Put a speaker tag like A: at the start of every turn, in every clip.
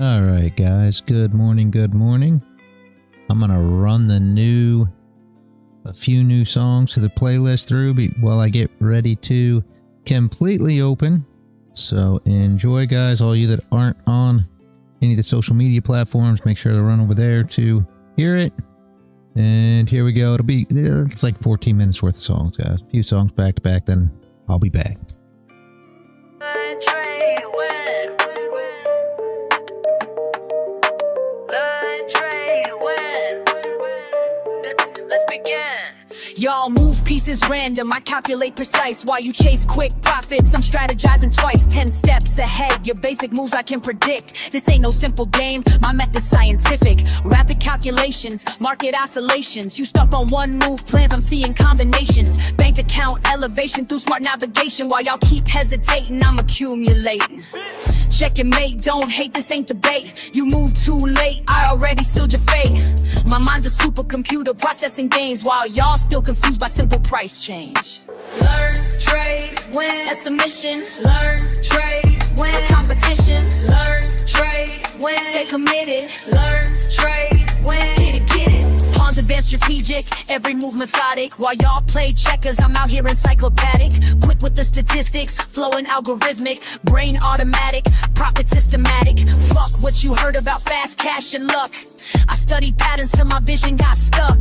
A: All right, guys. Good morning. Good morning. I'm gonna run a few new songs to the playlist through while I get ready to completely open. So enjoy, guys. All you that aren't on any of the social media platforms, make sure to run over there to hear it. And here we go. It's like 14 minutes worth of songs, guys. A few songs back to back, then I'll be back.
B: Y'all move pieces random, I calculate precise. While you chase quick profits, I'm strategizing twice, 10 steps ahead. Your basic moves I can predict. This ain't no simple game, my method's scientific. Rapid calculations, market oscillations. You stuck on one move plans, I'm seeing combinations. Bank account elevation through smart navigation. While y'all keep hesitating, I'm accumulating. Check and mate, don't hate, this ain't debate. You move too late, I already sealed your fate. My mind's a supercomputer processing gains, while y'all still confused by simple price change. Learn, trade, win, that's the mission. Learn, trade, win, competition. Learn, trade, win, stay committed. Learn, trade, win, get it. Pawns advanced strategic, every move methodic. While y'all play checkers, I'm out here encyclopedic. Quick with the statistics, flowing algorithmic. Brain automatic, profit systematic. Fuck what you heard about fast cash and luck. I studied patterns till my vision got stuck.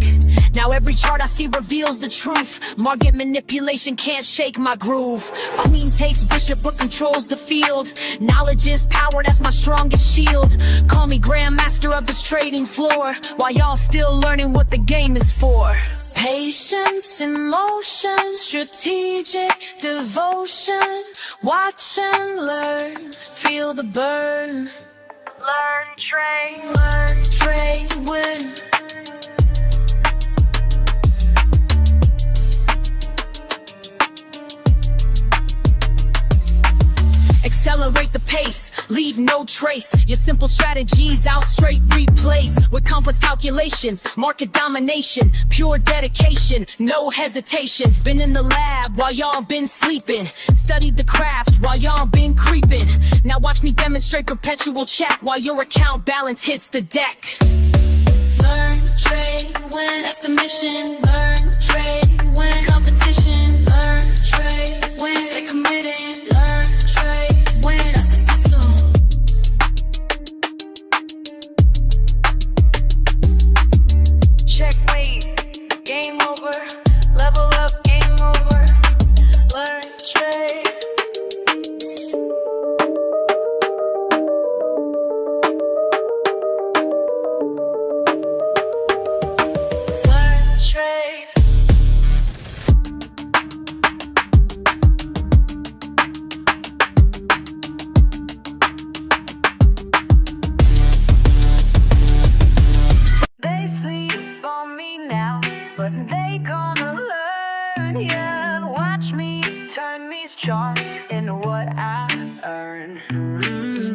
B: Now every chart I see reveals the truth. Market manipulation can't shake my groove. Queen takes bishop but controls the field. Knowledge is power, that's my strongest shield. Call me grandmaster of this trading floor, while y'all still learning what the game is for. Patience in motion, strategic devotion. Watch and learn, feel the burn. Learn, trade, win. Accelerate the pace, leave no trace. Your simple strategies I'll straight replace with complex calculations, market domination, pure dedication, no hesitation. Been in the lab while y'all been sleeping, studied the craft while y'all been creeping. Now watch me demonstrate perpetual check while your account balance hits the deck. Learn, trade, win, that's the mission. Learn, trade, win, competition. Learn, trade, win, stay committed. Learn, trade, win, that's the system. Checkmate, game over. Level up, game over. Learn, trade.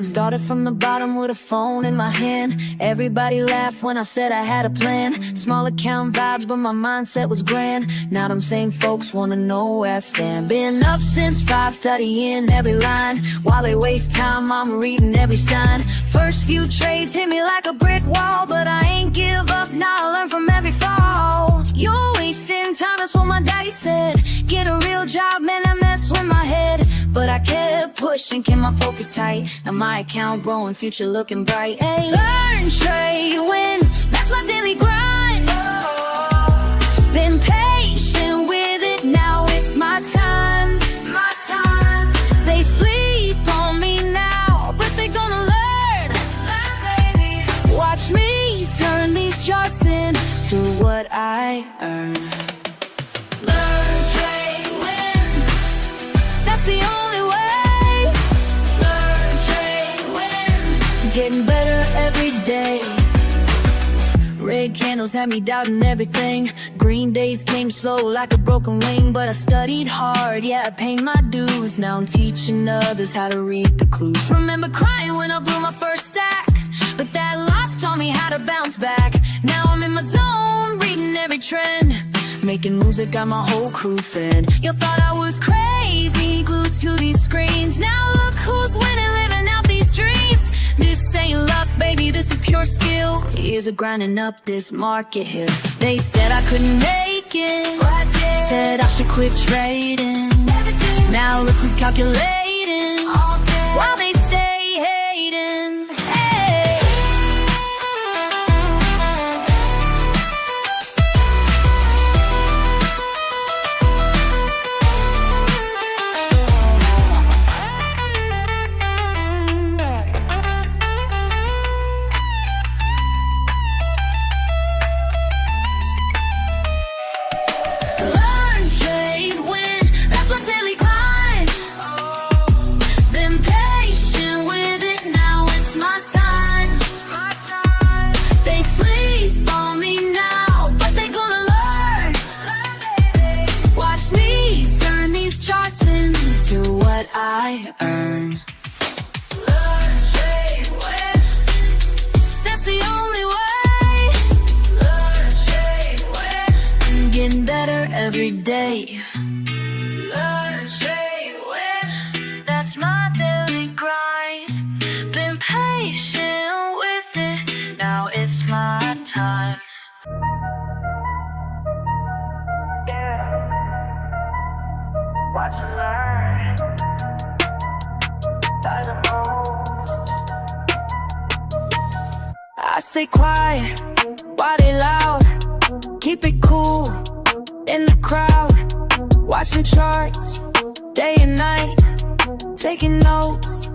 B: Started from the bottom with a phone in my hand. Everybody laughed when I said I had a plan. Small account vibes, but my mindset was grand. Now them same folks wanna know where I stand. Been up since 5, studying every line. While they waste time, I'm reading every sign. First few trades hit me like a brick wall, but I ain't give up, now I learn from every fall. You're wasting time, that's what my daddy said. Get a real job, man, that messed with my head. But I kept pushing, kept my focus tight. Now my account growing, future looking bright. Ay, learn, trade, win, that's my daily grind. Been patient with it, now it's my time. My time. They sleep on me now, but they gonna learn. Learn, baby. Watch me turn these charts into what I earn. Learn, trade, win, that's the only way. Learn, trade, win, getting better every day. Red candles had me doubting everything. Green days came slow like a broken wing. But I studied hard, yeah, I paid my dues. Now I'm teaching others how to read the clues. Remember crying when I blew my first stack, but that loss taught me how to bounce back. Now I'm in my zone, reading every trend, making moves that got my whole crew fed. You thought I was crazy, glued to these screens. Now look who's winning, living out these dreams. This ain't love, Years of grinding up this market here. They said I couldn't make it, but I did. Said I should quit trading. Never did. Now look who's calculating. All day. While they stay hating. Hey. I earn. Learn, trade, win. That's the only way. Learn, trade, win. I'm getting better every day. Learn, trade, win. That's my daily grind. Been patient with it. Now it's my time. Yeah. Watch and learn. I stay quiet while they loud. Keep it cool in the crowd. Watching charts day and night. Taking notes,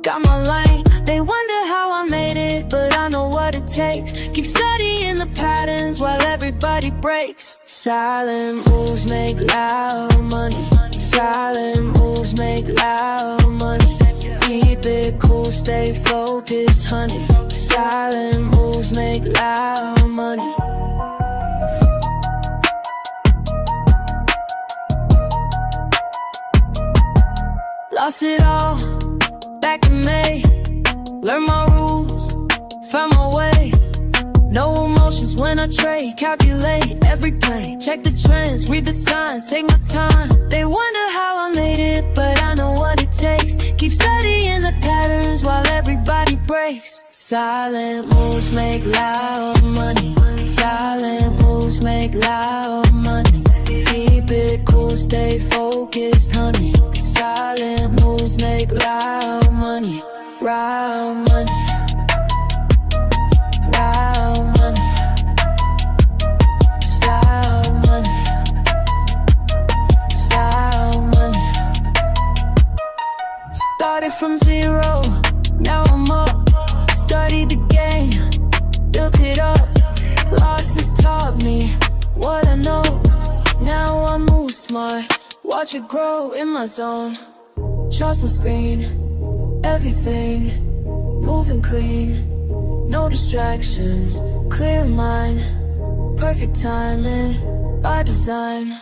B: got my lane. They wonder how I made it, but I know what it takes. Keep studying the patterns while everybody breaks. Silent moves make loud money. Silent moves make loud money. Keep it cool, stay focused, honey. Silent moves make loud money. Lost it all back in May. Learned my rules, found my way. No emotions when I trade. Calculate every play. Check the trends, read the signs, take my time. They wonder how I made it, but I know what it takes. Keep studying the patterns while everybody breaks. Silent moves make loud money. Silent moves make loud money. Keep it cool, stay focused, honey. Silent moves make loud money. Loud money. Loud money. Loud money. Loud money. Started from zero, now I'm up. Studied the game, built it up. Losses taught me what I know. Now I move smart, watch it grow in my zone. Trust on screen, everything moving clean. No distractions, clear mind. Perfect timing, by design.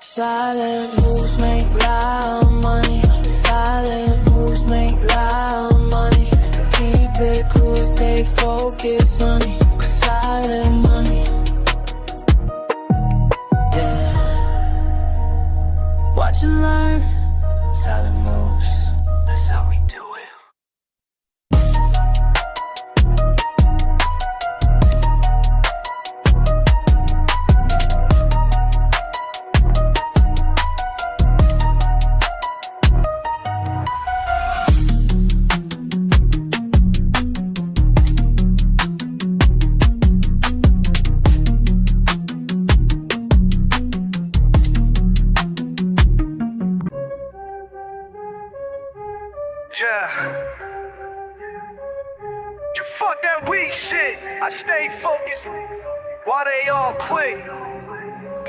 B: Silent moves make loud money. Silent moves make loud money. Keep it cool, stay focused, honey. Silent money. Yeah. Watch and learn. Silent moves, that's how we do it.
C: You fuck that weak shit. I stay focused while they all quit.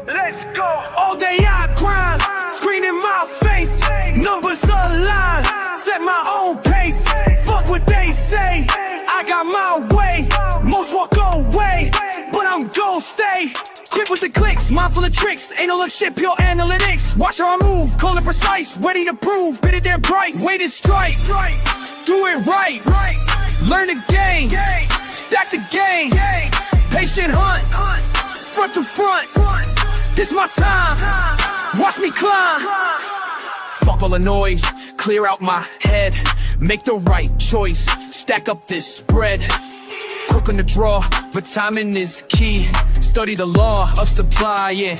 C: Let's go. All day I grind, screen in my face. Numbers align, set my own pace. Fuck what they say, I got my way. Most walk away, but I'm gon' stay. Quick with the clicks, mindful of tricks. Ain't no look shit, pure analytics. Watch how I move, call it precise. Ready to prove, bid it their price. Wait and strike, do it right. Learn the game, stack the game. Patient hunt, front to front. This my time, watch me climb. Fuck all the noise, clear out my head. make the right choice, stack up this bread. Quick on the draw, but timing is key. Study the law of supply, yeah.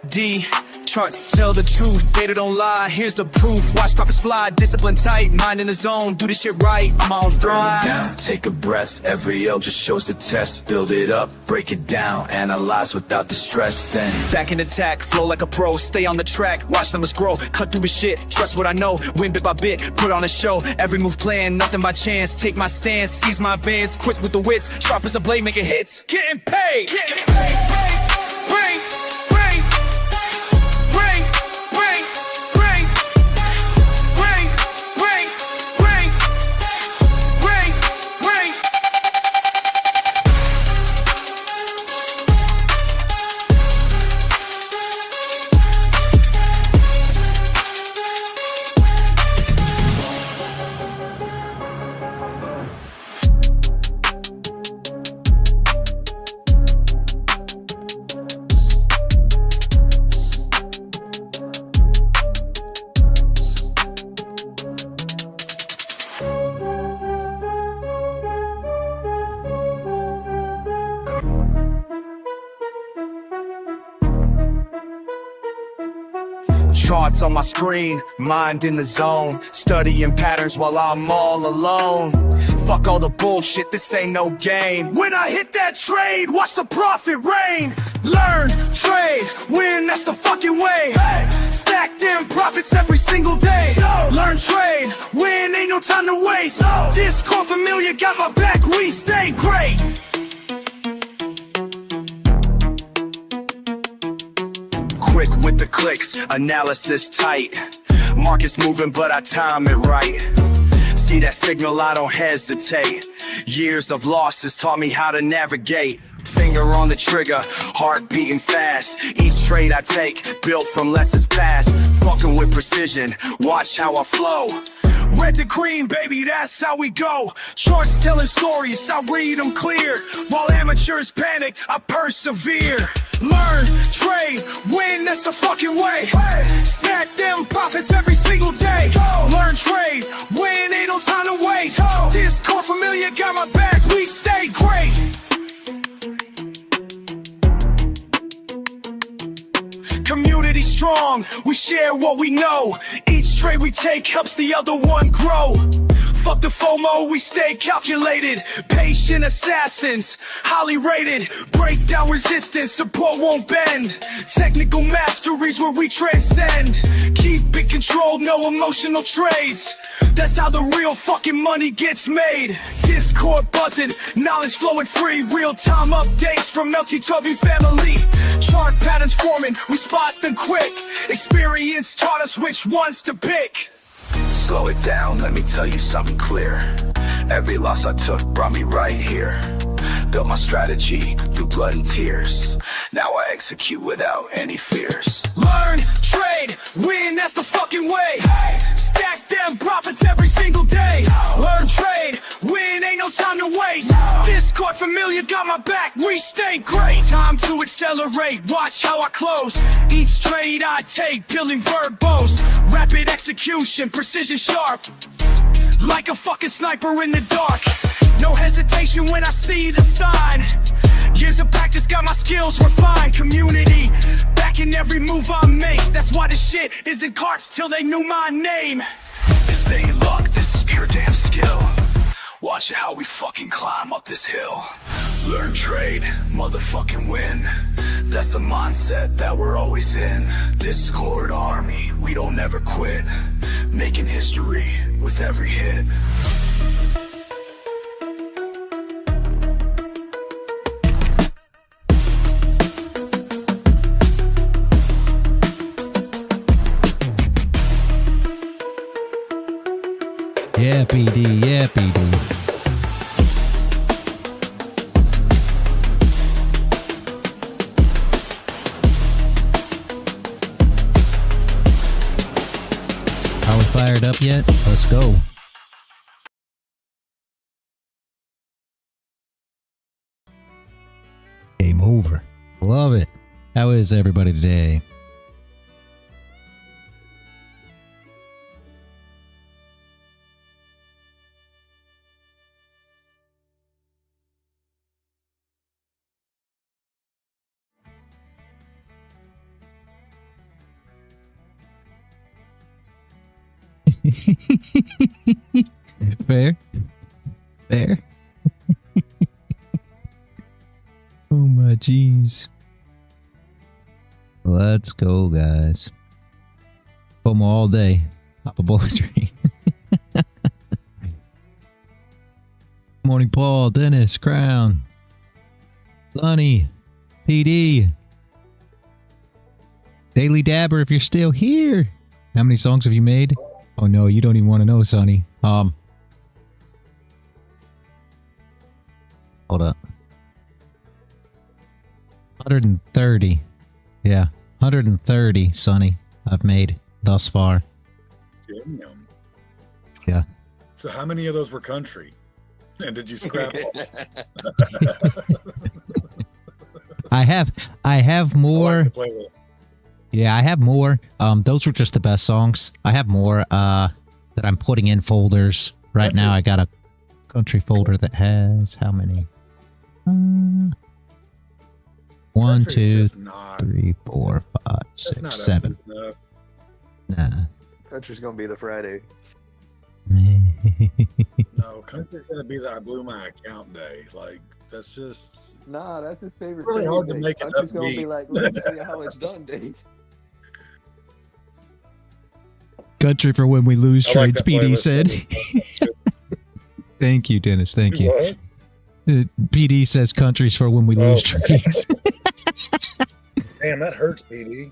C: D. Charts tell the truth, data don't lie. Here's the proof, watch profits fly. Discipline tight, mind in the zone, do this shit right, I'm on thrive. Down, take a breath, every L just shows the test. Build it up, break it down, analyze without the stress. Then back in attack, flow like a pro, stay on the track, watch numbers grow. Cut through the shit, trust what I know, win bit by bit, put on a show. Every move planned, nothing by chance. Take my stance, seize my advance, quick with the wits, sharp as a blade, making hits. Getting paid, getting paid. Bring. Charts on my screen, mind in the zone, studying patterns while I'm all alone. Fuck all the bullshit, this ain't no game. When I hit that trade, watch the profit rain. Learn, trade, win, that's the fucking way. Stack them profits every single day. Learn, trade, win, ain't no time to waste. Discord familiar, got my back, we stay great. Quick with the clicks, analysis tight. Market's moving, but I time it right. See that signal, I don't hesitate. Years of losses taught me how to navigate. Finger on the trigger, heart beating fast. Each trade I take, built from lessons past. Fucking with precision, watch how I flow. Red to green, baby, that's how we go. Charts telling stories, I read them clear. While amateurs panic, I persevere. Learn, trade, win, that's the fucking way. Stack them profits every single day. Learn, trade, win, ain't no time to waste. Discord familiar, got my back, we stay great. Community strong, we share what we know. Each trade we take helps the other one grow. Fuck the FOMO, we stay calculated. Patient assassins, highly rated. Break down resistance, support won't bend. Technical masteries where we transcend. Keep it controlled, no emotional trades. That's how the real fucking money gets made. Discord buzzing, knowledge flowing free. Real-time updates from Melty-Tubby family. Chart patterns forming, we spot them quick. Experience taught us which ones to pick. Slow it down, let me tell you something clear. Every loss I took brought me right here. Built my strategy through blood and tears. Now I execute without any fears. Learn, trade, win, that's the fucking way. Stack them profits every single day. Learn, trade, win, ain't no time to waste. Discord familiar, got my back, we stay great. Time to accelerate, watch how I close. Each trade I take, peeling verbose. Rapid execution, precision sharp. Like a fucking sniper in the dark. No hesitation when I see the sign. Years of practice got my skills refined. Community, backing every move I make. That's why this shit isn't carts till they knew my name. This ain't luck, this is pure damn skill. Watch how we fucking climb up this hill. Learn, trade, motherfucking win. That's the mindset that we're always in. Discord army, we don't ever quit. Making history with every hit.
A: Yeah, PD, yeah, PD. Are we fired up yet? Let's go. Game over. Love it. How is everybody today? Fair. Fair. Oh my jeez. Let's go, guys. FOMO all day. Hop a bullet train. Morning, Paul, Dennis, Crown, Sonny, PD, Daily Dabber, if you're still here. How many songs have you made? Oh no, you don't even want to know, Sonny. Hold up. 130. Yeah, 130, Sonny, I've made thus far.
D: Damn.
A: Yeah.
D: So how many of those were country? And did you scrap all?
A: I have more.
D: I like to play with.
A: Yeah, I have more. Those were just the best songs. I have more that I'm putting in folders. Right now I got a country folder that has how many? 1, 2, 3, 4, 5, 6, 7. Nah.
E: Country's gonna be the Friday.
D: No, country's gonna be the I blew my account day. Like that's just
E: Nah, that's his favorite.
D: really hard to make it
E: Country's gonna be
D: upbeat.
E: like, let me tell you how it's done, Dave.
A: Country for when we lose
D: I like
A: trades,
D: that
A: PD
D: playlist.
A: said. Thank you, Dennis. Thank you.
D: What?
A: PD says countries for when we lose trades.
D: Damn, that hurts, PD.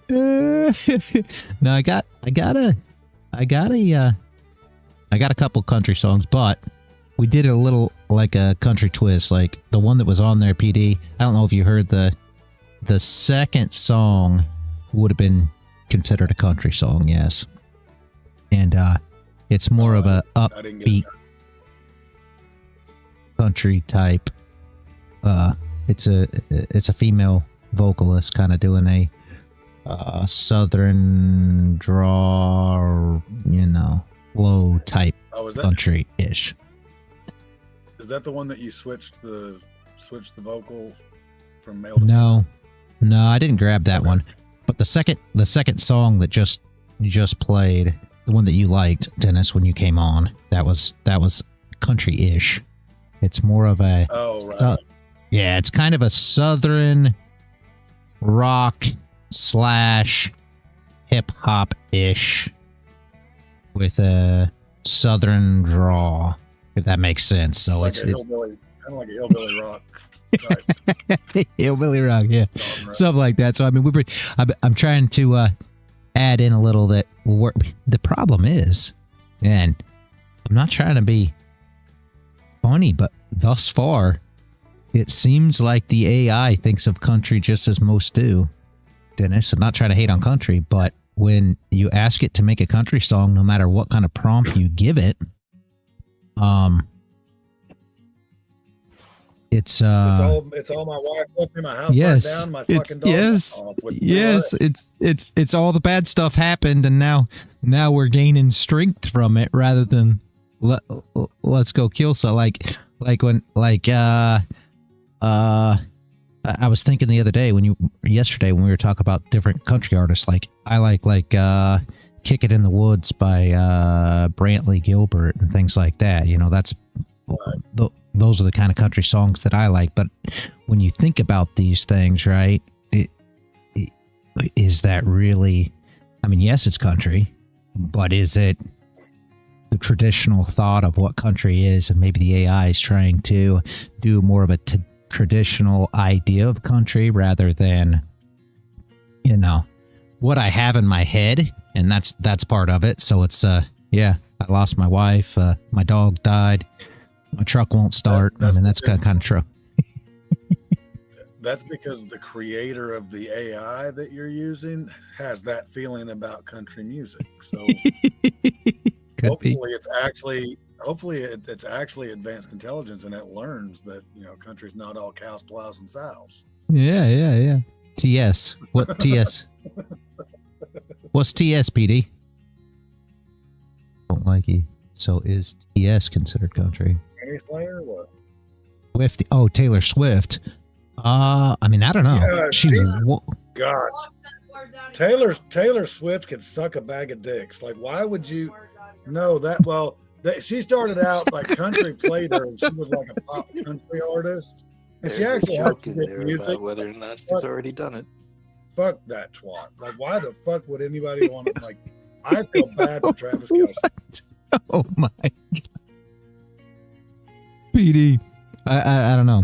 A: No, I got a couple country songs, but we did a little like a country twist, like the one that was on there, PD. I don't know if you heard the second song would have been considered a country song, yes. And it's more of a upbeat country type. It's a female vocalist kind of doing a southern draw, you know, flow type country-ish.
D: Is that the one that you switched the vocal from male to
A: No, I didn't grab that one. But the second song that you just played, the one that you liked, Dennis, when you came on, that was country-ish. It's more of a yeah, it's kind of a southern rock / hip hop ish with a southern draw, if that makes sense. So
D: like
A: it's
D: kind of like a hillbilly rock. Right.
A: hillbilly rock, yeah, something like that. So I mean, I'm trying to add in a little that will work. The problem is, and I'm not trying to be funny, but thus far, it seems like the AI thinks of country just as most do. Dennis, I'm not trying to hate on country, but when you ask it to make a country song, no matter what kind of prompt you give it, it's all
D: my wife left me, my house
A: yes,
D: burned down, my fucking dog
A: yes, it's all the bad stuff happened, and now we're gaining strength from it rather than let's go kill. So like when I was thinking the other day yesterday when we were talking about different country artists, like I like Kick It in the Woods by Brantley Gilbert and things like that. You know, that's those are the kind of country songs that I like. But when you think about these things, right, is that really, I mean, yes, it's country, but is it the traditional thought of what country is? And maybe the AI is trying to do more of a traditional idea of country rather than, you know, what I have in my head, and that's part of it. So it's yeah, I lost my wife, my dog died, my truck won't start. I mean, that's kind of true.
D: That's because the creator of the AI that you're using has that feeling about country music. So hopefully it's actually advanced intelligence, and it learns that, you know, country's not all cows, plows, and sows.
A: Yeah. TS. What TS? What's TS, PD? Don't like you. So is TS considered country?
D: Any Slayer or what?
A: Swift. Oh, Taylor Swift. I mean, I don't know.
D: Yeah, God. Taylor Swift could suck a bag of dicks. Like, why would you? No, she started out like country played her, and she was like a pop country artist, and she
E: There's a
D: actually had
E: joke
D: some
E: in
D: good
E: there
D: music.
E: about whether or not she's already done it.
D: Fuck that twat! Like, why the fuck would anybody want to like? I feel bad for Travis Kelce.
A: Oh my God. PD, I don't know.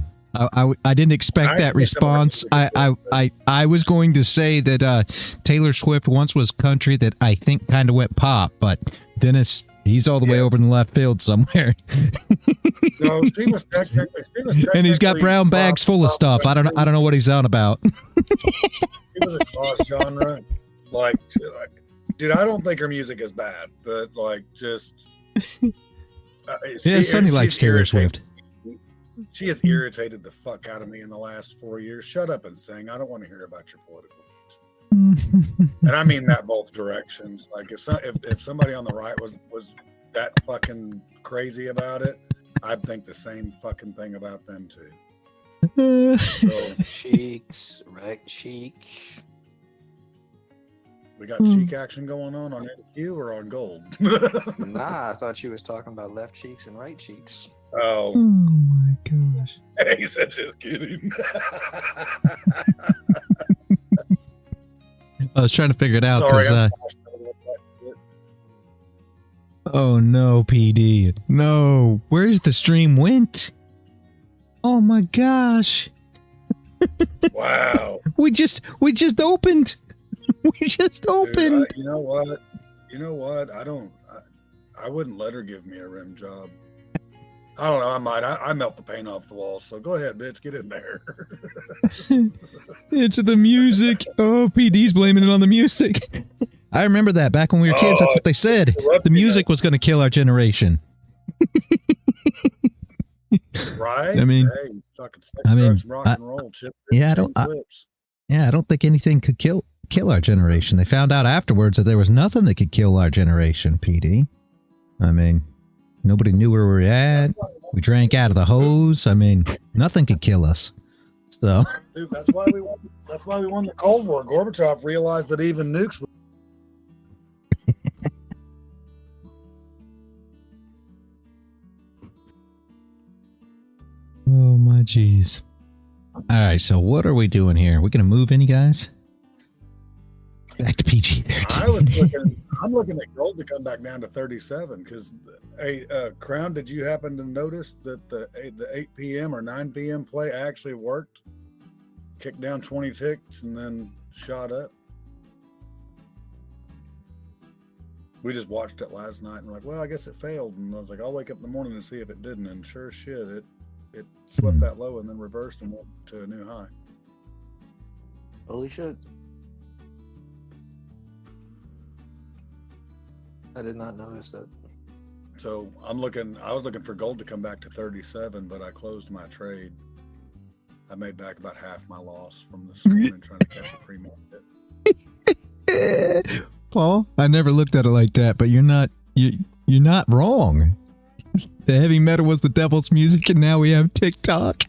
A: I didn't expect that response. I was going to say that Taylor Swift once was country that I think kind of went pop, but Dennis, he's all the way over in the left field somewhere.
D: No, she was technically,
A: and he's got brown bags full of stuff. I don't know what he's on about.
D: She was a cross genre. Like, dude, I don't think her music is bad, but like, just
A: Sonny likes Taylor Swift.
D: She has irritated the fuck out of me in the last 4 years. Shut up and sing. I don't want to hear about your political views. And I mean that both directions. Like if somebody on the right was that fucking crazy about it, I'd think the same fucking thing about them too. So,
E: Cheeks, right cheek.
D: we got cheek action going on NQ or on gold?
E: Nah, I thought you was talking about left cheeks and right cheeks.
D: Oh
A: my gosh.
D: He said just kidding.
A: I was trying to figure it out
D: Sorry.
A: because oh no, PD. No. Where's the stream went? Oh my gosh.
D: Wow.
A: We just opened. We just opened.
D: Dude, you know what? I wouldn't let her give me a rim job. I don't know. I might. I melt the paint off the wall. So go ahead, bitch. Get in there.
A: It's the music. Oh, PD's blaming it on the music. I remember that back when we were kids. That's what they said. The music was going to kill our generation.
D: Right?
A: I mean,
D: hey, fucking sex, drugs, rock and roll.
A: I don't think anything could kill our generation. They found out afterwards that there was nothing that could kill our generation, PD. I mean, nobody knew where we were at. We drank out of the hose. I mean, nothing could kill us. So,
D: dude, that's why we won the Cold War. Gorbachev realized that even nukes would.
A: oh my jeez. All right, so what are we doing here? We gonna move any guys? Back to PG 13.
D: I'm looking at gold to come back down to 37 because, hey, Crown, did you happen to notice that the 8 p.m. or 9 p.m. play actually worked? Kicked down 20 ticks and then shot up. We just watched it last night and we're like, well, I guess it failed. And I was like, I'll wake up in the morning and see if it didn't. And sure as shit, it swept that low and then reversed and went to a new high.
E: Holy shit. I did not notice that.
D: So I was looking for gold to come back to 37, but I closed my trade. I made back about half my loss from this morning trying to catch a pre-market.
A: Paul, I never looked at it like that, but you're not wrong. The heavy metal was the devil's music, and now we have TikTok.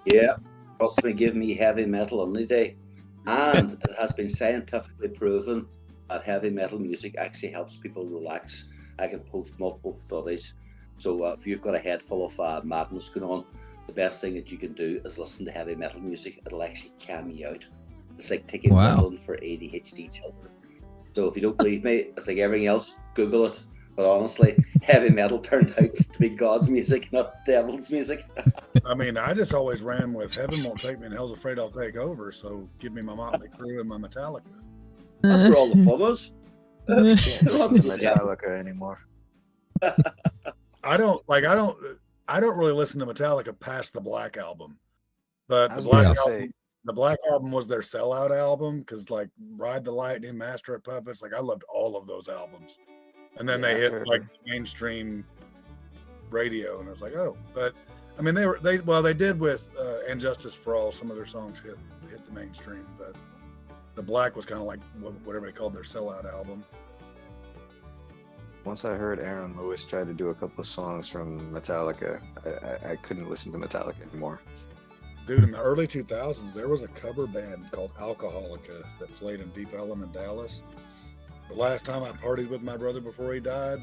F: Yeah, trust me, give me heavy metal any day. And it has been scientifically proven that heavy metal music actually helps people relax. I can post multiple studies. So if you've got a head full of madness going on, the best thing that you can do is listen to heavy metal music. It'll actually calm you out. It's like taking Ritalin for ADHD children. So if you don't believe me, it's like everything else, Google it. But honestly, heavy metal turned out to be God's music, not devil's music.
D: I mean, I just always ran with heaven won't take me and hell's afraid I'll take over. So give me my Motley Crue and my Metallica.
F: That's where all the fun is.
E: Can't listen to Metallica anymore.
D: I don't really listen to Metallica past the Black Album. But the Black Album was their sellout album because like Ride the Lightning, Master of Puppets, like I loved all of those albums. And then they hit like mainstream radio, and I was like, oh. But I mean, they did with "And Justice for All." Some of their songs hit the mainstream, but the Black was kind of like what everybody called their sellout album.
E: Once I heard Aaron Lewis try to do a couple of songs from Metallica, I couldn't listen to Metallica anymore.
D: Dude, in the early 2000s, there was a cover band called Alcoholica that played in Deep Ellum in Dallas. The last time I partied with my brother before he died,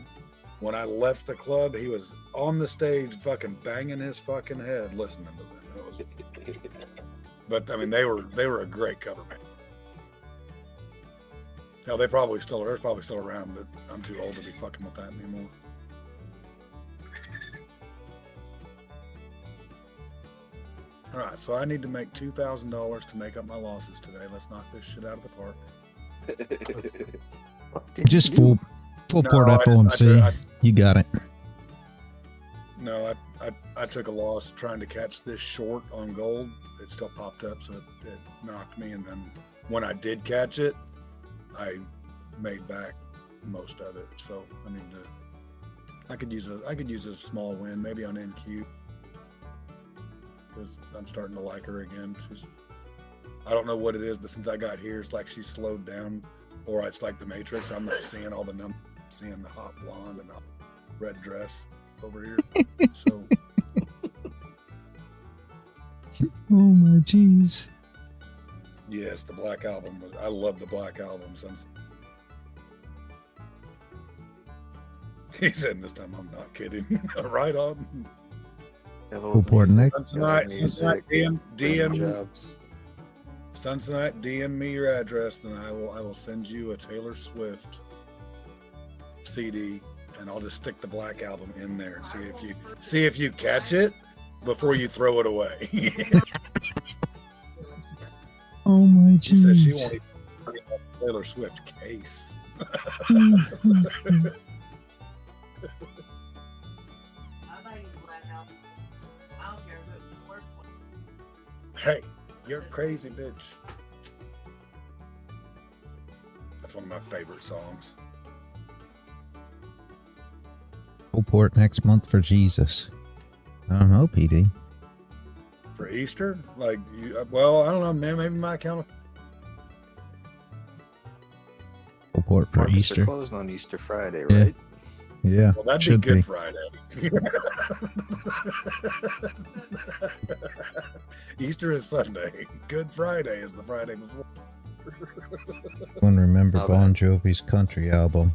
D: when I left the club, he was on the stage fucking banging his fucking head listening to them. But I mean, they were a great cover band. Hell, they're probably still around, but I'm too old to be fucking with that anymore. All right, so I need to make $2,000 to make up my losses today. Let's knock this shit out of the park.
A: Just full port FOMC. You got it.
D: No, I took a loss trying to catch this short on gold. It still popped up, so it knocked me. And then when I did catch it, I made back most of it. So I need to. I could use a small win, maybe on NQ, because I'm starting to like her again. I don't know what it is, but since I got here, it's like she's slowed down, or it's like the Matrix. I'm not seeing all the numbers, seeing the hot blonde and the red dress over here. So,
A: oh my jeez.
D: Yes, the Black Album. I love the Black Album since. He said this time, I'm not kidding. Right on.
A: Full port Nick.
D: Sunsonite, DM me your address, and I will send you a Taylor Swift CD, and I'll just stick the Black Album in there and see if you catch it before you throw it away.
A: Oh my jeez.
D: She said she won't even a Taylor Swift case. Hey, you're a crazy bitch. That's one of my favorite songs.
A: Full port next month for Jesus. I don't know, PD.
D: For Easter? Like, well, I don't know, man. Maybe my account.
A: Full port for
E: Markets
A: Easter.
E: are closed on Easter Friday, right?
A: Yeah,
D: Well, that'd
A: should
D: be Good
A: be.
D: Friday. Easter is Sunday. Good Friday is the Friday before.
A: One remember
E: Oh,
A: Bon Jovi's country album.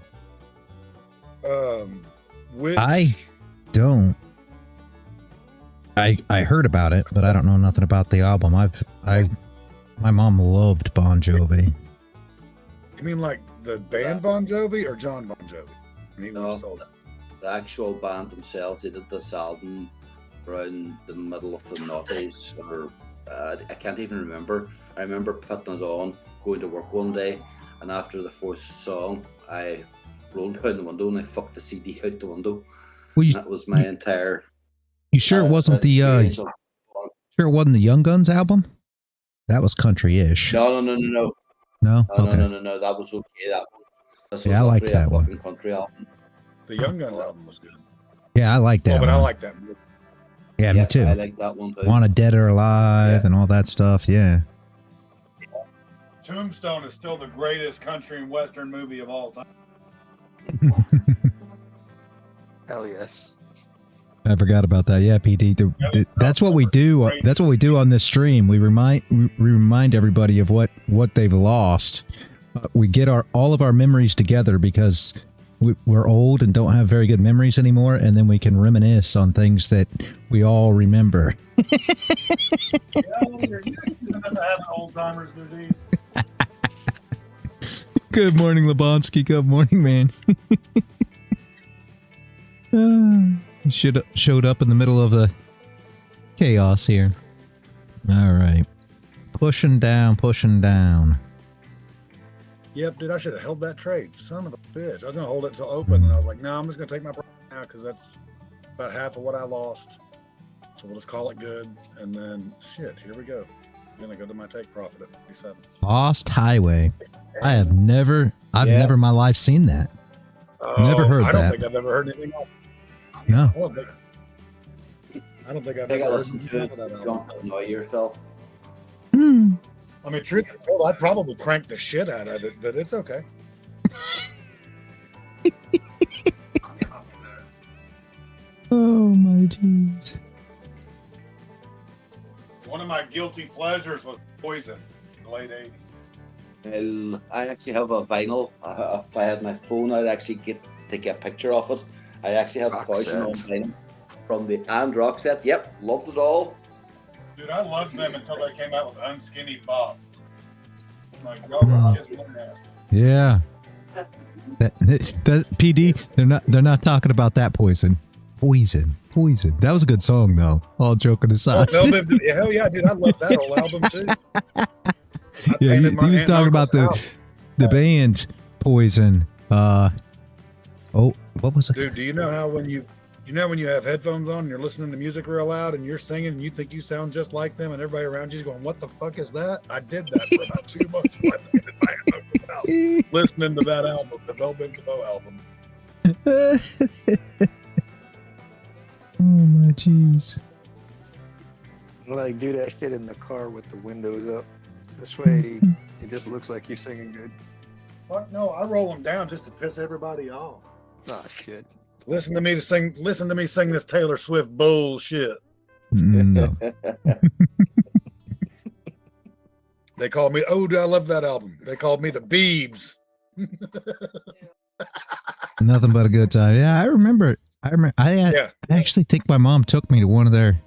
D: Which
A: I don't. I heard about it, but I don't know nothing about the album. My mom loved Bon Jovi.
D: You mean like the band Bon Jovi or John Bon Jovi?
F: No, the actual band themselves, they did this album around the middle of the noughties, or I can't even remember. I remember putting it on, going to work one day, and after the fourth song, I rolled down the window and I fucked the CD out the window.
A: Well,
F: That was my entire.
A: you sure it wasn't the
F: experience of-
A: sure it wasn't the Young Guns album? That was country-ish.
F: No.
A: No? Okay.
F: No. That was okay. That one. This
A: Yeah, I
F: was
A: liked
F: actually a
A: that one.
F: fucking country album.
D: The Young Guns album was good.
A: Yeah, I like that
D: But I
A: one.
D: like that movie.
A: Yeah, me too.
F: I like that one too.
A: Wanted Dead or Alive and all that stuff. Yeah.
D: Tombstone is still the greatest country and western movie of all time.
E: Hell yes.
A: I forgot about that. Yeah, PD. That's what we do. That's what we do on this stream. We remind everybody of what they've lost. We get all of our memories together because we're old and don't have very good memories anymore, and then we can reminisce on things that we all remember.
D: Yeah, you're about to have an old-timer's disease.
A: Good morning, Lebonsky. Good morning, man. Showed up in the middle of the chaos here. All right. Pushing down.
D: Yep, dude, I should have held that trade. Son of a bitch. I was going to hold it until open, and I was like, no, I'm just going to take my profit now because that's about half of what I lost. So we'll just call it good. And then, shit, here we go. I'm going to go to my take profit at 37.
A: Lost Highway. I have never in my life seen that. Never heard
D: I don't
A: that.
D: think I've ever heard anything else.
A: No.
D: I don't think I've
F: Take a
D: ever heard
F: listen
D: anything
F: to
D: else
F: it.
D: of that album.
F: Don't annoy yourself.
D: I mean, truth be told, I'd probably crank the shit out of it, but it's okay.
A: Oh my jeez.
D: One of my guilty pleasures was Poison in the late 80s.
F: Well, I actually have a vinyl. If I had my phone, I'd actually take a picture of it. I actually have
E: Rock
F: Poison on
E: set.
F: vinyl from the and Rock Set. Yep, loved it all.
D: Dude, I loved them until they came out with Unskinny Bob. Like, y'all were kissing their ass.
A: Yeah. That PD, they're not talking about that Poison. Poison. That was a good song though. All joking aside.
D: Oh, hell yeah, dude, I love that whole album too.
A: Yeah, he was talking about the band Poison. What was it?
D: Dude, do you know how when you have headphones on and you're listening to music real loud and you're singing and you think you sound just like them and everybody around you's going, what the fuck is that? I did that for about 2 months while I was in my uncle's house, listening to that album, the Bell Big Bow album.
A: Oh my jeez.
E: Like, do that shit in the car with the windows up. This way, it just looks like you're singing good.
D: Fuck no, I roll them down just to piss everybody off.
E: Oh shit.
D: Listen to me sing this Taylor Swift bullshit.
A: No.
D: They called me, oh, dude, I love that album. They called me the Beebs.
A: Nothing but a good time. Yeah, I remember. I actually think my mom took me to one of their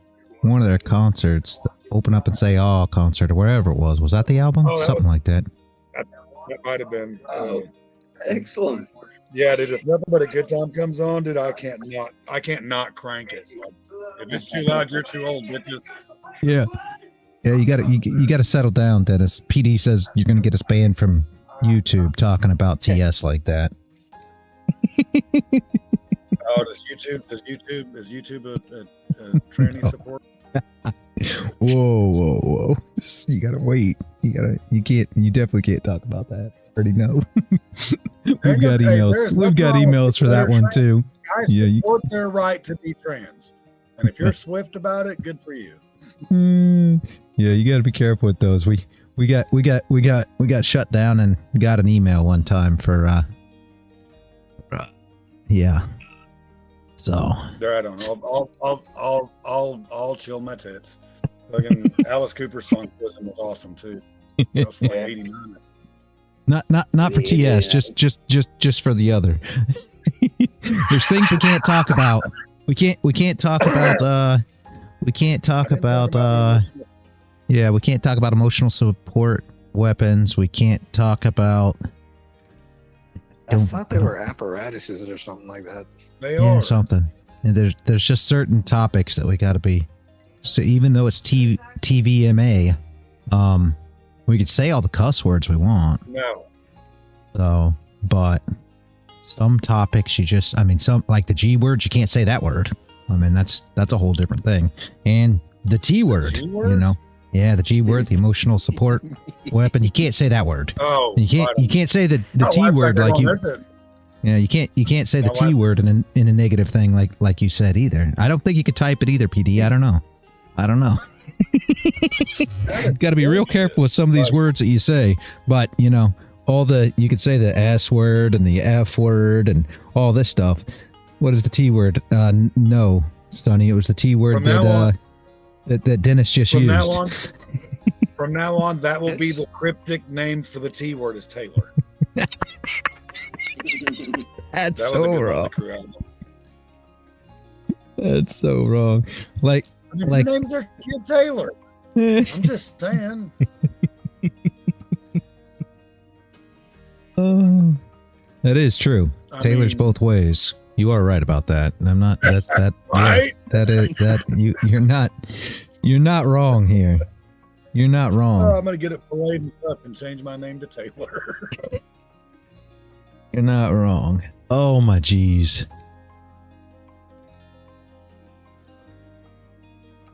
A: concerts, the Open Up and Say "Ah" concert or whatever it was. Was that the album? Something like that.
D: That might have been.
F: Excellent.
D: Yeah, dude. If nothing but a good time comes on, dude, I can't not crank it. If it's too loud, you're too old, bitches.
A: Yeah. Yeah, you gotta settle down, Dennis. PD says you're gonna get us banned from YouTube talking about TS like that.
D: Oh, is YouTube a tranny support?
A: Whoa. You gotta wait. You definitely can't talk about that. I already know. We've got emails. We've got emails for that one too.
D: I support their right to be trans. And if you're swift about it, good for you.
A: Yeah, you gotta be careful with those. We got shut down and got an email one time for yeah. So
D: there, I don't know. I'll chill my tits. Fucking Alice Cooper's song "Prison" was awesome too. That was from 89.
A: Not for TS, just for the other. There's things we can't talk about. We can't talk about we can't talk about emotional support weapons. We can't talk about
E: I thought they were apparatuses or something like that.
D: They are
A: something. And there's just certain topics that we got to be. So even though it's TVMA, we could say all the cuss words we want.
D: No.
A: So, but some topics some like the G word, you can't say that word. I mean, that's a whole different thing. And the T word, you know. Yeah, the G word, the emotional support weapon. You can't say that word.
D: Oh,
A: you can't say the T word like you. Yeah, you can't say the T word in a negative thing like you said either. I don't think you could type it either, PD. I don't know. Got to be real careful with some of these words that you say. But you know, you could say the S word and the F word and all this stuff. What is the T word? No, Sonny, it was the T word that Dennis just used.
D: From now on, that will be the cryptic name for the T word is Taylor.
A: That's so wrong. That's so wrong. Like
D: names are Kid Taylor. I'm just saying.
A: That is true. Taylor's both ways. You are right about that. And I'm not. That's that.
D: Right.
A: Yeah, You're not wrong here. You're not wrong.
D: Oh, I'm gonna get it filleted and stuffed and change my name to Taylor.
A: You're not wrong. Oh my jeez.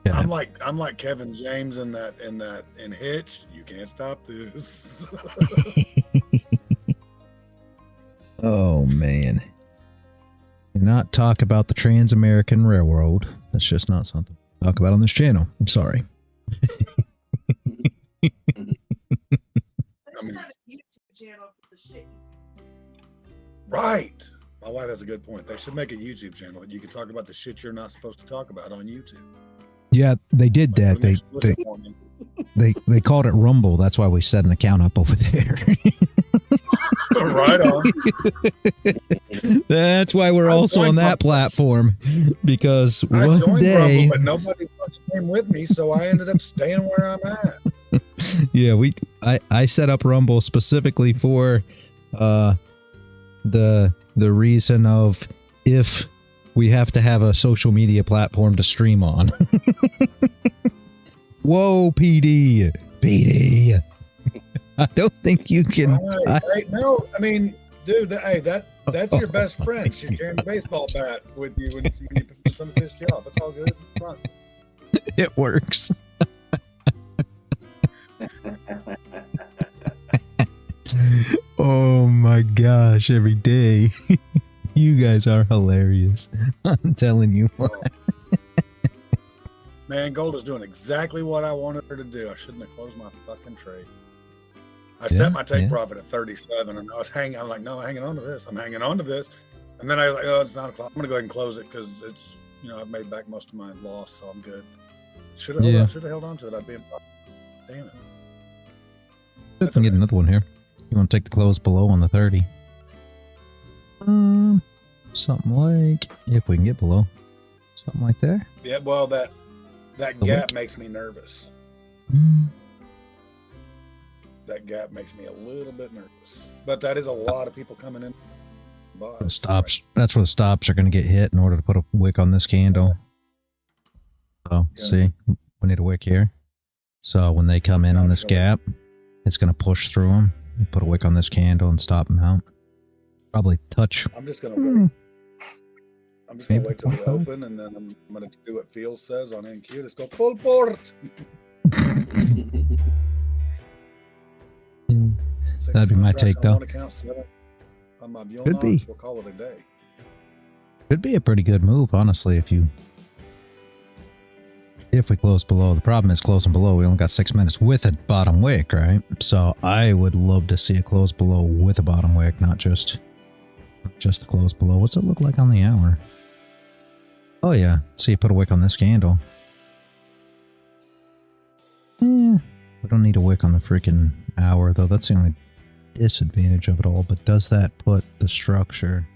A: Yeah.
D: I'm like Kevin James in Hitch. You can't stop this.
A: Oh man. Not talk about the Trans-American Railroad. That's just not something to talk about on this channel. I'm sorry.
D: Right. My wife has a good point. They should make a YouTube channel that you can talk about the shit you're not supposed to talk about on YouTube.
A: Yeah, they did that. They called it Rumble. That's why we set an account up over there.
D: Right on.
A: That's why we're also on that platform, because
D: I
A: one
D: joined
A: day,
D: Rumble, but nobody fucking came with me, so I ended up staying where I'm at.
A: yeah, I set up Rumble specifically for the reason of if we have to have a social media platform to stream on. Whoa, PD. I don't think you can.
D: Right. Hey, no, I mean, dude, that's your best friend. She's carrying a baseball bat with you when you some pissed you off. It's all good. It's fine.
A: It works. Oh my gosh, every day. You guys are hilarious. I'm telling you what.
D: Man, gold is doing exactly what I wanted her to do. I shouldn't have closed my fucking trade. I set my take profit at 37, and I was hanging. I'm like, no, I'm hanging on to this. I'm hanging on to this. And then I was like, oh, it's 9 o'clock. I'm gonna go ahead and close it because it's, I've made back most of my loss, so I'm good. Should have held on to it. I'd be in profit. Damn it.
A: I can get another one here. You want to take the close below on the 30? Something like, if we can get below, something like there.
D: Yeah, well, that gap makes me nervous. That gap makes me a little bit nervous. But that is a lot of people coming in.
A: The stops. That's where the stops are going to get hit in order to put a wick on this candle. So, see, we need a wick here. So when they come in on this gap, it's going to push through them. Put a wick on this candle and stop them out. Probably touch.
D: I'm just going to wait. I'm just going to wait till they open, and then I'm going to do what Field says on NQ. Let's go full port.
A: That'd be my take, though.
D: On my Bulenox, we'll call it a day.
A: Could be a pretty good move, honestly, if we close below. The problem is closing below. We only got 6 minutes with a bottom wick, right? So I would love to see a close below with a bottom wick, not just the close below. What's it look like on the hour? Oh yeah, see, you put a wick on this candle. We don't need a wick on the freaking hour, though. That's the only disadvantage of it all. But does that put the structure?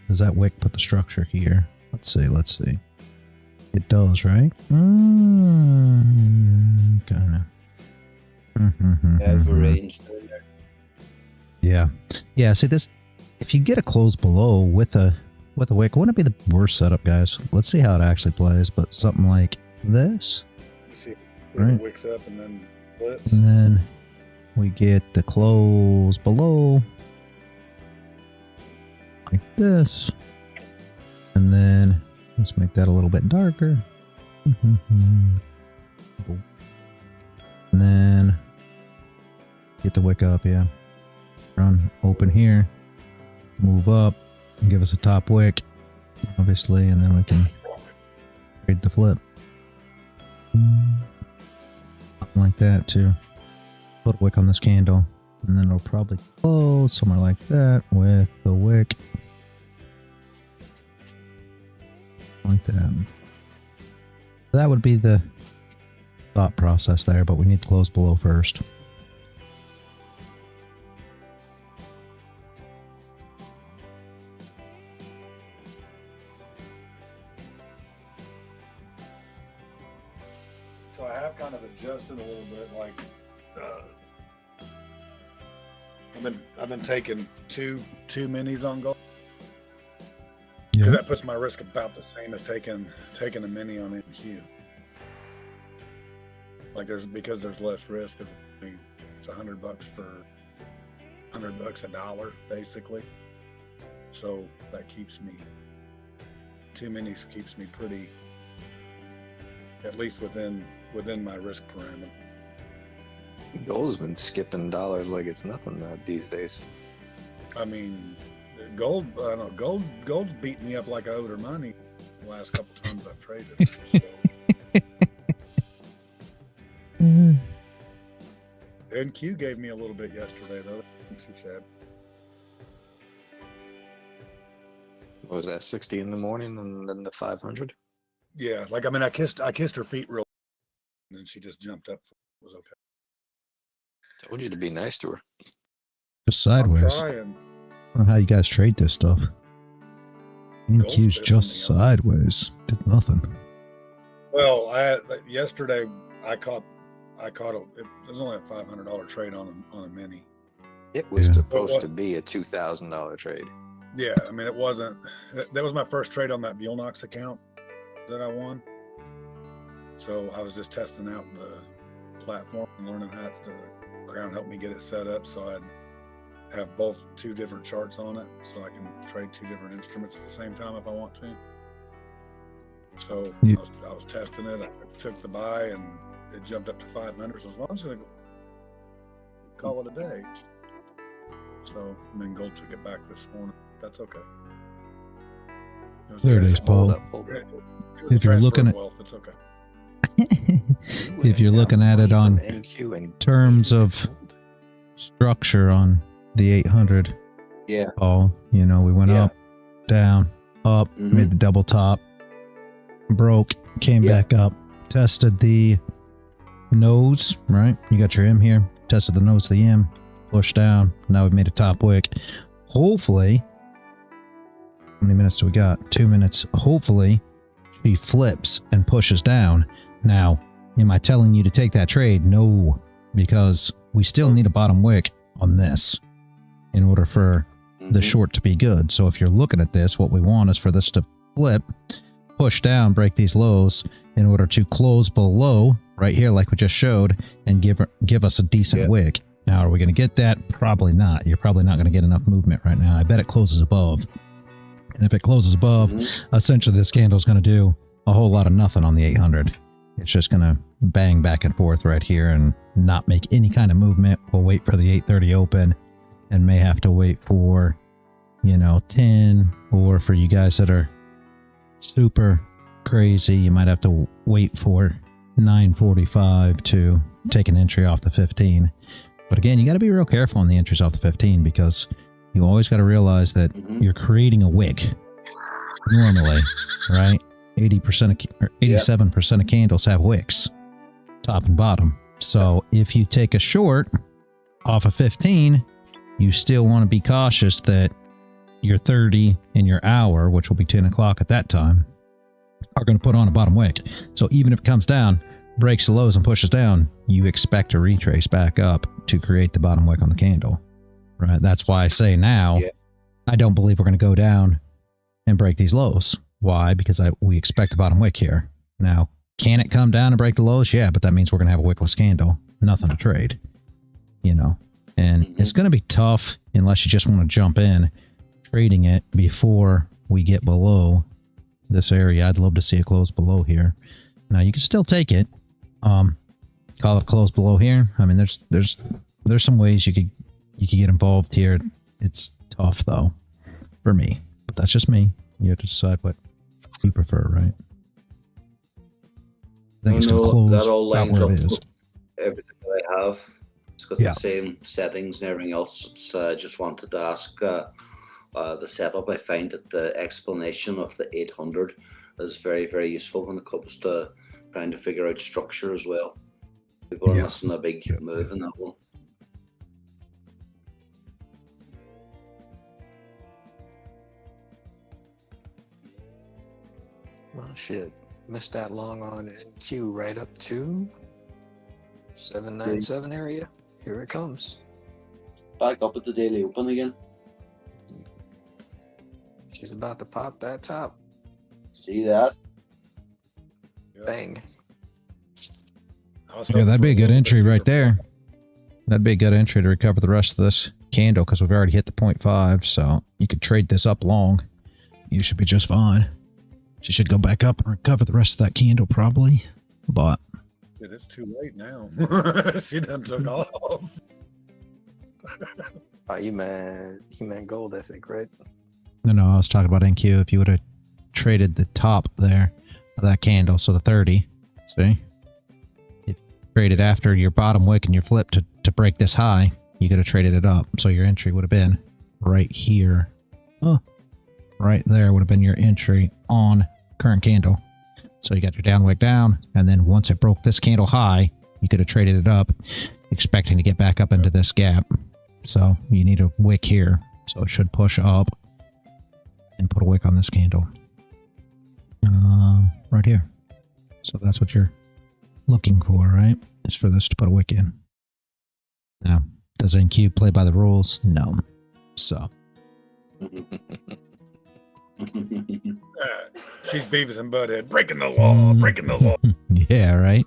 A: Does that wick put the structure here? Let's see. It does, right? Kind of.
F: Range.
A: Yeah. See this. If you get a close below with a wick, wouldn't it be the worst setup, guys? Let's see how it actually plays. But something like this.
D: See,
A: right?
D: It wicks up and then flips.
A: And then we get the close below like this. And then let's make that a little bit darker. And then get the wick up, yeah. Run open here. Move up and give us a top wick, obviously, and then we can trade the flip. Something like that, too. Put a wick on this candle, and then it'll probably close somewhere like that with the wick. Like that. That would be the thought process there, but we need to close below first.
D: So I have kind of adjusted a little bit, like I've been taking two minis on gold. Because that puts my risk about the same as taking a mini on NQ. Like because there's less risk, because it's $100 for $100 a dollar basically. So that keeps me, 2 minis keeps me pretty, at least within my risk parameter.
E: Gold's been skipping dollars like it's nothing these days.
D: I mean, gold, I don't know, gold's beating me up like I owed her money the last couple times I've traded. So. NQ gave me a little bit yesterday, though. That's too sad.
E: What was that, 60 in the morning and then the 500?
D: Yeah, like, I mean, I kissed her feet real, and then she just jumped up was okay.
E: Told you to be nice to her.
A: Just sideways.
D: I'm
A: I
D: trying.
A: don't know how you guys trade this stuff. NQ's
D: Goldfish
A: just
D: on the
A: sideways. Did nothing.
D: Well, yesterday I caught it was only a $500 trade on a mini.
E: It was
A: Yeah.
E: supposed to be a $2,000 trade.
D: Yeah, I mean it wasn't. That was my first trade on that Bulenox account that I won. So I was just testing out the platform and learning how to. Crown helped me get it set up so I'd have two different charts on it, so I can trade two different instruments at the same time if I want to. So
A: Yeah.
D: I was testing it. I took the buy and it jumped up to 500. So I'm just gonna call it a day. So and then gold took it back this morning. That's okay. It was
A: There it is,
D: transfer-
A: Paul.
E: Hold up.
D: It was
A: If you're
D: transfer
A: looking
D: of
A: at-
D: wealth, it's okay.
A: If you're looking at it on terms of structure on the 800,
F: Yeah.
A: Paul, you know, we went
F: Yeah.
A: up, down, up,
F: Mhm.
A: made the double top, broke, came
F: Yeah.
A: back up, tested the nose, right? You got your M here, tested the nose of the M, pushed down. Now we've made a top wick. Hopefully, how many minutes do we got? 2 minutes. Hopefully, she flips and pushes down. Now, am I telling you to take that trade? No, because we still need a bottom wick on this in order for the
F: Mhm.
A: short to be good. So if you're looking at this, what we want is for this to flip, push down, break these lows in order to close below right here like we just showed and give us a decent
F: Yeah.
A: wick. Now, are we going to get that? Probably not. You're probably not going to get enough movement right now. I bet it closes above. And if it closes above,
F: Mhm.
A: essentially this candle is going to do a whole lot of nothing on the 800. It's just going to bang back and forth right here and not make any kind of movement. We'll wait for the 830 open and may have to wait for, 10, or for you guys that are super crazy, you might have to wait for 9:45 to take an entry off the 15. But again, you got to be real careful on the entries off the 15 because you always got to realize that
F: Mhm.
A: you're creating a wick normally, right? 87% of candles have wicks, top and bottom. So if you take a short off of 15, you still want to be cautious that your 30 and your hour, which will be 10 o'clock at that time, are going to put on a bottom wick. So even if it comes down, breaks the lows and pushes down, you expect to retrace back up to create the bottom wick on the candle, right? That's why I say now,
F: Yeah.
A: I don't believe we're going to go down and break these lows. Why? Because we expect a bottom wick here. Now, can it come down and break the lows? Yeah, but that means we're going to have a wickless candle. Nothing to trade, And it's going to be tough unless you just want to jump in trading it before we get below this area. I'd love to see it close below here. Now, you can still take it. Call it close below here. I mean, there's some ways you could get involved here. It's tough, though, for me. But that's just me. You have to decide what you prefer, right? I think it's going to close
F: that all
A: about
F: lines
A: where
F: up
A: it is.
F: with everything that I have. It's got
A: Yeah.
F: the same settings and everything else. It's just wanted to ask the setup. I find that the explanation of the 800 is very, very useful when it comes to trying to figure out structure as well. People are
A: Yeah.
F: missing a big
A: Yeah.
F: move in that one.
E: Well, shit. Missed that long on NQ right up to 797 area. Here it comes.
F: Back up at the daily open again.
E: She's about to pop that top.
F: See that?
E: Bang.
A: Yeah, that'd be a good entry right there. That'd be a good entry to recover the rest of this candle because we've already hit the 0.5, so you could trade this up long. You should be just fine. She should go back up and recover the rest of that candle probably, but
D: Dude, it's too late now. She done took off.
E: You meant gold, I think, right?
A: no, I was talking about NQ. If you would have traded the top there of that candle, so the 30, see? If you traded after your bottom wick and your flip to break this high, you could have traded it up. So your entry would have been right here. Oh, right there would have been your entry on current candle. So you got your down wick down, and then once it broke this candle high, You could have traded it up, expecting to get back up into this gap. So you need a wick here. So it should push up and put a wick on this candle. Right here. So that's what you're looking for, right? Is for this to put a wick in. Now, does NQ play by the rules? No. So.
D: She's Beavis and Butthead. Breaking the law. Breaking the law.
A: Yeah, right?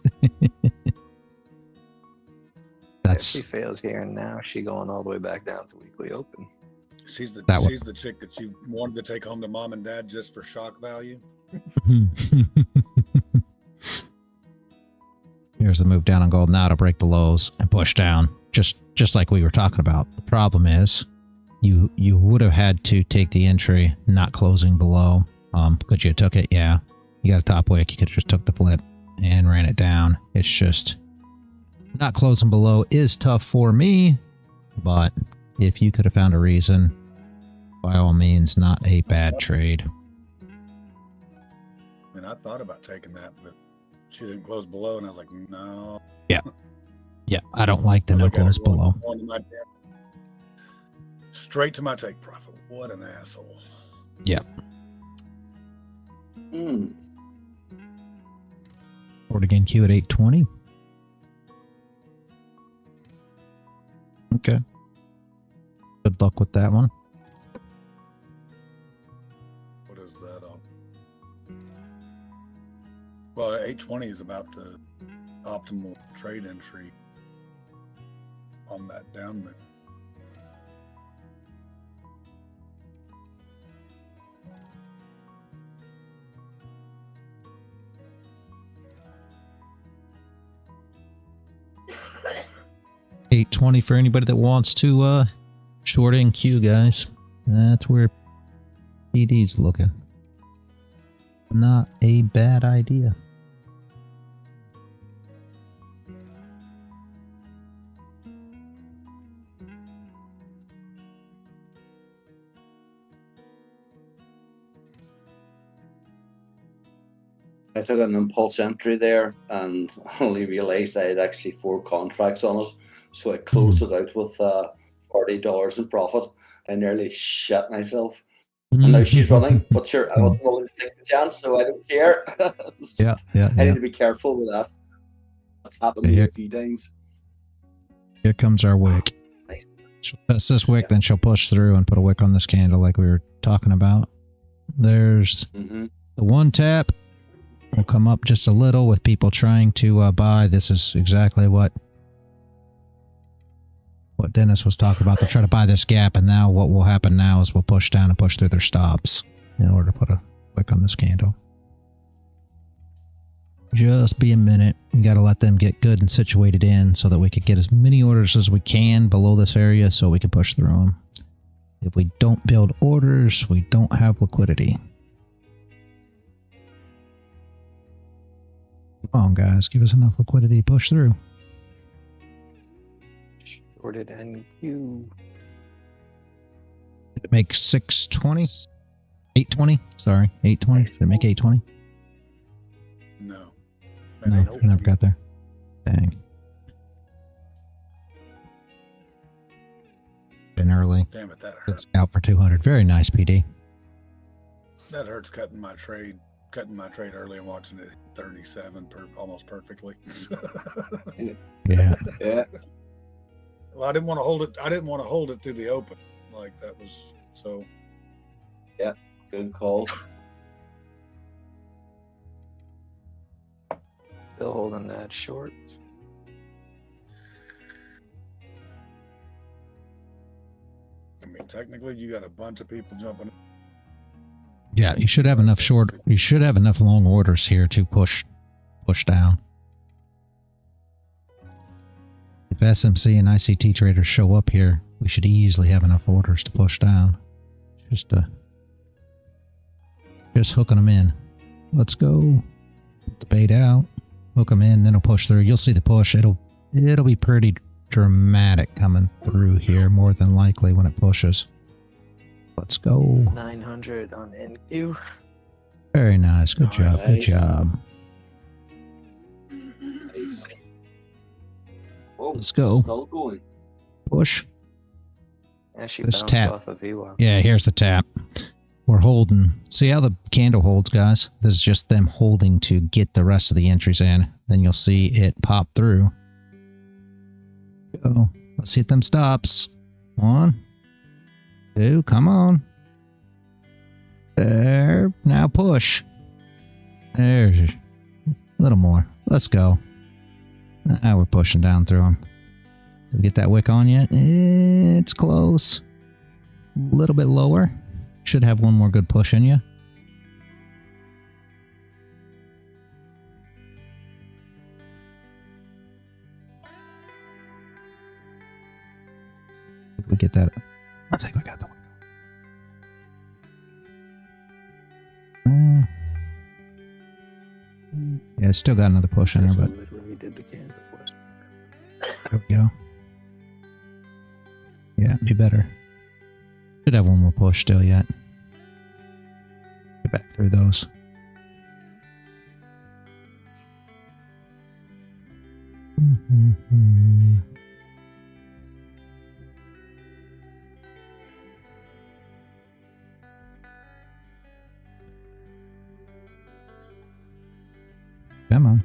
E: If she fails here and now, she going all the way back down to weekly open.
D: She's the chick that you wanted to take home to mom and dad just for shock value.
A: Here's the move down on gold now to break the lows and push down, just like we were talking about. The problem is you would have had to take the entry not closing below. Could you have took it? Yeah. You got a top wick. You could have just took the flip and ran it down. It's just not closing below is tough for me, but if you could have found a reason, by all means, not a bad trade.
D: And I thought about taking that, but she didn't close below, and I was like, no.
A: Yeah. Yeah, I don't like the no close below.
D: Straight to my take profit. What an asshole.
A: Yeah. Forward again, Q at 820. Okay. Good luck with that one.
D: What is that on? Well, 820 is about the optimal trade entry on that down move.
A: $8.20 for anybody that wants to short NQ, guys. That's where PD's looking. Not a bad idea.
F: I took an impulse entry there and only realized I had actually 4 contracts on it. So I closed it out with $40 in profit. I nearly shit myself. And now she's running, but sure, I wasn't willing to take the chance, so I don't care. I need to be careful with that. That's happened to me a few times.
A: Here comes our wick.
F: Nice.
A: She'll test this wick, then she'll push through and put a wick on this candle like we were talking about. There's the one tap. Will come up just a little with people trying to buy. This is exactly what Dennis was talking about. They'll try to buy this gap, and now what will happen now is we'll push down and push through their stops in order to put a wick on this candle. Just be a minute. You got to let them get good and situated in so that we could get as many orders as we can below this area so we can push through them. If we don't build orders, we don't have liquidity. Come on, guys. Give us enough liquidity to push through.
E: Shorted NQ.
A: Did it make 620? 820? Sorry, 820. Did it make 820?
D: No.
A: No, never got there. Dang. Been early.
D: Damn it, that hurt.
A: Good scout for 200. Very nice, PD.
D: That hurts cutting my trade early and watching it 37 almost perfectly.
A: Yeah.
F: Yeah.
D: Well, I didn't want to hold it. I didn't want to hold it through the open. Like that was so.
F: Yeah. Good call.
E: Still holding that short.
D: I mean, technically, you got a bunch of people jumping.
A: Yeah, you should have enough short. You should have enough long orders here to push down. If SMC and ICT traders show up here, we should easily have enough orders to push down. Just hooking them in. Let's go. Put the bait out. Hook them in, then it'll push through. You'll see the push. It'll be pretty dramatic coming through here, more than likely when it pushes. Let's go.
E: 900 on NQ.
A: Very nice. Good job.
F: Nice.
A: Good job.
F: Nice. Oh,
A: Let's go.
F: Still going.
A: Push.
E: Yeah, she
A: This
E: bounced
A: tap.
E: off a VWAP.
A: Yeah, here's the tap. We're holding. See how the candle holds, guys? This is just them holding to get the rest of the entries in. Then you'll see it pop through. Go. Let's hit them stops. 1, 2, come on. There. Now push. There's a little more. Let's go. Now we're pushing down through them. Did we get that wick on yet? It's close. A little bit lower. Should have one more good push in you. Did we get that? I think we got the wick on. Yeah, it's still got another push in there, but
E: Literally did the candle.
A: there we go. Yeah, be better. Should have one more push still yet. Get back through those. Come on.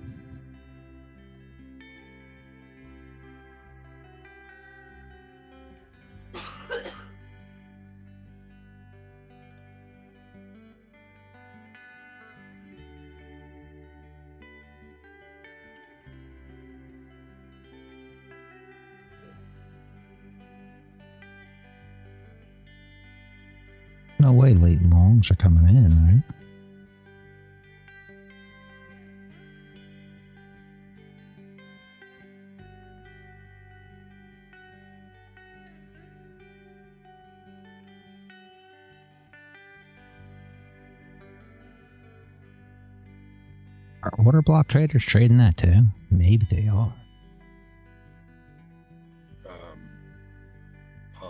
A: No way late longs are coming in, right? Are order block traders trading that too? Maybe they are.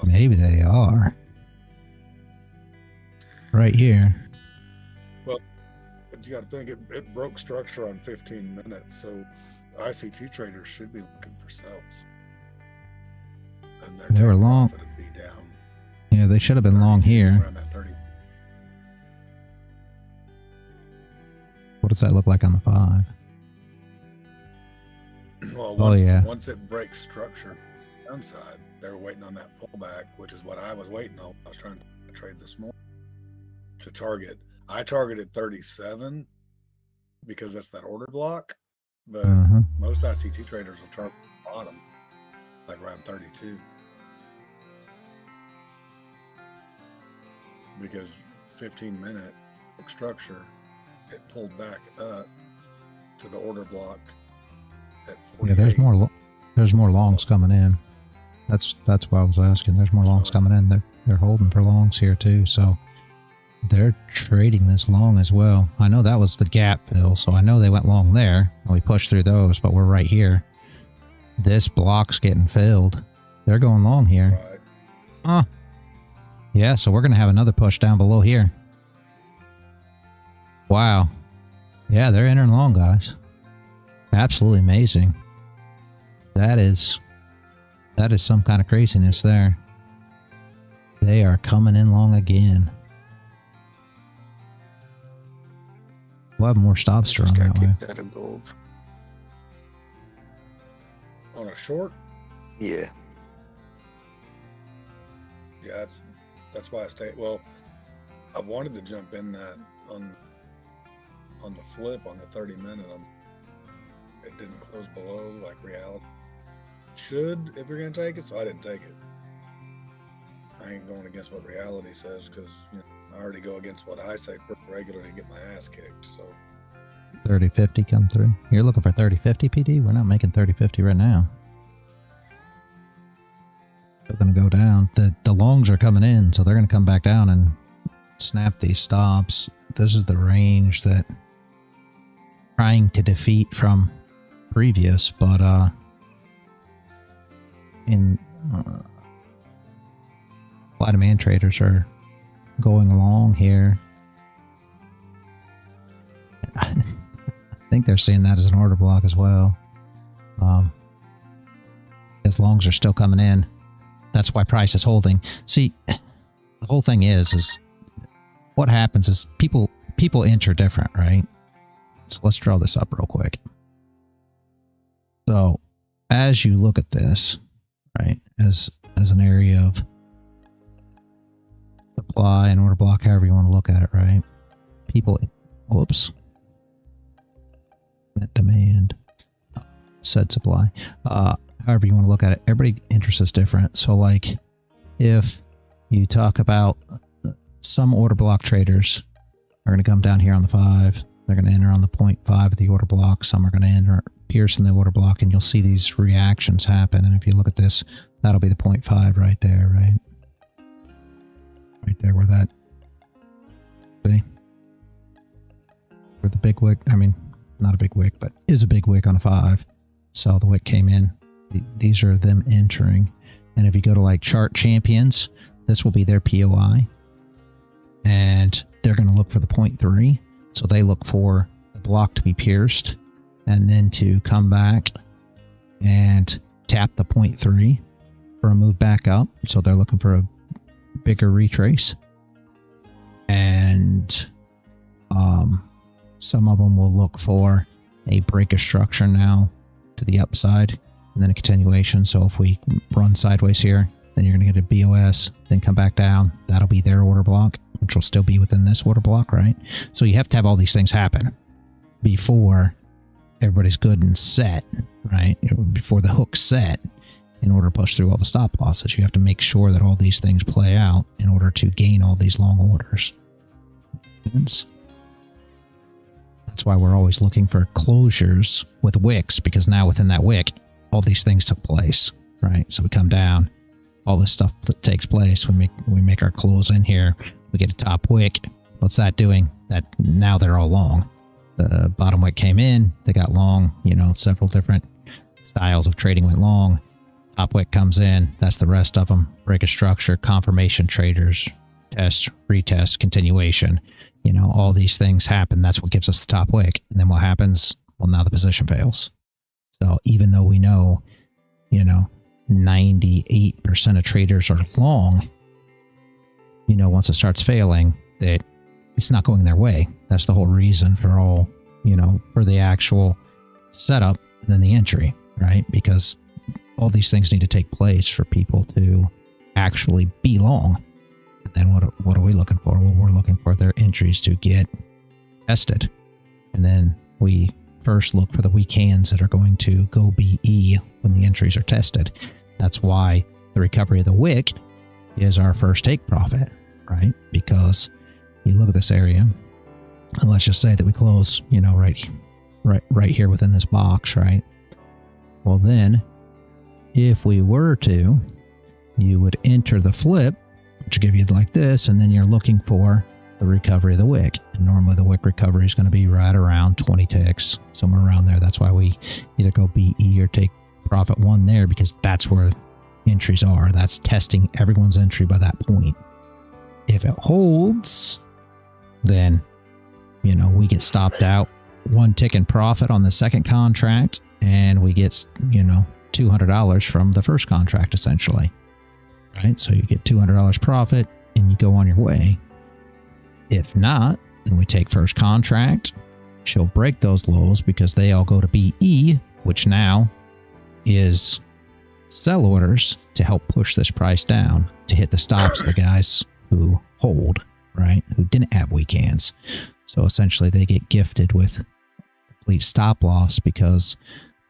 A: Maybe they are. Right here.
D: Well, but you got to think it broke structure on 15 minutes, so ICT traders should be looking for sells. And
A: They were long.
D: It'd be down.
A: Yeah, they should have been long here.
D: Around that 30.
A: What does that look like on the 5?
D: Well,
A: Oh, yeah.
D: Once it breaks structure downside, they're waiting on that pullback, which is what I was waiting on. I was trying to trade this morning to target. I targeted 37 because that's that order block, but most ICT traders will target the bottom, like around 32, because 15-minute structure, it pulled back up to the order block at 48.
A: Yeah, there's more longs coming in. That's why I was asking. There's more longs coming in. They're holding for longs here too, so they're trading this long as well. I know that was the gap fill, so I know they went long there. We pushed through those, but we're right here. This block's getting filled. They're going long here.
D: Right.
A: Yeah, so we're going to have another push down below here. Wow. Yeah, they're entering long, guys. Absolutely amazing. That is some kind of craziness there. They are coming in long again. We'll have more stops to run that way.
E: Out of gold.
D: On a short?
E: Yeah.
D: Yeah, that's why I stayed. Well, I wanted to jump in that on the flip on the 30-minute. It didn't close below like reality should if you're going to take it, so I didn't take it. I ain't going against what reality says because I already go against what I say pretty regularly and get my ass kicked. So
A: 30-50 come through. You're looking for 30-50 PD? We're not making 30-50 right now. They're going to go down. The longs are coming in, so they're going to come back down and snap these stops. This is the range that trying to defeat from previous, but supply demand traders are going along here. I think they're seeing that as an order block as well. as longs are still coming in. That's why price is holding. See, the whole thing is what happens is people enter different, right? So let's draw this up real quick. So as you look at this, right, as an area of supply and order block, however you want to look at it, right? People, whoops, net demand, said supply, however you want to look at it, everybody interest is different. So like if you talk about some order block traders are going to come down here on the 5, they're going to enter on the 0.5 of the order block. Some are going to enter pierce in the order block, and you'll see these reactions happen. And if you look at this, that'll be the 0.5 right there, right? Right there where that, see? Where the big wick, I mean, not a big wick, but is a big wick on a 5. So the wick came in. These are them entering. And if you go to like chart champions, this will be their POI. And they're going to look for the 0.3. So they look for the block to be pierced and then to come back and tap the 0.3 for a move back up. So they're looking for a bigger retrace. And some of them will look for a break of structure now to the upside and then a continuation. So if we run sideways here, then you're going to get a BOS, then come back down. That'll be their order block, which will still be within this order block, right? So you have to have all these things happen before everybody's good and set, right? Before the hook's set, in order to push through all the stop losses. You have to make sure that all these things play out in order to gain all these long orders. That's why we're always looking for closures with wicks, because now within that wick, all these things took place, right? So we come down, all this stuff that takes place. We make our close in here. We get a top wick. What's that doing? That now they're all long. The bottom wick came in. They got long. You know, several different styles of trading went long. Top wick comes in. That's the rest of them. Break a structure, confirmation traders, test, retest, continuation. You know, all these things happen. That's what gives us the top wick. And then what happens? Well, now the position fails. So even though we know, you know, 98% of traders are long, you know, once it starts failing, that it's not going their way. That's the whole reason for all, you know, for the actual setup and then the entry, right? Because all these things need to take place for people to actually be long. And then what are we looking for? Well, we're looking for their entries to get tested. And then we first look for the weak hands that are going to go BE when the entries are tested. That's why the recovery of the wick is our first take profit, right? Because you look at this area, and let's just say that we close, you know, right here within this box, right? Well, then, if we were to, you would enter the flip, which will give you like this, and then you're looking for the recovery of the wick. And normally the wick recovery is going to be right around 20 ticks, somewhere around there. That's why we either go BE or take profit 1 there, because that's where entries are. That's testing everyone's entry by that point. If it holds, then, you know, we get stopped out 1 tick in profit on the second contract, and we get, you know, $200 from the first contract, essentially. Right? So you get $200 profit and you go on your way. If not, then we take first contract. She'll break those lows because they all go to BE, which now is sell orders to help push this price down to hit the stops of the guys who hold, right? Who didn't have weak hands. So essentially they get gifted with complete stop loss because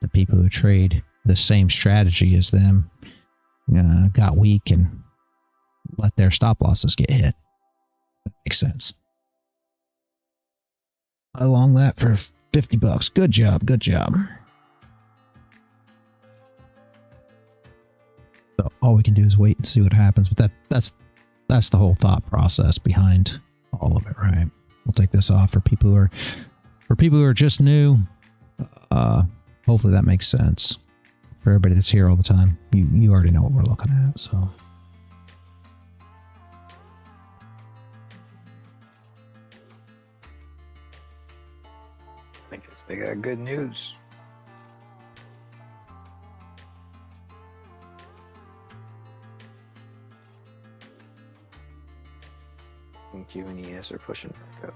A: the people who trade the same strategy as them got weak and let their stop losses get hit. That makes sense. I long that for $50. Good job. Good job. So all we can do is wait and see what happens. But that's the whole thought process behind all of it, right? We'll take this off for people who are just new. Hopefully that makes sense. For everybody that's here all the time, you already know what we're looking at, so.
E: I guess they got good news. Q and ES are pushing back up.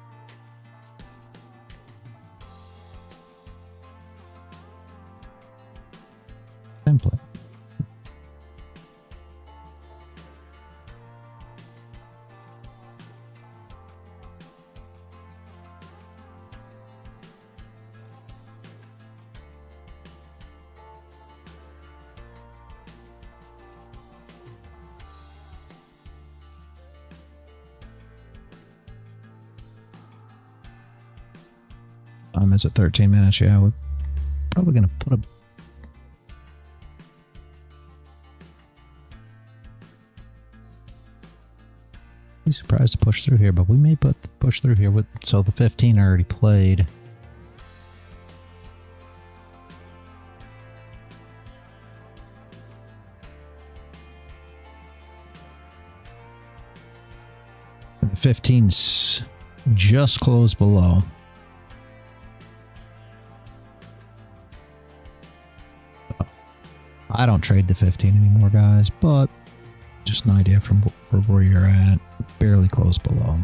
A: Template. Time is at 13 minutes. Yeah, we're probably going to put a be surprised to push through here, but we may push through here with so the 15 already played. And the 15's just closed below. I don't trade the 15 anymore, guys, but just an idea from where you're at. Barely close below.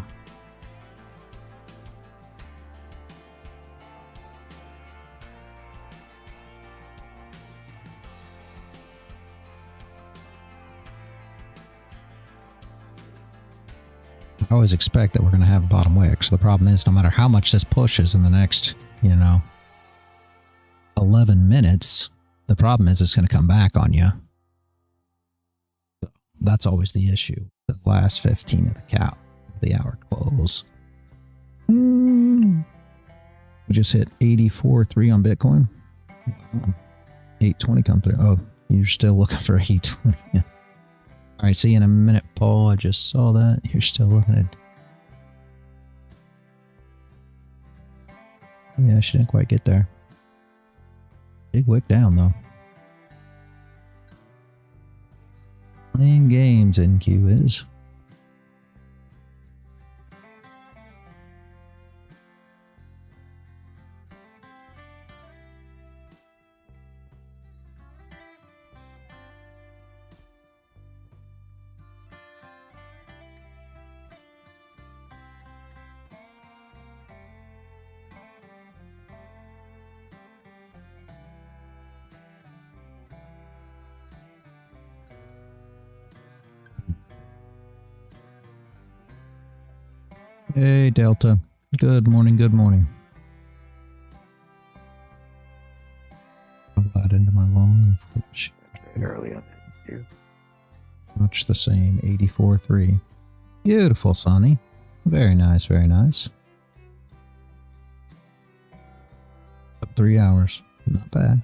A: I always expect that we're going to have a bottom wick. So the problem is, no matter how much this pushes in the next, 11 minutes, the problem is it's going to come back on you. That's always the issue. The last 15 of the hour close. We just hit 84.3 on Bitcoin. 820 come through. Oh, you're still looking for 820. Yeah. All right, see you in a minute, Paul. I just saw that. You're still looking at. Yeah, she didn't quite get there. Big wick down, though. Playing games, NQ is. Hey, Delta. Good morning, good morning. I'll add into my long.
E: Early on that.
A: Much the same, 84.3. Beautiful, Sonny. Very nice, very nice. Up 3 hours. Not bad.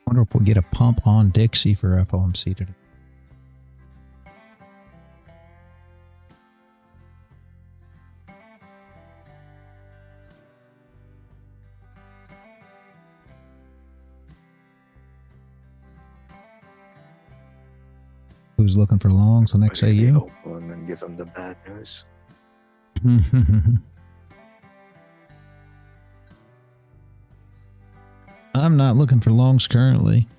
A: Wonder if we'll get a pump on Dixie for FOMC today. Who's looking for longs? The next AU?
E: And then give them the bad news.
A: I'm not looking for longs currently,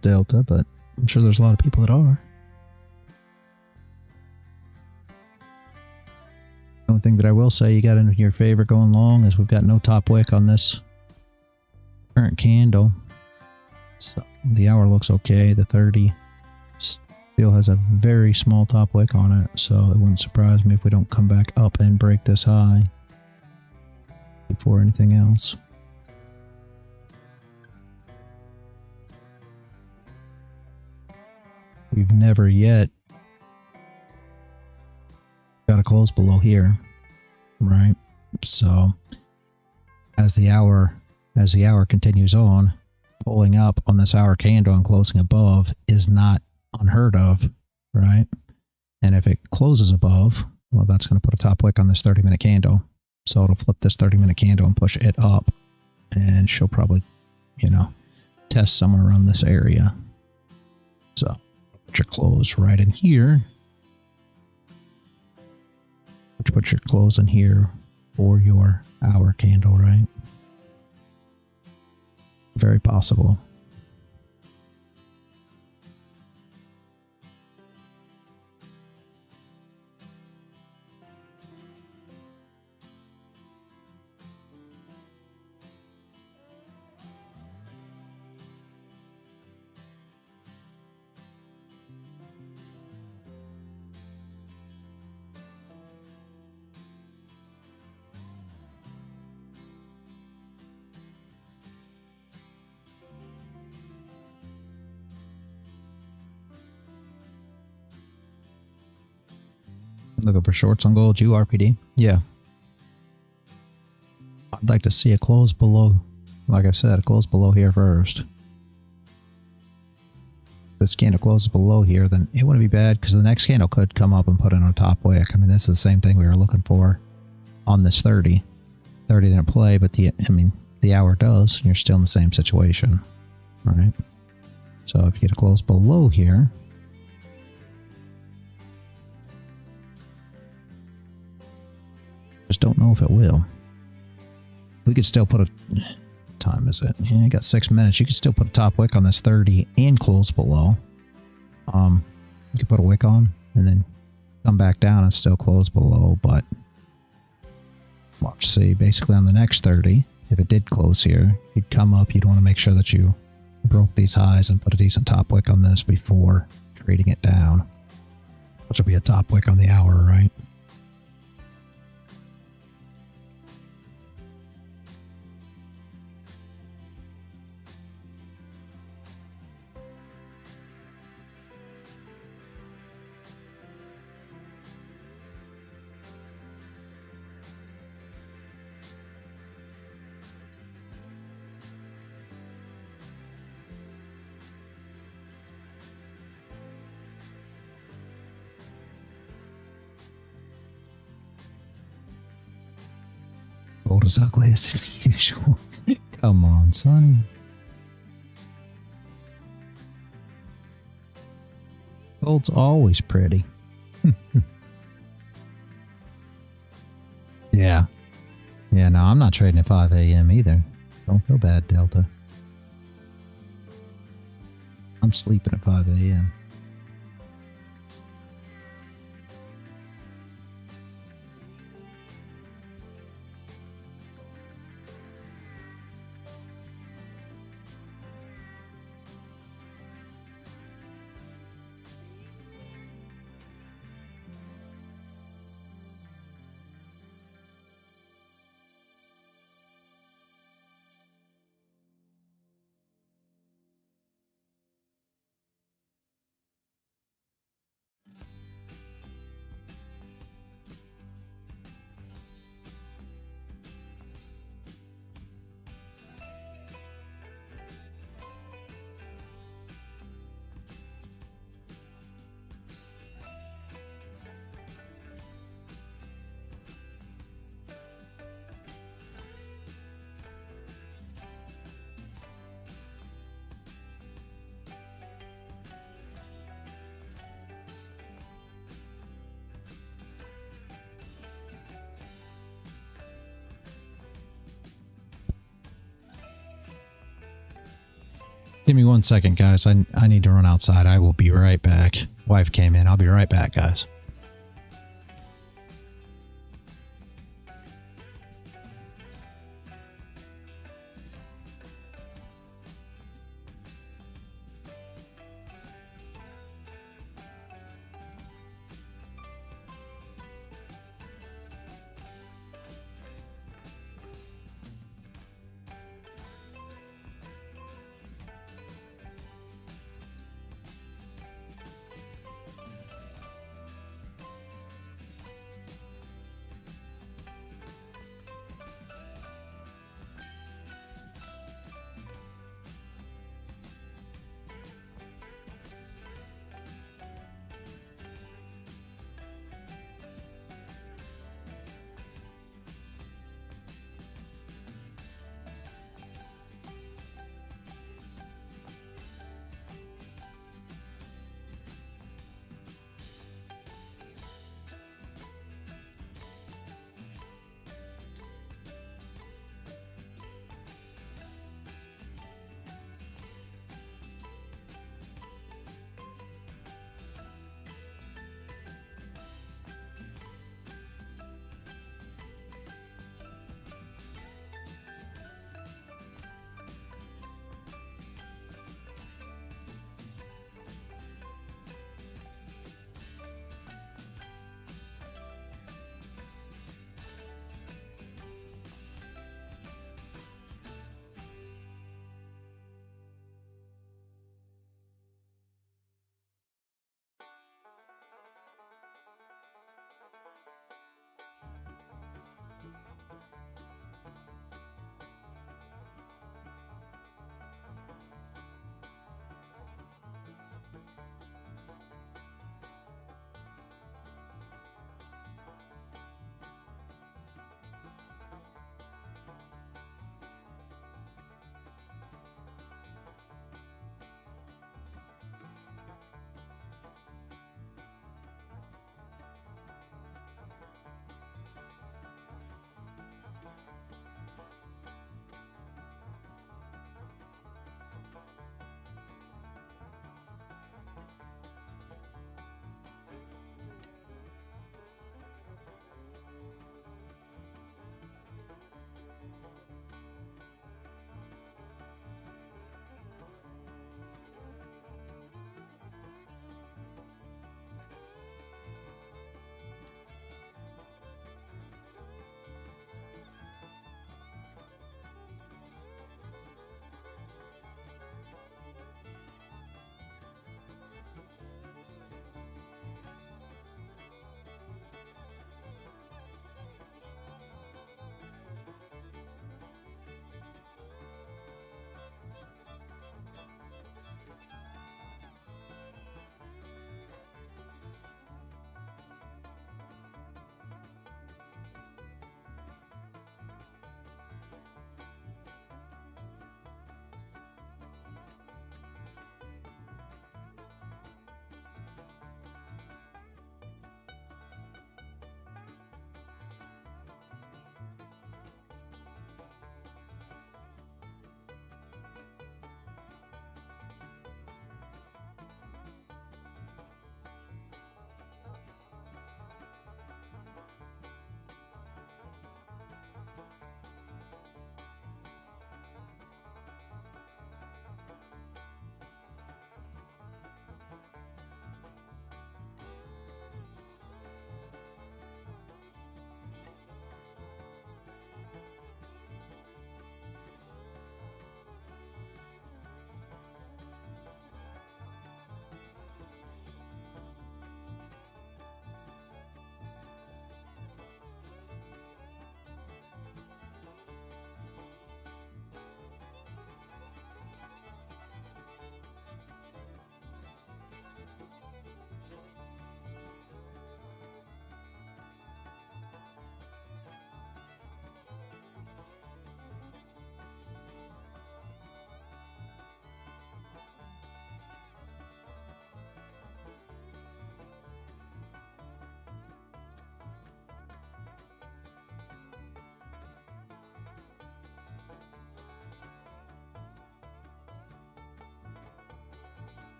A: Delta, but I'm sure there's a lot of people that are. The only thing that I will say you got in your favor going long is we've got no top wick on this current candle. So the hour looks okay. The 30 still has a very small top wick on it, so it wouldn't surprise me if we don't come back up and break this high before anything else. We've never yet got a close below here. right? So as the hour continues on, pulling up on this hour candle and closing above is not unheard of, right? And if it closes above, well, that's going to put a top wick on this 30-minute candle. So it'll flip this 30-minute candle and push it up, and she'll probably, you know, test somewhere around this area. So put your close right in here. Put your close in here for your hour candle, right? Very possible. Looking for shorts on gold, URPD? Yeah. I'd like to see a close below, like I said, a close below here first. If this candle closes below here, then it wouldn't be bad, because the next candle could come up and put in a top wick. I mean, this is the same thing we were looking for on this 30. 30 didn't play, but the hour does, and you're still in the same situation. All right. So if you get a close below here, just don't know if it will. We could still put a... What time is it? Yeah, you got 6 minutes. You could still put a top wick on this 30 and close below. You could put a wick on and then come back down and still close below, but watch, see, basically on the next 30, if it did close here, you'd come up, you'd want to make sure that you broke these highs and put a decent top wick on this before trading it down, which will be a top wick on the hour, right? Gold is ugly as usual. Come on, son. Gold's always pretty. Yeah. Yeah, no, I'm not trading at 5 a.m. either. Don't feel bad, Delta. I'm sleeping at 5 a.m. Give me 1 second, guys. I need to run outside. I will be right back. Wife came in. I'll be right back, guys.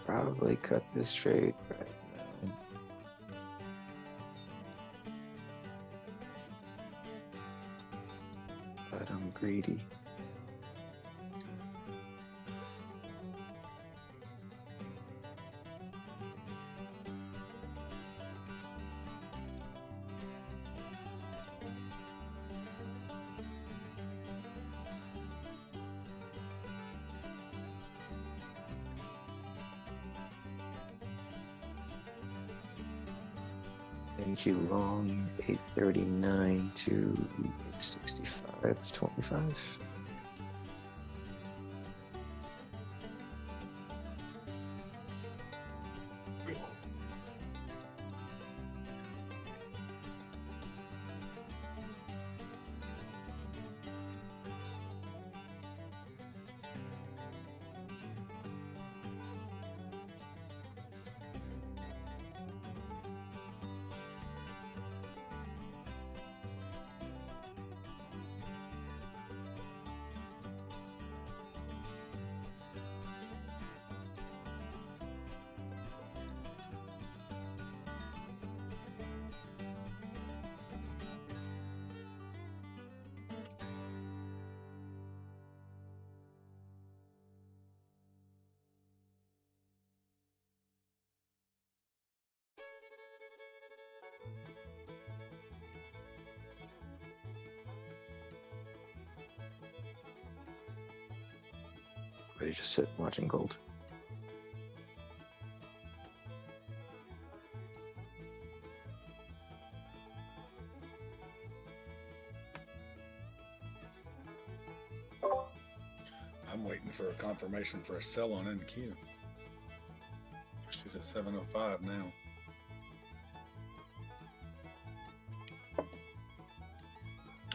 E: Probably cut this trade right now. But I'm greedy. NQ long 839 to 865.25. They just sit watching gold.
D: I'm waiting for a confirmation for a sell on NQ. She's at 705 now.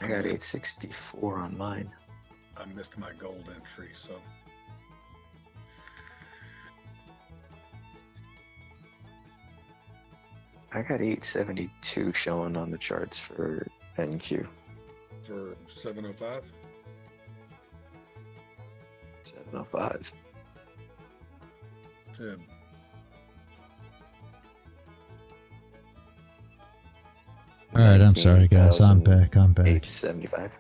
E: I got 864 on mine.
D: I missed my gold entry, so
E: I got 872 showing on the charts for NQ.
D: For 705.
E: 705.
D: Tim.
A: All right, I'm sorry, guys. I'm back.
E: 875.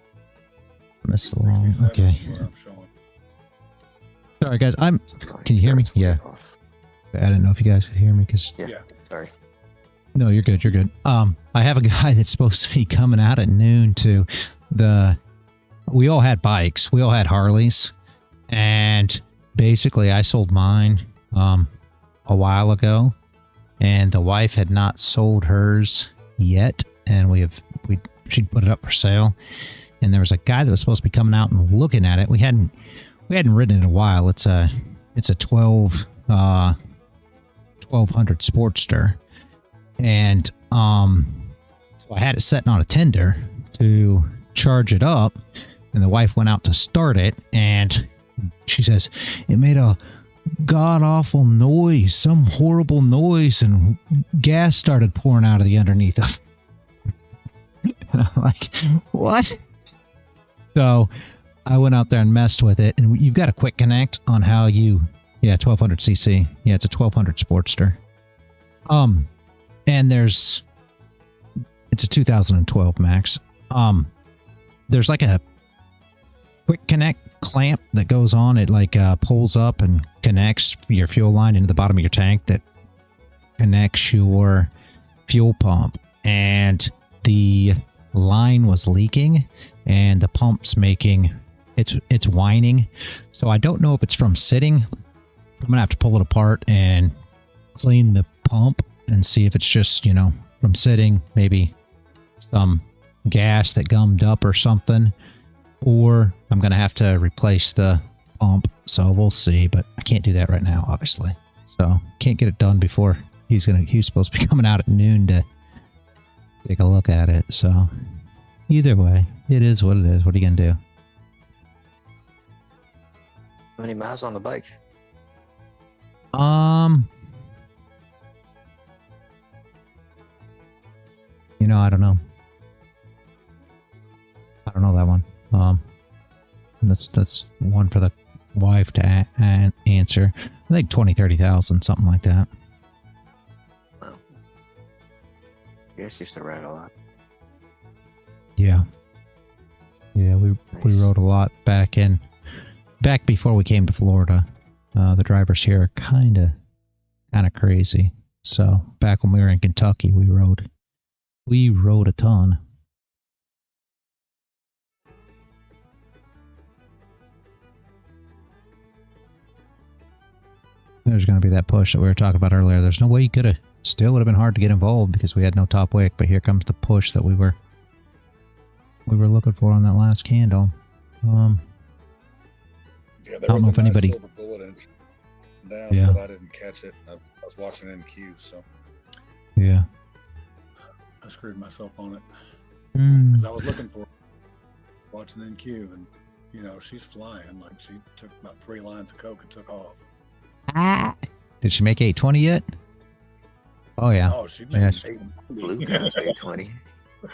A: Missed the long.
D: 67
A: Okay.
D: is what I'm showing.
A: Sorry, guys. Can you hear me? Yeah. I didn't know if you guys could hear me because.
E: Yeah. Sorry.
A: No, you're good. You're good. I have a guy that's supposed to be coming out at noon to the. We all had bikes. We all had Harleys, and basically, I sold mine a while ago, and the wife had not sold hers yet, and she'd put it up for sale, and there was a guy that was supposed to be coming out and looking at it. We hadn't ridden it in a while. It's a 1200 Sportster. And so I had it sitting on a tender to charge it up, and the wife went out to start it, and she says it made a god-awful noise, some horrible noise, and gas started pouring out of the underneath of it. And I'm like, what? So I went out there and messed with it, and you've got a quick connect on how you, 1200 cc. Yeah, it's a 1200 Sportster. And it's a 2012 Max. There's like a quick connect clamp that goes on. It like pulls up and connects your fuel line into the bottom of your tank that connects your fuel pump. And the line was leaking, and the pump's making it's whining. So I don't know if it's from sitting. I'm gonna have to pull it apart and clean the pump and see if it's just, from sitting, maybe some gas that gummed up or something, or I'm going to have to replace the pump. So we'll see, but I can't do that right now, obviously. So can't get it done before he's supposed to be coming out at noon to take a look at it. So either way, it is what it is. What are you going to do?
E: How many miles on the bike?
A: I don't know. I don't know that one. That's one for the wife to answer. I think 20,000-30,000, something like that.
E: Wow. You guys used to ride a lot.
A: Yeah. Yeah, we rode a lot back before we came to Florida. The drivers here are kind of crazy. So back when we were in Kentucky, we rode a ton. There's going to be that push that we were talking about earlier. There's no way you could have. Still would have been hard to get involved because we had no top wick. But here comes the push that we were looking for on that last candle.
D: Yeah,
A: I don't know if anybody.
D: Silver bullet inch down,
A: Yeah.
D: but I didn't catch it. I was watching NQ, so
A: Yeah.
D: I screwed myself on it
A: Mm.
D: because I was looking for watching NQ, and she's flying. Like, she took about 3 lines of coke and took off.
A: Did she make 820 yet? Oh yeah.
D: Oh, she
A: Yeah.
D: made 8.
E: Blue guys 820.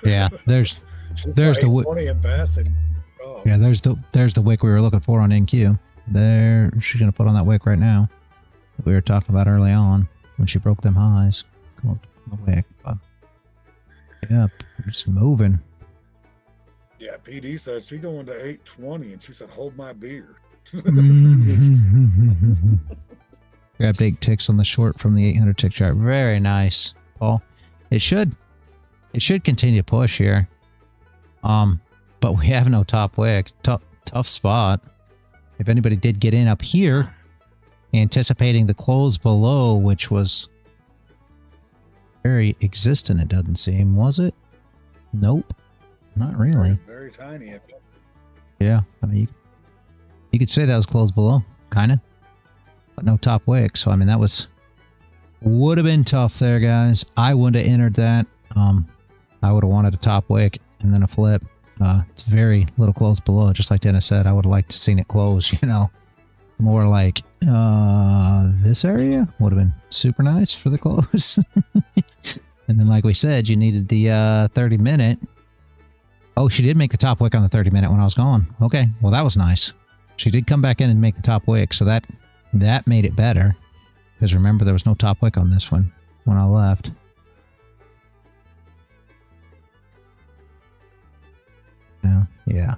A: Yeah. There's
D: She's
A: There's the
D: 820 and passing. Oh.
A: yeah. There's the wick we were looking for on NQ. There, she's gonna put on that wick right now that we were talking about early on when she broke them highs. Come on, the wick. Yeah, it's moving.
D: Yeah, PD said she going to 820, and she said, "Hold my beer."
A: Grabbed 8 ticks on the short from the 800 tick chart. Very nice, Paul. It should continue to push here. But we have no top wick. Tough spot. If anybody did get in up here, anticipating the close below, which was very existent, it doesn't seem, was it? Nope, not really.
D: Very tiny.
A: Yeah, I mean, you could say that was closed below, kind of, but no top wick. So I mean, that would have been tough there, guys. I wouldn't have entered that. I would have wanted a top wick and then a flip. It's very little close below. Just like Dennis said, I would have liked to seen it close. More like this area would have been super nice for the close. And then, like we said, you needed the 30-minute. Oh, she did make the top wick on the 30-minute when I was gone. Okay, well, that was nice. She did come back in and make the top wick, so that made it better. Because remember, there was no top wick on this one when I left. Yeah.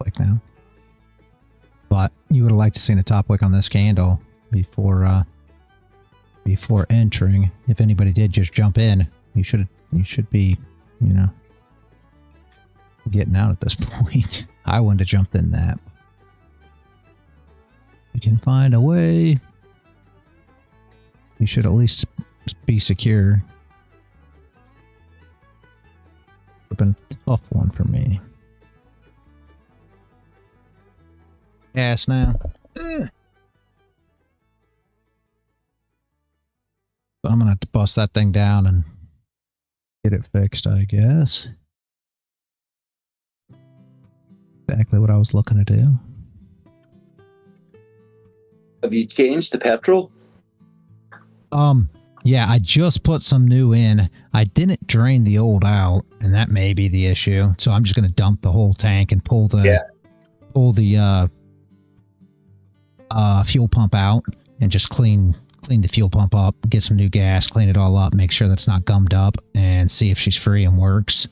A: Wick now. But you would have liked to see the top wick on this candle before entering. If anybody did just jump in, you should be, you know, getting out at this point. I wouldn't have jumped in that. You can find a way. You should at least be secure. Would have been a tough one for me. Gas now. So I'm gonna have to bust that thing down and get it fixed, I guess. Exactly what I was looking to do.
F: Have you changed the petrol?
A: Yeah, I just put some new in. I didn't drain the old out, and that may be the issue. So I'm just gonna dump the whole tank and pull the fuel pump out and just clean the fuel pump up, get some new gas, clean it all up, make sure that's not gummed up, and see if she's free and works.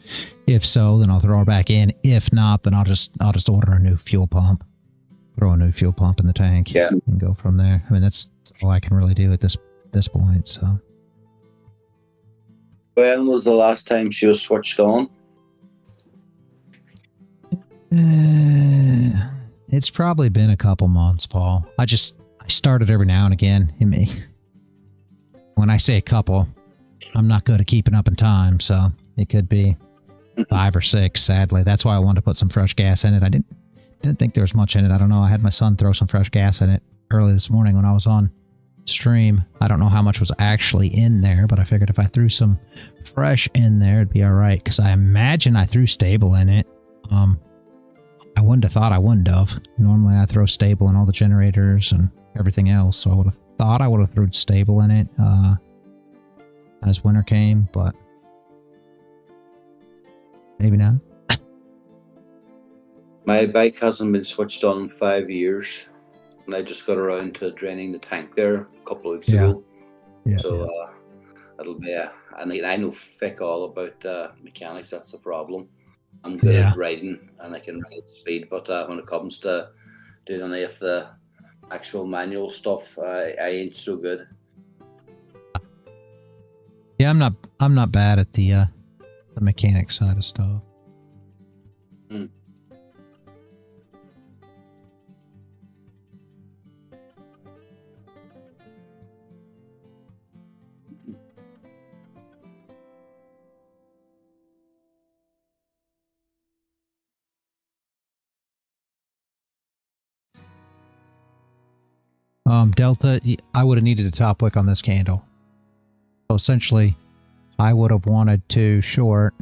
A: If so, then I'll throw her back in. If not, then I'll just order a new fuel pump. Throw a new fuel pump in the tank, and go from there. I mean, that's all I can really do at this point. So,
F: when was the last time she was switched on?
A: It's probably been a couple months, Paul. I started every now and again. When I say a couple, I'm not good at keeping up in time, so it could be 5 or 6, sadly. That's why I wanted to put some fresh gas in it. I didn't think there was much in it. I don't know. I had my son throw some fresh gas in it early this morning when I was on stream. I don't know how much was actually in there, but I figured if I threw some fresh in there, it'd be all right, because I imagine I threw stable in it. I wouldn't have thought I wouldn't have. Normally I throw stable in all the generators and everything else, so I would have thought I would have thrown stable in it as winter came, but maybe not.
F: My bike hasn't been switched on in 5 years, and I just got around to draining the tank there a couple of weeks ago. It'll be I know fick all about mechanics. That's the problem. I'm good at riding and I can ride at speed, but when it comes to doing any of the actual manual stuff, I ain't so good.
A: Yeah, I'm not bad at the mechanic side of stuff. Delta, I would have needed a top wick on this candle. So essentially, I would have wanted to short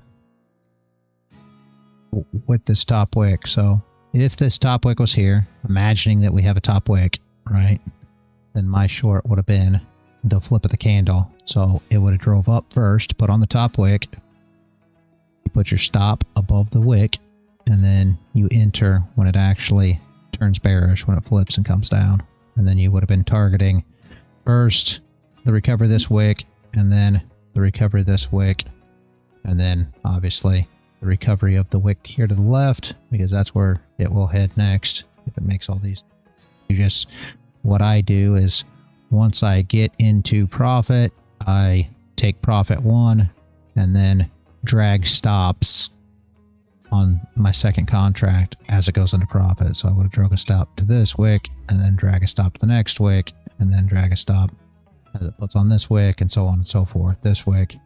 A: with this top wick. So if this top wick was here, imagining that we have a top wick, right, then my short would have been the flip of the candle. So it would have drove up first, put on the top wick, you put your stop above the wick, and then you enter when it actually turns bearish, when it flips and comes down. And then you would have been targeting first the recovery of this wick, and then the recovery of this wick, and then obviously the recovery of the wick here to the left, because that's where it will head next if it makes all these. What I do is once I get into profit, I take profit 1 and then drag stops on my second contract as it goes into profit. So I would have drug a stop to this wick and then drag a stop to the next wick and then drag a stop as it puts on this wick and so on and so forth. This wick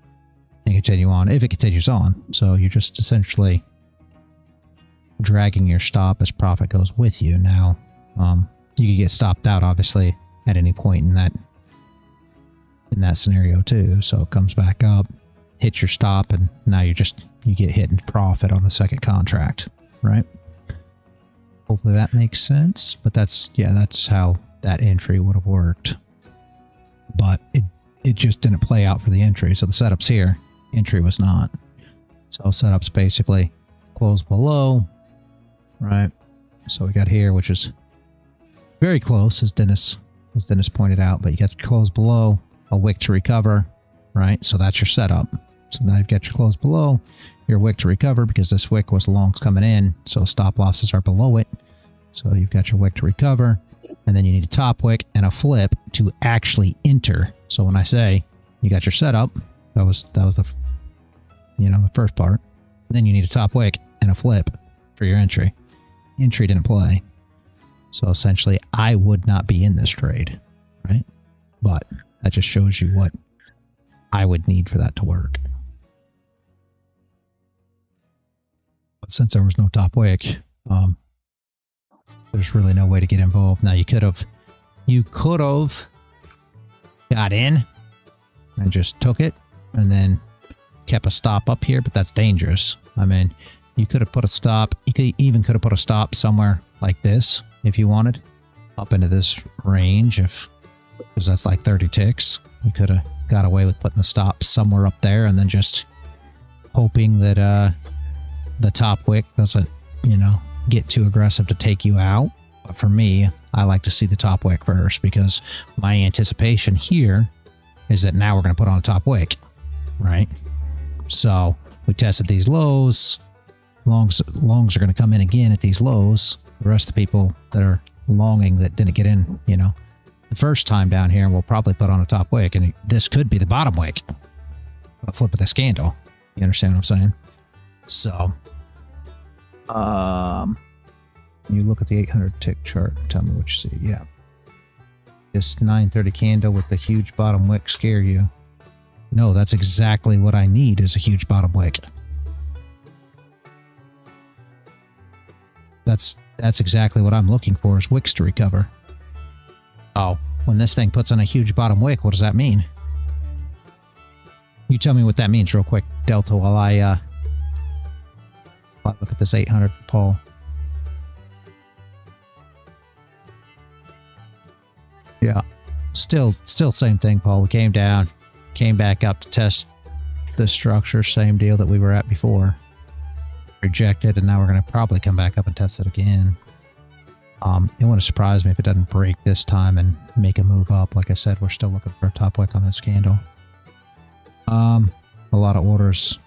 A: and continue on if it continues on. So you're just essentially dragging your stop as profit goes with you. Now, you could get stopped out obviously at any point in that scenario too. So it comes back up, hit your stop, and now you get hit in profit on the second contract, right? Hopefully that makes sense. But that's how that entry would have worked. But it just didn't play out for the entry. So the setup's here, entry was not. So setup's basically close below, right? So we got here, which is very close, as Dennis pointed out, but you got your close below, a wick to recover, right? So that's your setup. So now you've got your close below, your wick to recover, because this wick was longs coming in, so stop losses are below it. So you've got your wick to recover, and then you need a top wick and a flip to actually enter. So when I say you got your setup, that was the, you know, the first part. Then you need a top wick and a flip for your entry. Entry didn't play. So essentially, I would not be in this trade, right? But that just shows you what I would need for that to work. But since there was no top wick, there's really no way to get involved. Now you could have got in and just took it and then kept a stop up here, but that's dangerous. I mean, you could have put a stop. You could have put a stop somewhere like this if you wanted, up into this range, because that's like 30 ticks. You could have got away with putting the stop somewhere up there and then just hoping that the top wick doesn't, you know, get too aggressive to take you out. But for me, I like to see the top wick first, because my anticipation here is that now we're going to put on a top wick, right? So we tested these lows. Longs are going to come in again at these lows. The rest of the people that are longing that didn't get in, you know, the first time down here, we'll probably put on a top wick, and this could be the bottom wick. A flip of this candle. You understand what I'm saying? So, you look at the 800 tick chart. Tell me what you see. Yeah, this 930 candle with the huge bottom wick scare you? No, that's exactly what I need, is a huge bottom wick. That's exactly what I'm looking for, is wicks to recover. Oh, when this thing puts on a huge bottom wick, what does that mean? You tell me what that means real quick, Delta, while I look at this 800 for Paul. Yeah, still same thing, Paul. We came down, came back up to test the structure, same deal that we were at before. Rejected, and now we're going to probably come back up and test it again. It wouldn't surprise me if it doesn't break this time and make a move up. Like I said, we're still looking for a top wick on this candle. A lot of orders.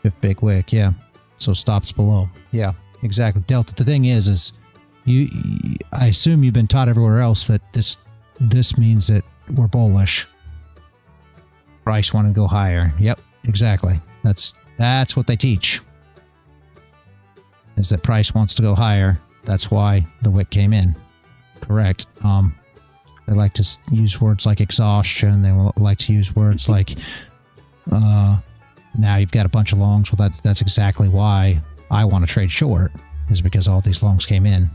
A: Fifth big wick, yeah. So stops below. Yeah, exactly. Delta, the thing is I assume you've been taught everywhere else that this means that we're bullish. Price want to go higher. Yep, exactly. That's what they teach. Is that price wants to go higher. That's why the wick came in. Correct. They like to use words like exhaustion. They like to use words like, now you've got a bunch of longs. Well, that's exactly why I want to trade short, is because all these longs came in.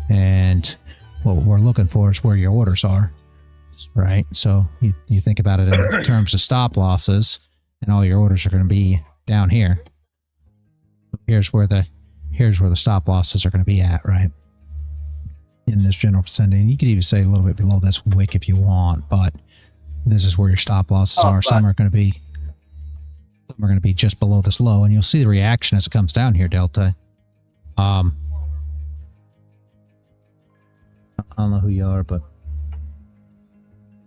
A: And what we're looking for is where your orders are, right? So you think about it in terms of stop losses, and all your orders are going to be down here. Here's where the stop losses are going to be at, right? In this general vicinity. You could even say a little bit below this wick if you want, but this is where your stop losses are. Some are going to be just below this low, and you'll see the reaction as it comes down here, Delta. I don't know who you are, but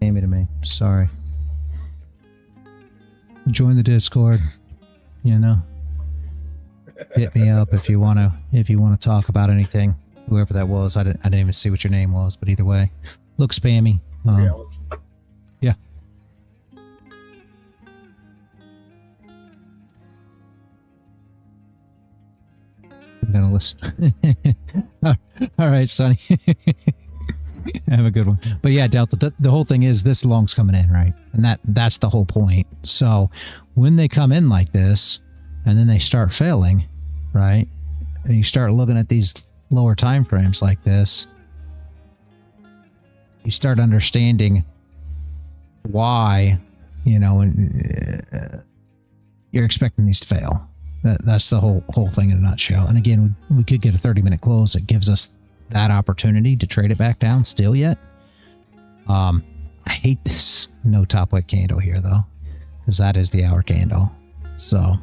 A: name it to me. Sorry. Join the Discord. You know, hit me up if you want to talk about anything. Whoever that was, I didn't even see what your name was, but either way, look spammy. Yeah. I'm gonna listen. All right, Sonny. Have a good one. But yeah, Delta, the whole thing is this long's coming in, right? And that's the whole point. So when they come in like this, and then they start failing, right? And you start looking at these lower time frames like this, you start understanding why, you know, you're expecting these to fail. That's the whole thing in a nutshell. And again, we could get a 30-minute close that gives us that opportunity to trade it back down still yet. I hate this no top wick candle here though, because that is the hour candle. So,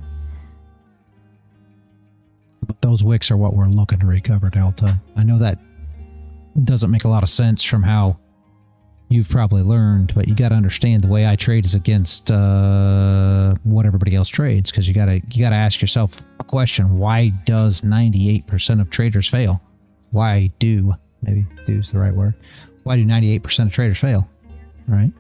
A: but those wicks are what we're looking to recover, Delta. I know that doesn't make a lot of sense from how you've probably learned, but you got to understand the way I trade is against what everybody else trades, because you got to ask yourself a question: why does 98% of traders fail? Why do, maybe do is the right word. Why do 98% of traders fail? Right?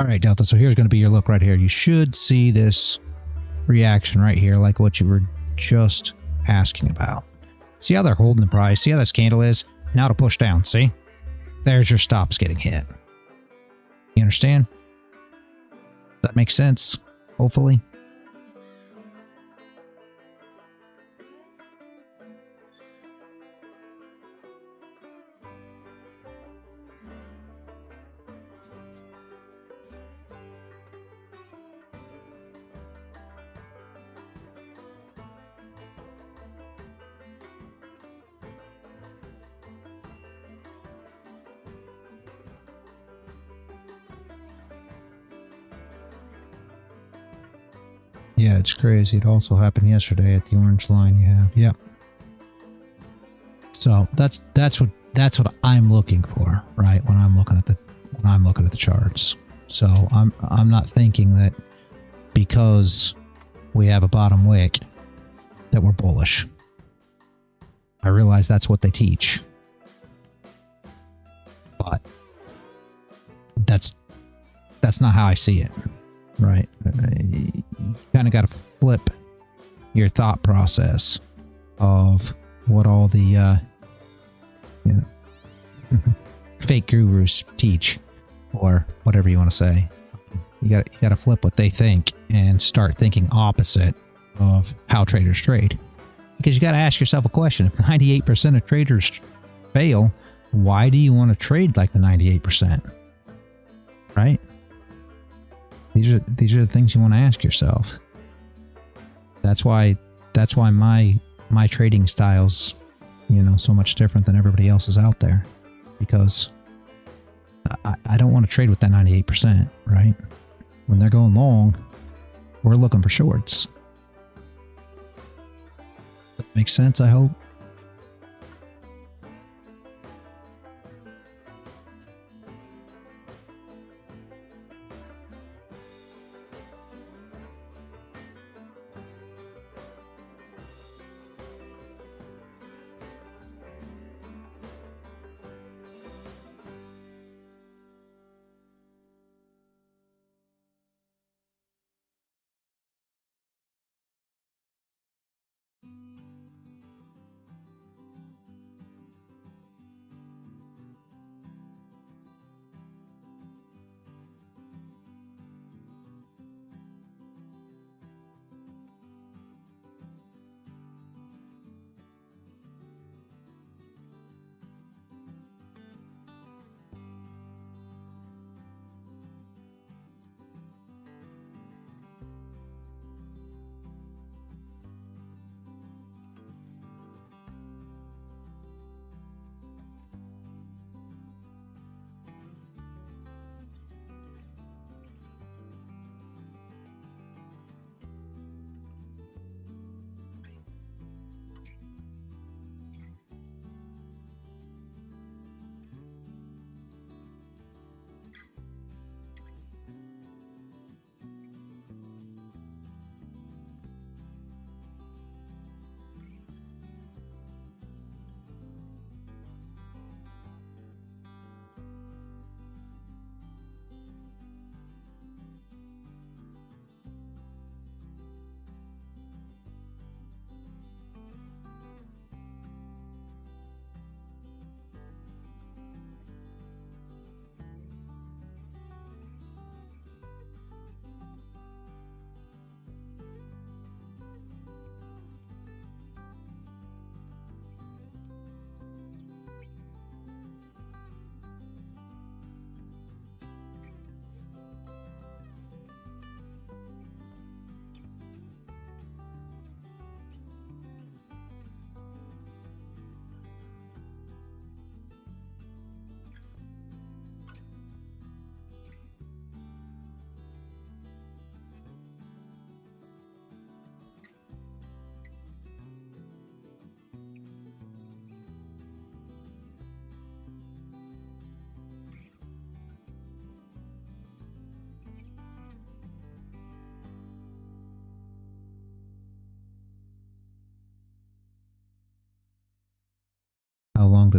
A: All right, Delta, so here's going to be your look right here. You should see this reaction right here, like what you were just asking about. See how they're holding the price? See how this candle is? Now to push down, see? There's your stops getting hit. You understand? Does that make sense? Hopefully. Yeah, it's crazy. It also happened yesterday at the orange line you have. Yep. So that's what I'm looking for, right? When I'm looking at the charts. So I'm not thinking that because we have a bottom wick that we're bullish. I realize that's what they teach. But that's not how I see it. Right. You kind of got to flip your thought process of what all the fake gurus teach, or whatever you want to say. You got to flip what they think and start thinking opposite of how traders trade. Because you got to ask yourself a question. If 98% of traders fail, why do you want to trade like the 98%? Right? These are the things you want to ask yourself. That's why my trading style's, so much different than everybody else's out there, because I don't want to trade with that 98%, right? When they're going long, we're looking for shorts. That makes sense, I hope.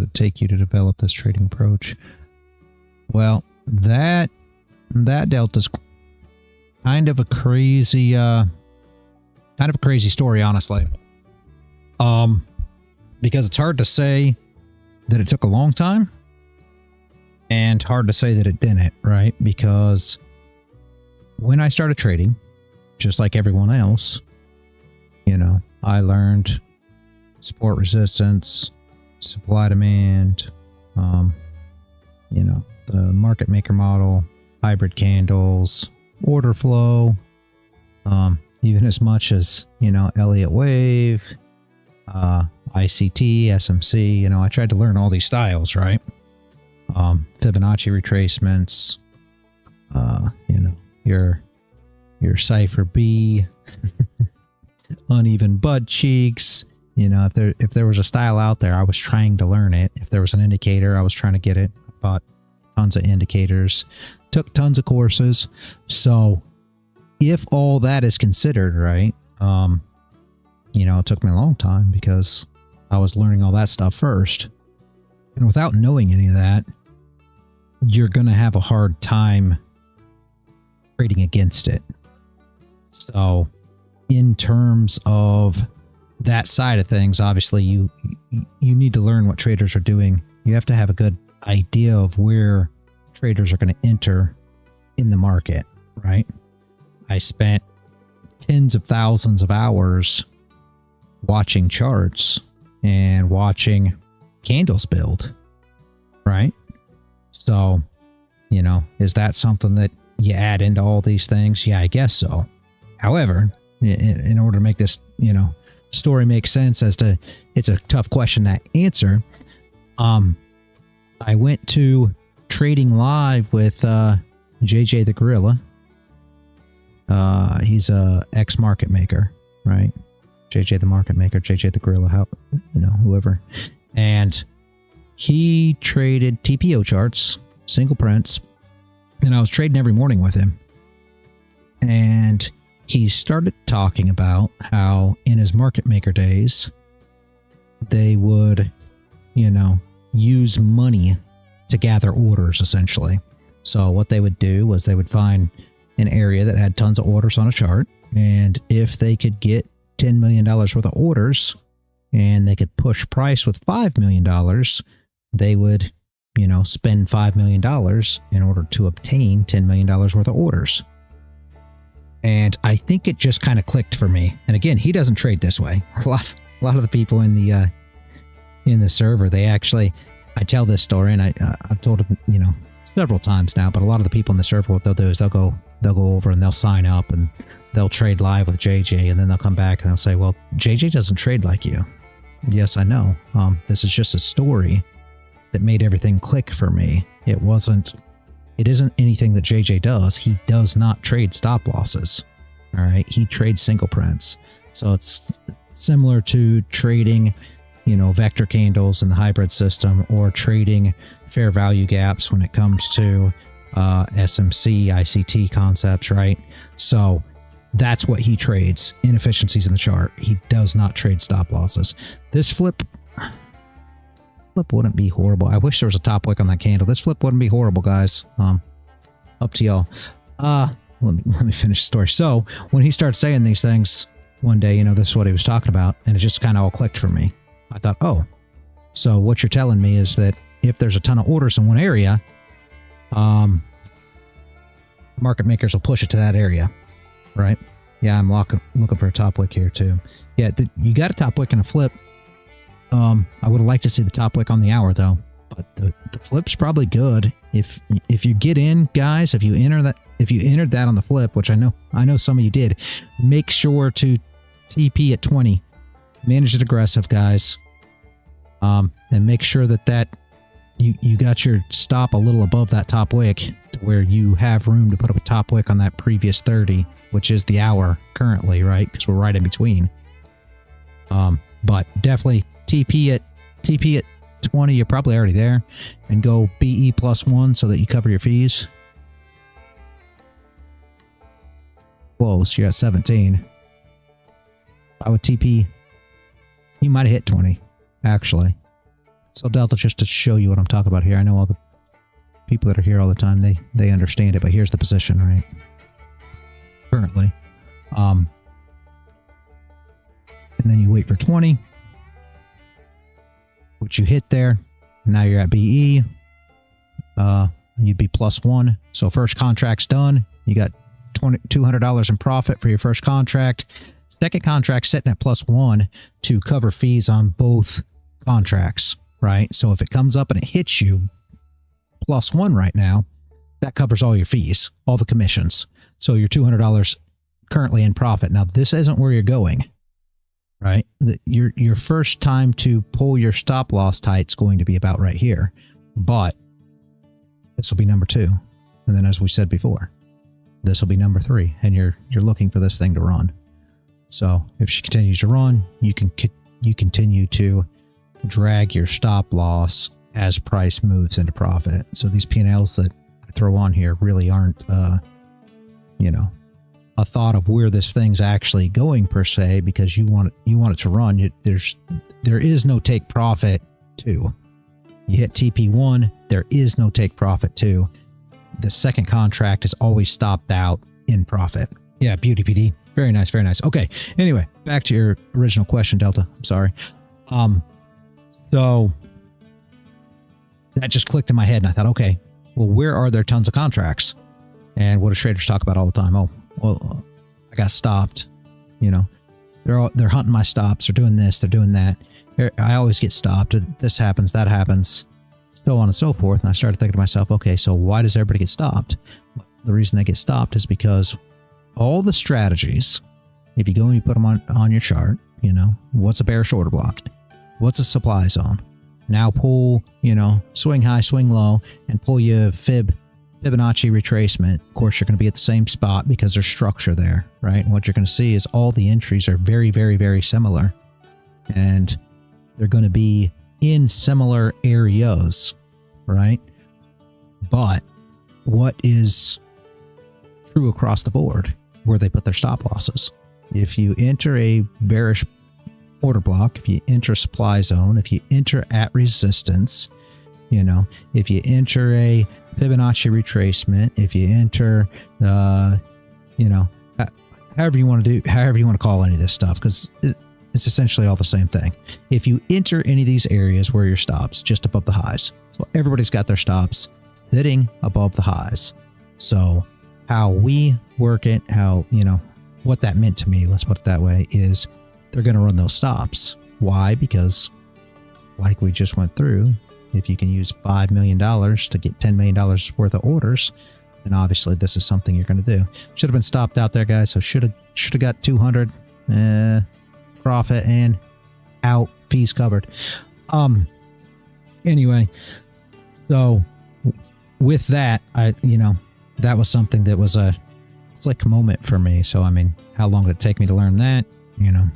A: it take you to develop this trading approach? Well, that delta's kind of a crazy story, honestly. Because it's hard to say that it took a long time and hard to say that it didn't, right? Because when I started trading, just like everyone else, you know, I learned support resistance, supply demand, you know, the market maker model, hybrid candles, order flow, even as much as, you know, Elliott wave, ICT, SMC, you know, I tried to learn all these styles, right? Fibonacci retracements, you know, your cipher B, uneven butt cheeks. You know, if there was a style out there, I was trying to learn it. If there was an indicator, I was trying to get it. I bought tons of indicators, took tons of courses. So if all that is considered, right, you know, it took me a long time because I was learning all that stuff first. And without knowing any of that, you're going to have a hard time trading against it. So in terms of that side of things, obviously you need to learn what traders are doing. You have to have a good idea of where traders are going to enter in the market, right? I spent tens of thousands of hours watching charts and watching candles build, right? So, you know, is that something that you add into all these things? Yeah, I guess so. However, in order to make this, you know, story make sense as to, it's a tough question to answer. I went to Trading Live with JJ the Gorilla. He's a ex-market maker, right? JJ the market maker, JJ the Gorilla, how, you know, whoever. And he traded TPO charts, single prints, and I was trading every morning with him. And he started talking about how in his market maker days, they would, you know, use money to gather orders, essentially. So what they would do was they would find an area that had tons of orders on a chart, and if they could get $10 million worth of orders and they could push price with $5 million, they would, you know, spend $5 million in order to obtain $10 million worth of orders. And I think it just kind of clicked for me. And again, he doesn't trade this way. A lot of the people in the server, they actually, I tell this story, and I've told it, you know, several times now, but a lot of the people in the server, what they'll do is they'll go over and they'll sign up and they'll trade live with JJ, and then they'll come back and they'll say, well, JJ doesn't trade like you. Yes, I know. This is just a story that made everything click for me. It isn't anything that JJ does. He does not trade stop losses. All right. He trades single prints. So it's similar to trading, you know, vector candles in the hybrid system, or trading fair value gaps when it comes to SMC, ICT concepts, right? So that's what he trades, inefficiencies in the chart. He does not trade stop losses. This flip wouldn't be horrible. I wish there was a top wick on that candle. This flip wouldn't be horrible, guys. Up to y'all. Let me finish the story. So when he started saying these things one day, you know, this is what he was talking about, and it just kind of all clicked for me. I thought, oh, so what you're telling me is that if there's a ton of orders in one area, market makers will push it to that area, right? Yeah, I'm looking for a top wick here too. Yeah, you got a top wick and a flip. I would have liked to see the top wick on the hour though, but the flip's probably good. If you get in, guys, if you entered that on the flip, which I know some of you did, make sure to TP at 20. Manage it aggressive, guys. And make sure that you got your stop a little above that top wick to where you have room to put up a top wick on that previous 30, which is the hour currently, right? Because we're right in between. But definitely TP at 20, you're probably already there, and go BE +1 so that you cover your fees. Close, you're at 17. I would TP. He might have hit 20, actually. So Delta, just to show you what I'm talking about here, I know all the people that are here all the time, they understand it, but here's the position, right? Currently. And then you wait for 20, which you hit there. Now you're at BE. You'd be +1. So first contract's done. You got $200 in profit for your first contract. Second contract sitting at +1 to cover fees on both contracts, right? So if it comes up and it hits you +1 right now, that covers all your fees, all the commissions. So you're $200 currently in profit. Now this isn't where you're going, right? Your first time to pull your stop loss tight is going to be about right here, but this will be number 2, and then as we said before, this will be number 3, and you're looking for this thing to run. So if she continues to run, you continue to drag your stop loss as price moves into profit. So these P&Ls that I throw on here really aren't, you know, a thought of where this thing's actually going per se, because you want it to run. There is no take profit 2. You hit TP1, there is no take profit 2. The second contract is always stopped out in profit. Yeah, beauty PD. Very nice, very nice. Okay, anyway, back to your original question, Delta. I'm sorry. So that just clicked in my head, and I thought, okay, well, where are there tons of contracts? And what do traders talk about all the time? Oh, well, I got stopped. You know, they're hunting my stops. They're doing this. They're doing that. I always get stopped. This happens. That happens. So on and so forth. And I started thinking to myself, okay, so why does everybody get stopped? The reason they get stopped is because all the strategies, if you go and you put them on your chart, you know, what's a bearish order block? What's a supply zone? Now pull, you know, swing high, swing low, and pull your Fibonacci retracement. Of course, you're going to be at the same spot because there's structure there, right? And what you're going to see is all the entries are very, very, very similar. And they're going to be in similar areas, right? But what is true across the board? Where they put their stop losses. If you enter a bearish order block, if you enter a supply zone, if you enter at resistance, you know, if you enter a Fibonacci retracement, if you enter, you know, however you want to call any of this stuff, because it's essentially all the same thing. If you enter any of these areas where your stops just above the highs, so everybody's got their stops sitting above the highs. So how we work it, how, you know, what that meant to me, let's put it that way, is they're going to run those stops. Why? Because like we just went through, if you can use $5 million to get $10 million worth of orders, then obviously this is something you're going to do. Should have been stopped out there, guys. So should have got 200 profit and out, fees covered. Anyway, so with that, that was something that was a slick moment for me. So, I mean, how long did it take me to learn that? You know,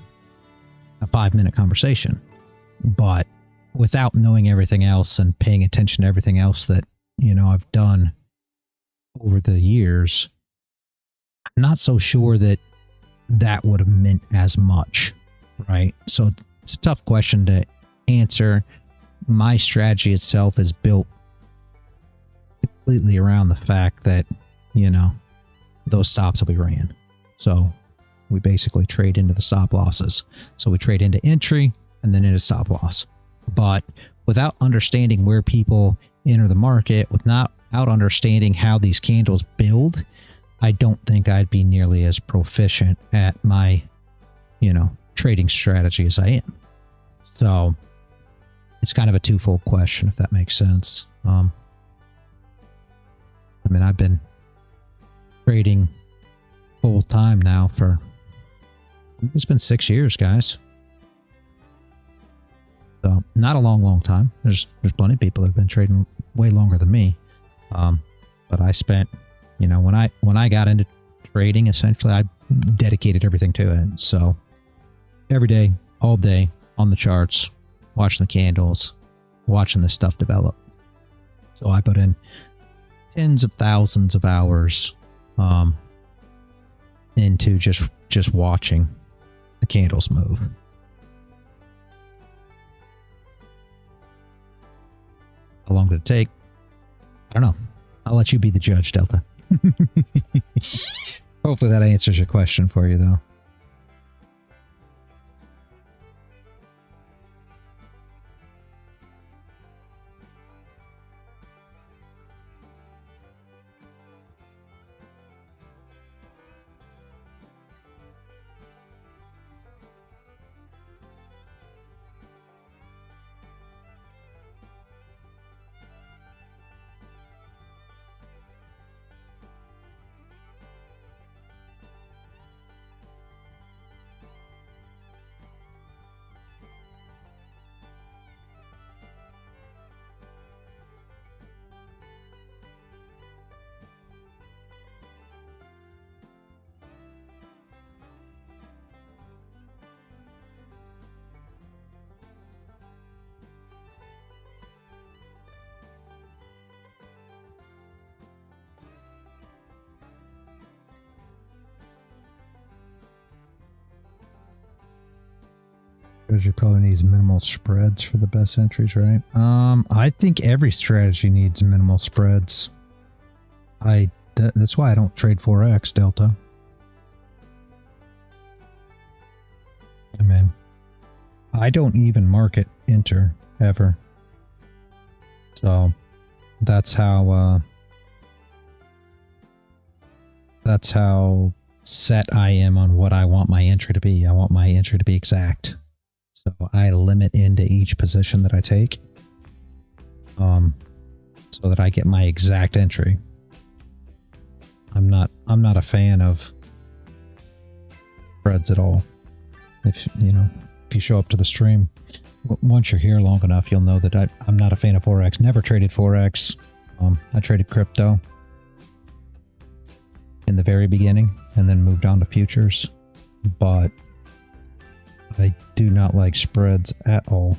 A: a 5-minute conversation. But without knowing everything else and paying attention to everything else that, you know, I've done over the years, I'm not so sure that that would have meant as much, right? So it's a tough question to answer. My strategy itself is built completely around the fact that, you know, those stops will be ran. So we basically trade into the stop losses. So we trade into entry and then into stop loss. But without understanding where people enter the market, without understanding how these candles build, I don't think I'd be nearly as proficient at my, you know, trading strategy as I am. So it's kind of a twofold question, if that makes sense. I mean, I've been trading full time now for, it's been 6 years, guys. So not a long time. There's plenty of people that have been trading way longer than me. But I spent, you know, when I got into trading, essentially I dedicated everything to it. So every day, all day on the charts, watching the candles, watching this stuff develop. So I put in tens of thousands of hours into just watching the candles move. How long did it take? I don't know. I'll let you be the judge, Delta. Hopefully that answers your question for you, though. Strategy probably needs minimal spreads for the best entries, right? I think every strategy needs minimal spreads. That's why I don't trade Forex, Delta. I mean, I don't even market enter ever. So that's how set I am on what I want my entry to be. I want my entry to be exact. So I limit into each position that I take, so that I get my exact entry. I'm not a fan of spreads at all. If you show up to the stream, once you're here long enough, you'll know that I'm not a fan of Forex. Never traded Forex. I traded crypto in the very beginning and then moved on to futures, but I do not like spreads at all.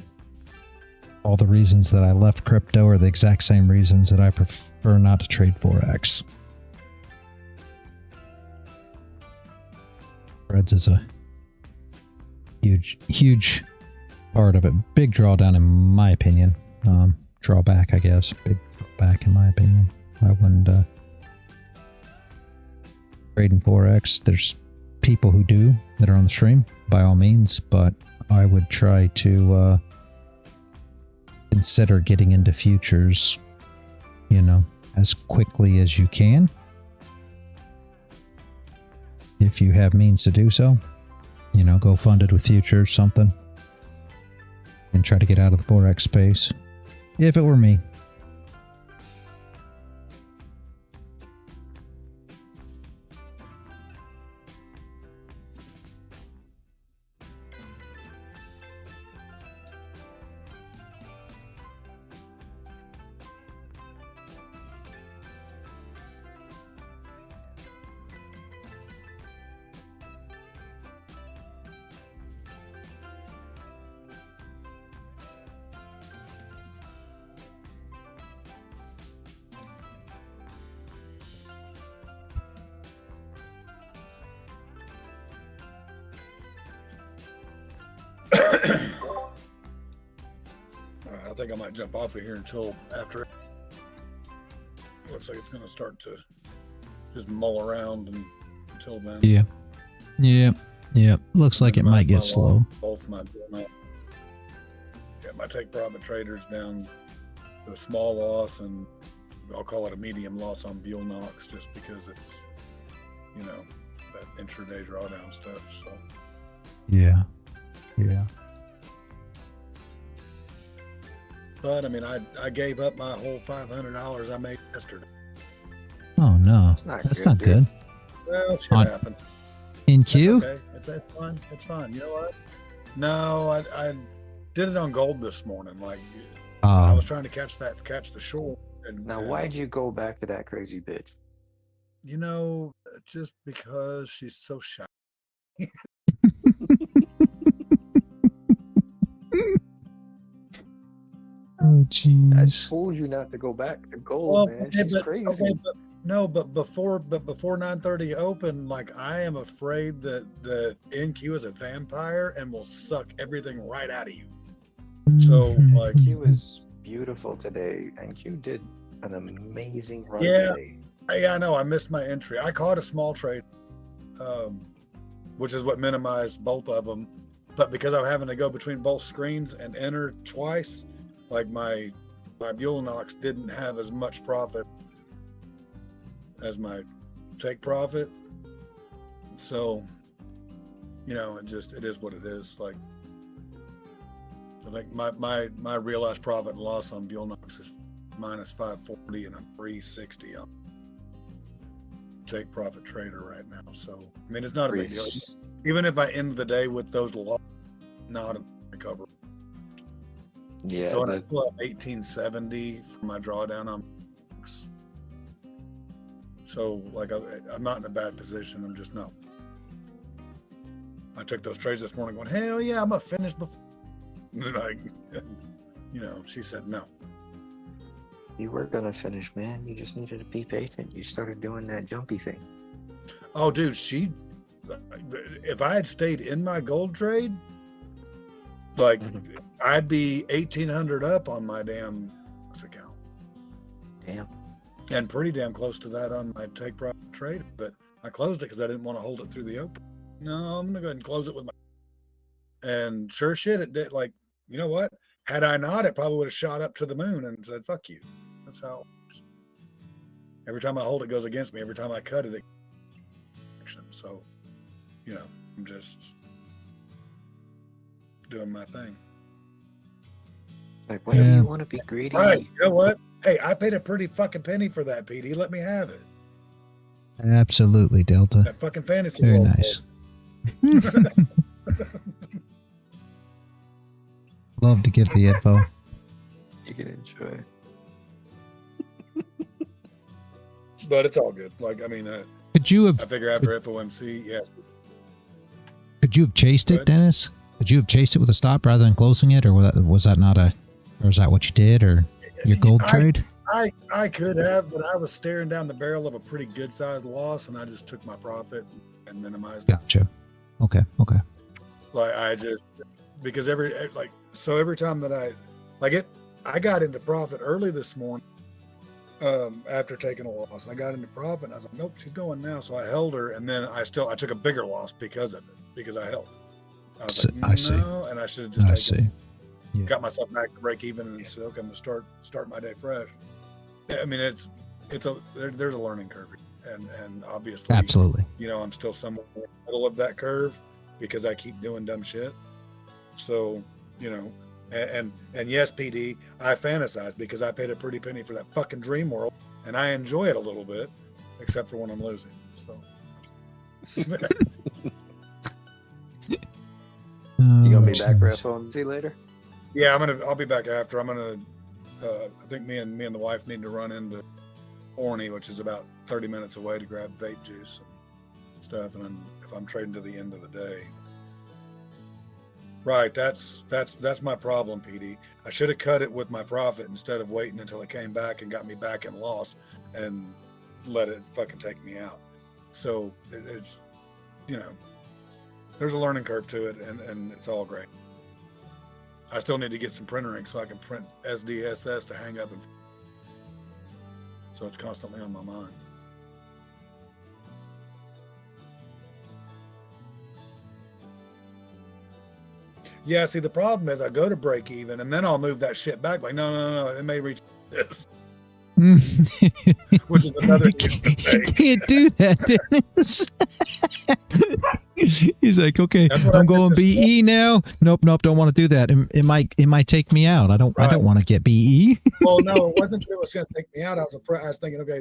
A: All the reasons that I left crypto are the exact same reasons that I prefer not to trade Forex. Spreads is a huge part of it. Big drawdown in my opinion. Drawback, I guess. Big drawback in my opinion. I wouldn't trade in Forex. There's people who do that are on the stream, by all means, but I would try to consider getting into futures, as quickly as you can. If you have means to do so, go funded with futures, something, and try to get out of the Forex space. If it were me.
D: I think I might jump off of here until after. Looks like it's going to start to just mull around until then. Yeah. Looks like it might get slow. Both my take profit traders down to a small loss, and I'll call it a medium loss on Bulenox, just because it's that intraday drawdown stuff. So
A: yeah.
D: But I mean, I gave up my whole $500 I made yesterday.
A: Oh no, that's not good.
D: Well, shit happened.
A: In Q?
D: Okay, it's fine. It's fine. You know what? No, I did it on gold this morning. Like I was trying to catch the short.
E: Now, why'd you go back to that crazy bitch?
D: Just because she's so shy.
A: Oh, jeez.
E: I told you not to go back to gold, man. She's crazy.
D: Okay, but before 9:30 open, like I am afraid that the NQ is a vampire and will suck everything right out of you. So like
E: Q is beautiful today, and Q did an amazing run
D: Yeah.
E: today.
D: Yeah, I know. I missed my entry. I caught a small trade, which is what minimized both of them. But because I'm having to go between both screens and enter twice, like my Bulenox didn't have as much profit as my take profit. So, you know, it is what it is. Like, I think my realized profit and loss on Bulenox is minus 540 and I'm 360 on take profit trader right now. So, I mean, it's not a big deal. Even if I end the day with those losses, not a recovery.
E: Yeah.
D: So I still have 1870 for my drawdown on. So like I'm not in a bad position. I'm just not. I took those trades this morning going, hell yeah, I'm gonna finish before. And like, you know, she said no.
E: You were gonna finish, man. You just needed to be patient. You started doing that jumpy thing.
D: Oh, dude, if I had stayed in my gold trade, like I'd be 1,800 up on my damn account.
E: Damn.
D: And pretty damn close to that on my take profit trade. But I closed it because I didn't want to hold it through the open. No, I'm gonna go ahead and close it with my. And sure shit, it did. Like, you know what? Had I not, it probably would have shot up to the moon and said, "Fuck you." That's how it works. Every time I hold it goes against me. Every time I cut it, so, you know, I'm just doing my thing.
E: Like, whenever you want to be greedy.
D: Right. You know what? Hey, I paid a pretty fucking penny for that, PD. Let me have it.
A: Absolutely, Delta.
D: That fucking fantasy.
A: Very
D: world.
A: nice. Love to get the info.
E: You can enjoy.
D: But it's all good. Like, I mean,
A: Could you have?
D: I figure after FOMC, yes.
A: Could you have chased it, Dennis? Could you have chased it with a stop rather than closing it, or was that not a? Or is that what you did, or your gold trade?
D: I could have, but I was staring down the barrel of a pretty good sized loss, and I just took my profit and minimized it.
A: Gotcha. Okay.
D: Like I just because every time that I got into profit early this morning after taking a loss. I got into profit. And I was like, nope, she's going now. So I held her, and then I took a bigger loss because of it because I held. I was like,
A: I see.
D: And I should have just
A: Yeah.
D: got myself back to break even and said, okay, I'm gonna start my day fresh. I mean, there's a learning curve, and obviously,
A: Absolutely.
D: you know, I'm still somewhere in the middle of that curve because I keep doing dumb shit. So, you know, and yes, PD, I fantasize because I paid a pretty penny for that fucking dream world, and I enjoy it a little bit, except for when I'm losing. So.
E: You gonna be back for FOMC later?
D: Yeah, I'll be back after. I think me and the wife need to run into Orney, which is about 30 minutes away, to grab vape juice and stuff. And if I'm trading to the end of the day, right? That's my problem, PD. I should have cut it with my profit instead of waiting until it came back and got me back in loss and let it fucking take me out. So it's, you know, there's a learning curve to it, and it's all great. I still need to get some printer ink so I can print SDSS to hang up, so it's constantly on my mind. Yeah, see, the problem is I go to break even, and then I'll move that shit back. Like, no, it may reach this. Which is another mistake.
A: You can't do that, Dennis. He's like, okay, I'm going BE now. Nope, don't want to do that. It might take me out. I don't want to get BE.
D: Well, no, it wasn't that it was going to take me out. I was thinking, okay,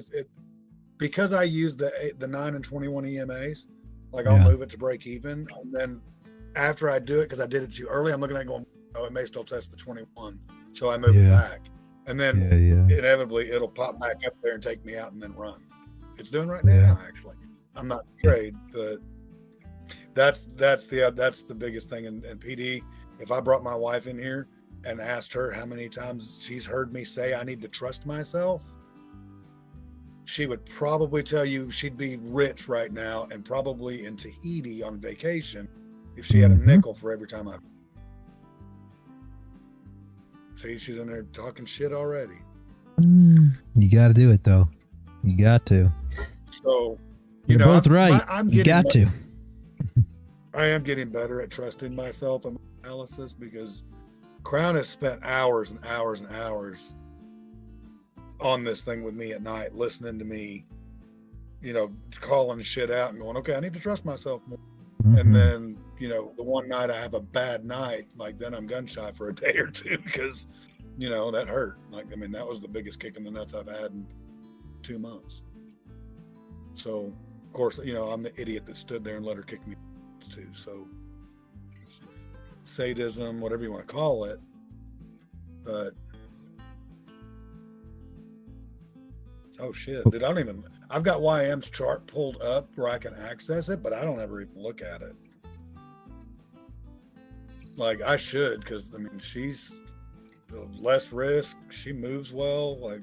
D: because I use the 9 and 21 EMAs, like I'll move it to break even, and then after I do it, because I did it too early, I'm looking at it going, oh, it may still test the 21, so I move it back. And then inevitably it'll pop back up there and take me out and then run. It's doing right now, actually. I'm not trade, but that's the biggest thing. And PD, if I brought my wife in here and asked her how many times she's heard me say I need to trust myself, she would probably tell you she'd be rich right now and probably in Tahiti on vacation if she had a nickel for every time I. See, she's in there talking shit already.
A: You got to do it though. You got to.
D: So,
A: You're both right. You got to.
D: I am getting better at trusting myself and analysis because Crown has spent hours and hours and hours on this thing with me at night, listening to me, calling shit out and going, okay, I need to trust myself more. And then, the one night I have a bad night, like then I'm gun shy for a day or two because, that hurt. That was the biggest kick in the nuts I've had in 2 months. So, of course, I'm the idiot that stood there and let her kick me too. So, sadism, whatever you want to call it. But, oh shit, dude, I've got YM's chart pulled up where I can access it, but I don't ever even look at it. Like I should, because she's less risk. She moves well. Like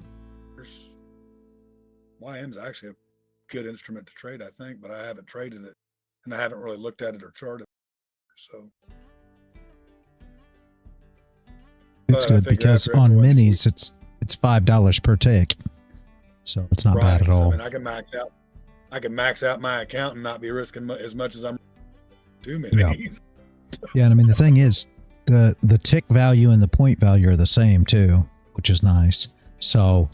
D: YM's actually a good instrument to trade, I think, but I haven't traded it and I haven't really looked at it or charted it. So
A: it's good because on minis it's $5 per tick. So it's not bad at all.
D: I can max out my account and not be risking as much as I'm too many.
A: Yeah, and the thing is, the tick value and the point value are the same too, which is nice. So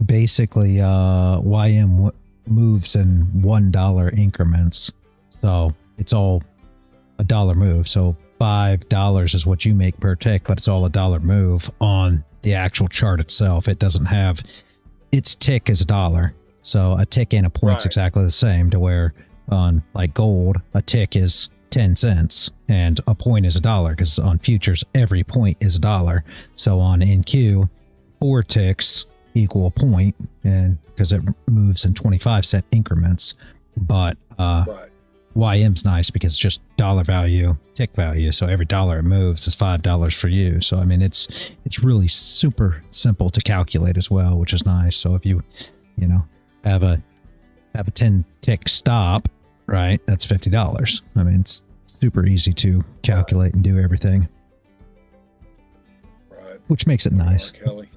A: basically, YM moves in $1 increments. So it's all a dollar move. So $5 is what you make per tick, but it's all a dollar move on the actual chart itself. It doesn't have its tick is $1. So a tick and a point's exactly the same, to where on like gold, a tick is 10 cents and a point is $1, because on futures, every point is $1. So on NQ, 4 ticks equal a point, and because it moves in 25-cent increments. But YM's nice because it's just dollar value, tick value. So every dollar it moves is $5 for you. So it's really super simple to calculate as well, which is nice. So if you have a 10 tick stop, right, that's $50. It's super easy to calculate and do everything, which makes it nice.
D: Kelly.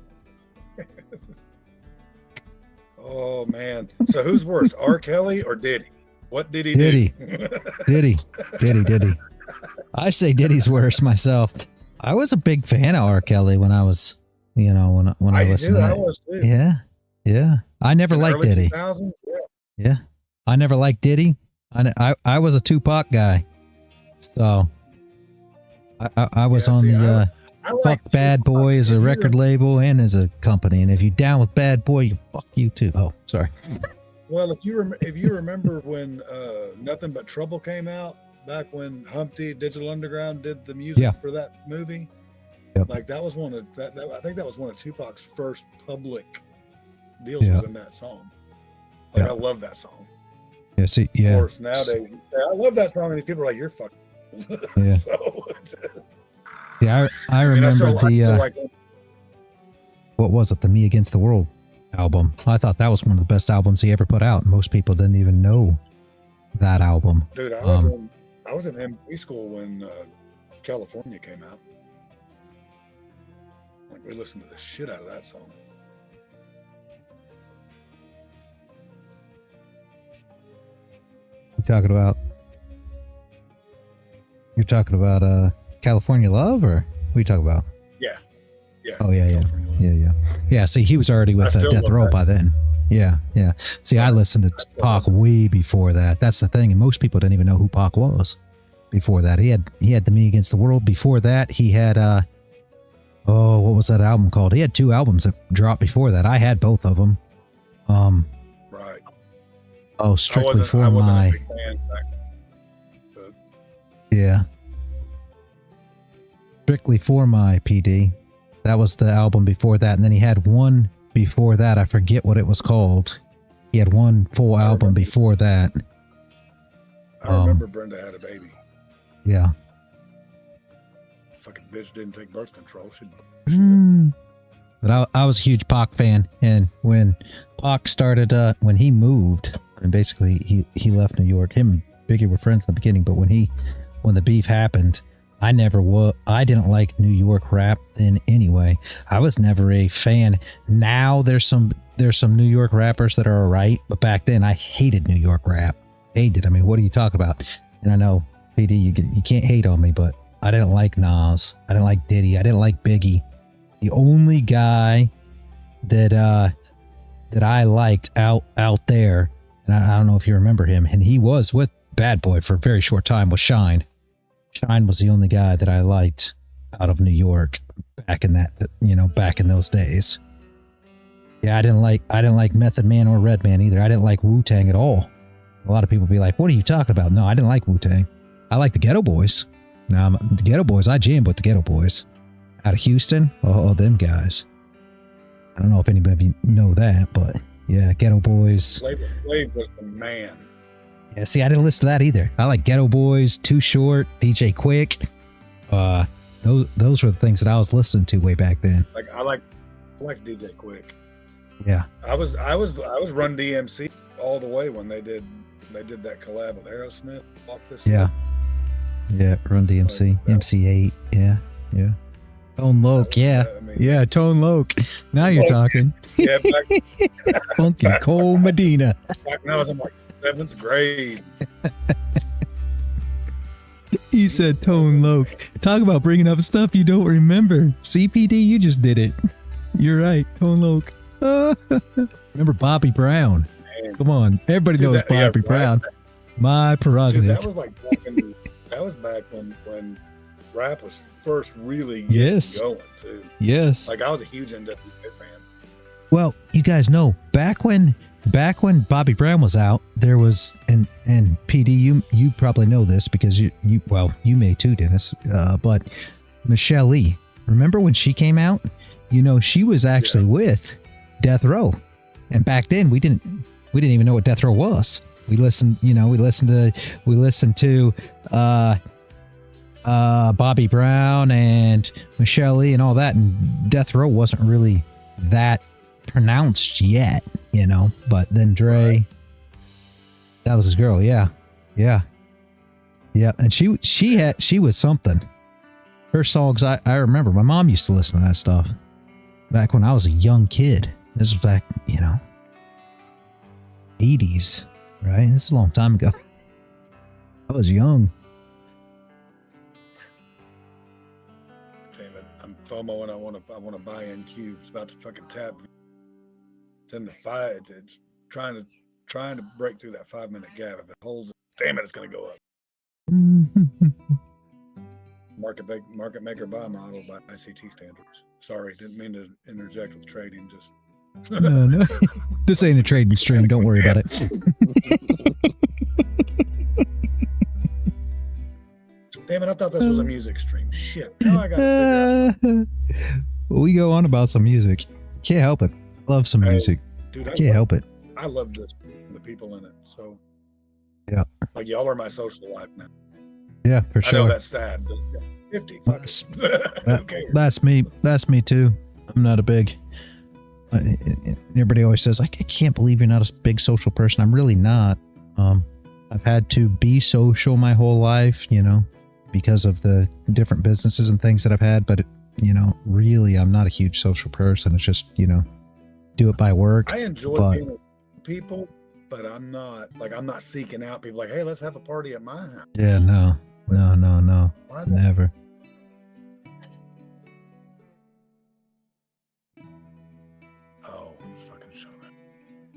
D: Oh man, so who's worse, R. Kelly or Diddy? What did he do? Diddy.
A: I say Diddy's worse myself. I was a big fan of R. Kelly when I was, when I listened to it.
D: I was too.
A: Yeah. I never liked Diddy.
D: 2000s?
A: Yeah. I never liked Diddy. I was a Tupac guy. So I was on the fuck Bad Boy as a record label and as a company. And if you down with Bad Boy, fuck you too. Oh, sorry.
D: Well, if you remember when Nothing But Trouble came out, back when Humpty Digital Underground did the music for that movie, like that was one of I think that was one of Tupac's first public deals was in that song. Like I love that song.
A: Yeah, see,
D: of course nowadays you say, I love that song, and these people are like, you're fucking.
A: Yeah.
D: So,
A: I remember what was it? The Me Against the World album. I thought that was one of the best albums he ever put out. Most people didn't even know that album.
D: Dude, I was in MP school when California came out. Like we listened to the shit out of that song.
A: You're talking about California Love, or what are you talking about?
D: Yeah.
A: Oh yeah. See, he was already with Death Row by then. Yeah. See, I listened to Pac way before that. That's the thing, and most people didn't even know who Pac was before that. He had the Me Against the World. Before that, he had what was that album called? He had 2 albums that dropped before that. I had both of them.
D: Right.
A: Oh, Strictly For My. Yeah. Strictly For My PD. That was the album before that. And then he had one before that. I forget what it was called. He had one full album before that.
D: I remember Brenda Had a Baby.
A: Yeah.
D: Fucking bitch didn't take birth control.
A: But I was a huge Pac fan. And when Pac started, when he moved, and basically he left New York, him and Biggie were friends in the beginning, but when the beef happened, I didn't like New York rap then anyway. I was never a fan. Now there's some New York rappers that are all right, but back then I hated New York rap. Hated. I mean, what are you talking about? And I know, PD, you can't hate on me, but I didn't like Nas. I didn't like Diddy. I didn't like Biggie. The only guy that I liked out there, and I don't know if you remember him, and he was with Bad Boy for a very short time, was Shine. Shine was the only guy that I liked out of New York back in back in those days. Yeah, I didn't like Method Man or Redman either. I didn't like Wu-Tang at all. A lot of people be like, "What are you talking about?" No, I didn't like Wu-Tang. I like the Ghetto Boys. Now, the Ghetto Boys, I jammed with the Ghetto Boys out of Houston. Oh, them guys. I don't know if anybody of you know that, but yeah, Ghetto Boys.
D: Flav was the man.
A: Yeah, see, I didn't listen to that either. I like Ghetto Boys, Too Short, DJ Quick. Those were the things that I was listening to way back then.
D: Like I like DJ Quick.
A: Yeah,
D: I was Run DMC all the way when they did that collab with Aerosmith.
A: Yeah, Run DMC,
D: like
A: MC8. Yeah. Tone Loc, yeah. Tone Loc. Now you're talking.
D: Yeah,
A: Funky Cole Medina.
D: Back when I was in like 7th grade.
A: You said Tone Loc. Talk about bringing up stuff you don't remember. CPD, you just did it. You're right, Tone Loc. Remember Bobby Brown? Man. Come on, everybody knows Bobby Brown. My prerogative.
D: Dude, that was like back when rap was first really getting going too.
A: Yes.
D: Like I was a huge NWA fan.
A: Well, you guys know back when Bobby Brown was out, there was and PD, you probably know this because you may too, Dennis. But Michelle Lee, remember when she came out? You know, she was actually with Death Row, and back then we didn't even know what Death Row was. We listened to Bobby Brown and Michelle Lee and all that, and Death Row wasn't really that pronounced yet, but then Dre, that was his girl. Yeah. And she was something. Her songs, I remember my mom used to listen to that stuff back when I was a young kid. This was back, 80s, right? This is a long time ago. I was young.
D: Damn it. I'm FOMO and I want to buy NQ. It's about to fucking tap. It's in the fight. It's trying to break through that 5-minute gap. If it holds it, damn it, it's going to go up. Market maker buy model by ICT standards. Sorry, didn't mean to interject with trading. Just
A: no. This ain't a trading stream. Don't worry about it.
D: Damn it! I thought this was a music stream. Shit. Now I gotta figure out.
A: We go on about some music. Can't help it. Love some music.
D: Dude,
A: Can't help it.
D: I love this. The people in it. So
A: yeah,
D: like y'all are my social life now.
A: Yeah, for sure.
D: I know that's sad. But 50.
A: That's me. That's me too. I'm not a big. Everybody always says, I can't believe you're not a big social person. I'm really not. I've had to be social my whole life, because of the different businesses and things that I've had. But, really, I'm not a huge social person. It's just, do it by work.
D: I enjoy being with people, but I'm not seeking out people like, hey, let's have a party at my house.
A: Yeah, no. Never.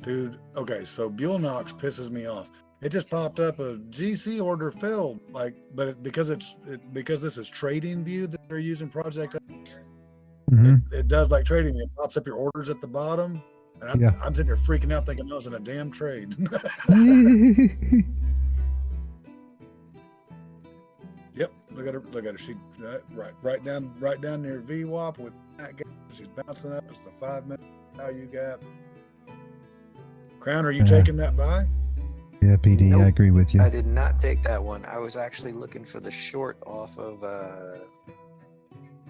D: Dude, okay, so Bulenox pisses me off. It just popped up a GC order filled, because this is Trading View that they're using Project X. It does like trading. It pops up your orders at the bottom, and I'm sitting here freaking out thinking I was in a damn trade. Yep, look at her. She right down near VWAP with that gap. She's bouncing up. It's the 5-minute value gap. Crown, are you taking that buy?
A: Yeah, PD, nope. I agree with you.
E: I did not take that one. I was actually looking for the short off of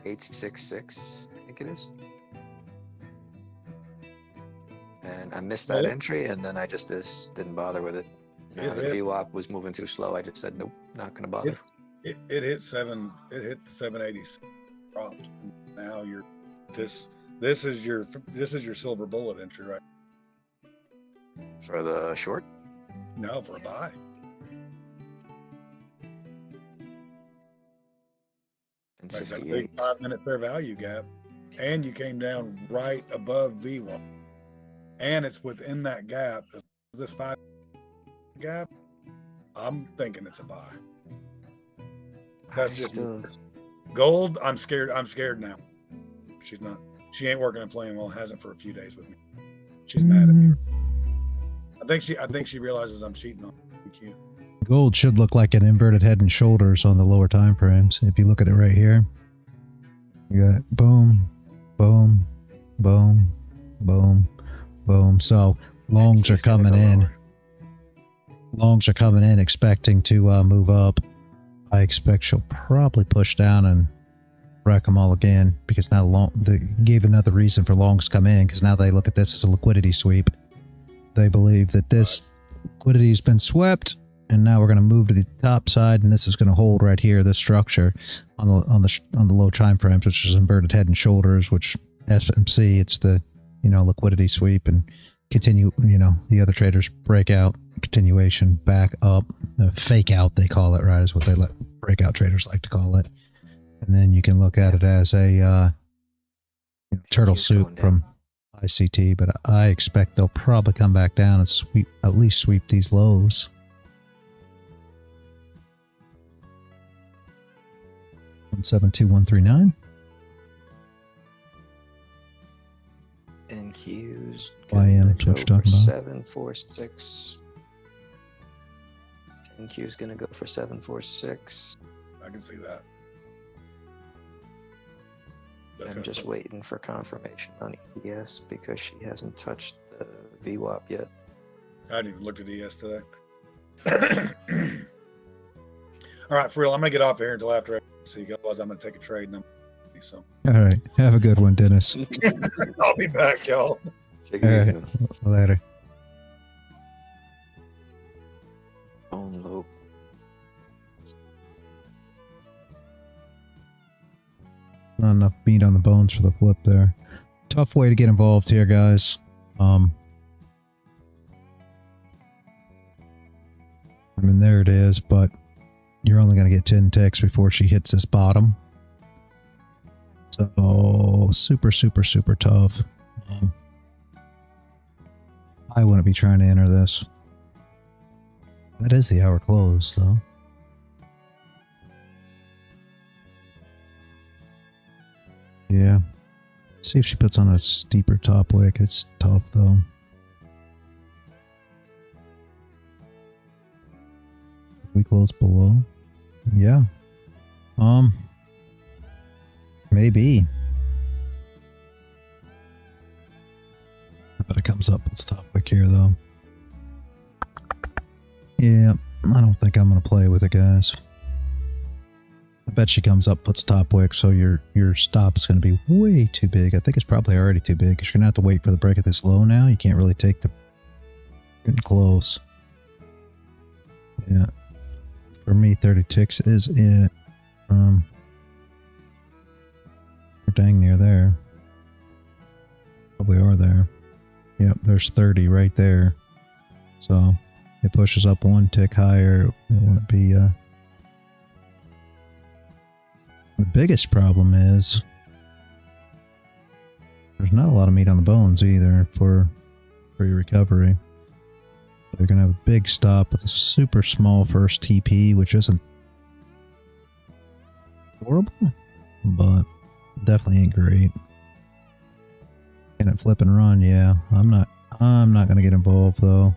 E: 866, I think it is. And I missed that entry, and then I just didn't bother with it. The VWAP was moving too slow. I just said, nope, not going to bother.
D: It hit the 780s, dropped. Now you're this is your silver bullet entry, right?
E: For the short?
D: No, for a buy. Like that big 5-minute fair value gap, and you came down right above V1, and it's within that gap. This 5 gap, I'm thinking it's a buy. That's just gold. I'm scared. I'm scared now. She ain't working and playing well. Hasn't for a few days with me. She's mad at me. I think she realizes I'm cheating on EQ.
A: Gold should look like an inverted head and shoulders on the lower time frames. If you look at it right here, you got boom, boom, boom, boom, boom. So longs are coming in. Longs are coming in expecting to move up. I expect she'll probably push down and wreck them all again, because now they gave another reason for longs come in, because now they look at this as a liquidity sweep. They believe that this liquidity has been swept, and now we're going to move to the top side, and this is going to hold right here, this structure on the low time frames, which is inverted head and shoulders, which SMC, it's the liquidity sweep, and continue, the other traders break out, continuation, back up, fake out, they call it, right, is what they let breakout traders like to call it. And then you can look at it as a turtle soup from ICT, but I expect they'll probably come back down and at least sweep these lows. $172,139.
E: NQ's
A: YM, that's what you're talking about.
E: 746. NQ's gonna go for 746.
D: I can see that.
E: I'm just waiting for confirmation on ES because she hasn't touched the VWAP yet.
D: I hadn't even looked at ES today. All right, for real, I'm gonna get off here until after I see. Otherwise, I'm gonna take a trade. And so.
A: All right, have a good one, Dennis.
D: I'll be back, y'all.
A: All right, later.
E: On low.
A: Not enough meat on the bones for the flip there. Tough way to get involved here, guys. I mean, there it is, but you're only going to get 10 ticks before she hits this bottom. So, super, super, super tough. I wouldn't be trying to enter this. That is the hour close, though. Yeah. See if she puts on a steeper top wick. It's tough, though. We close below? Yeah. Maybe. But it comes up with top wick here, though. Yeah, I don't think I'm going to play with it, guys. I bet she comes up, puts top wick, so your stop is going to be way too big. I think it's probably already too big, because you're going to have to wait for the break of this low now. You can't really take the... Getting close. Yeah. For me, 30 ticks is it. We're dang near there. Probably are there. Yep, there's 30 right there. So, it pushes up one tick higher. It wouldn't be... The biggest problem is there's not a lot of meat on the bones either for your recovery. You're going to have a big stop with a super small first TP, which isn't horrible, but definitely ain't great. Can it flip and run? Yeah, I'm not going to get involved though.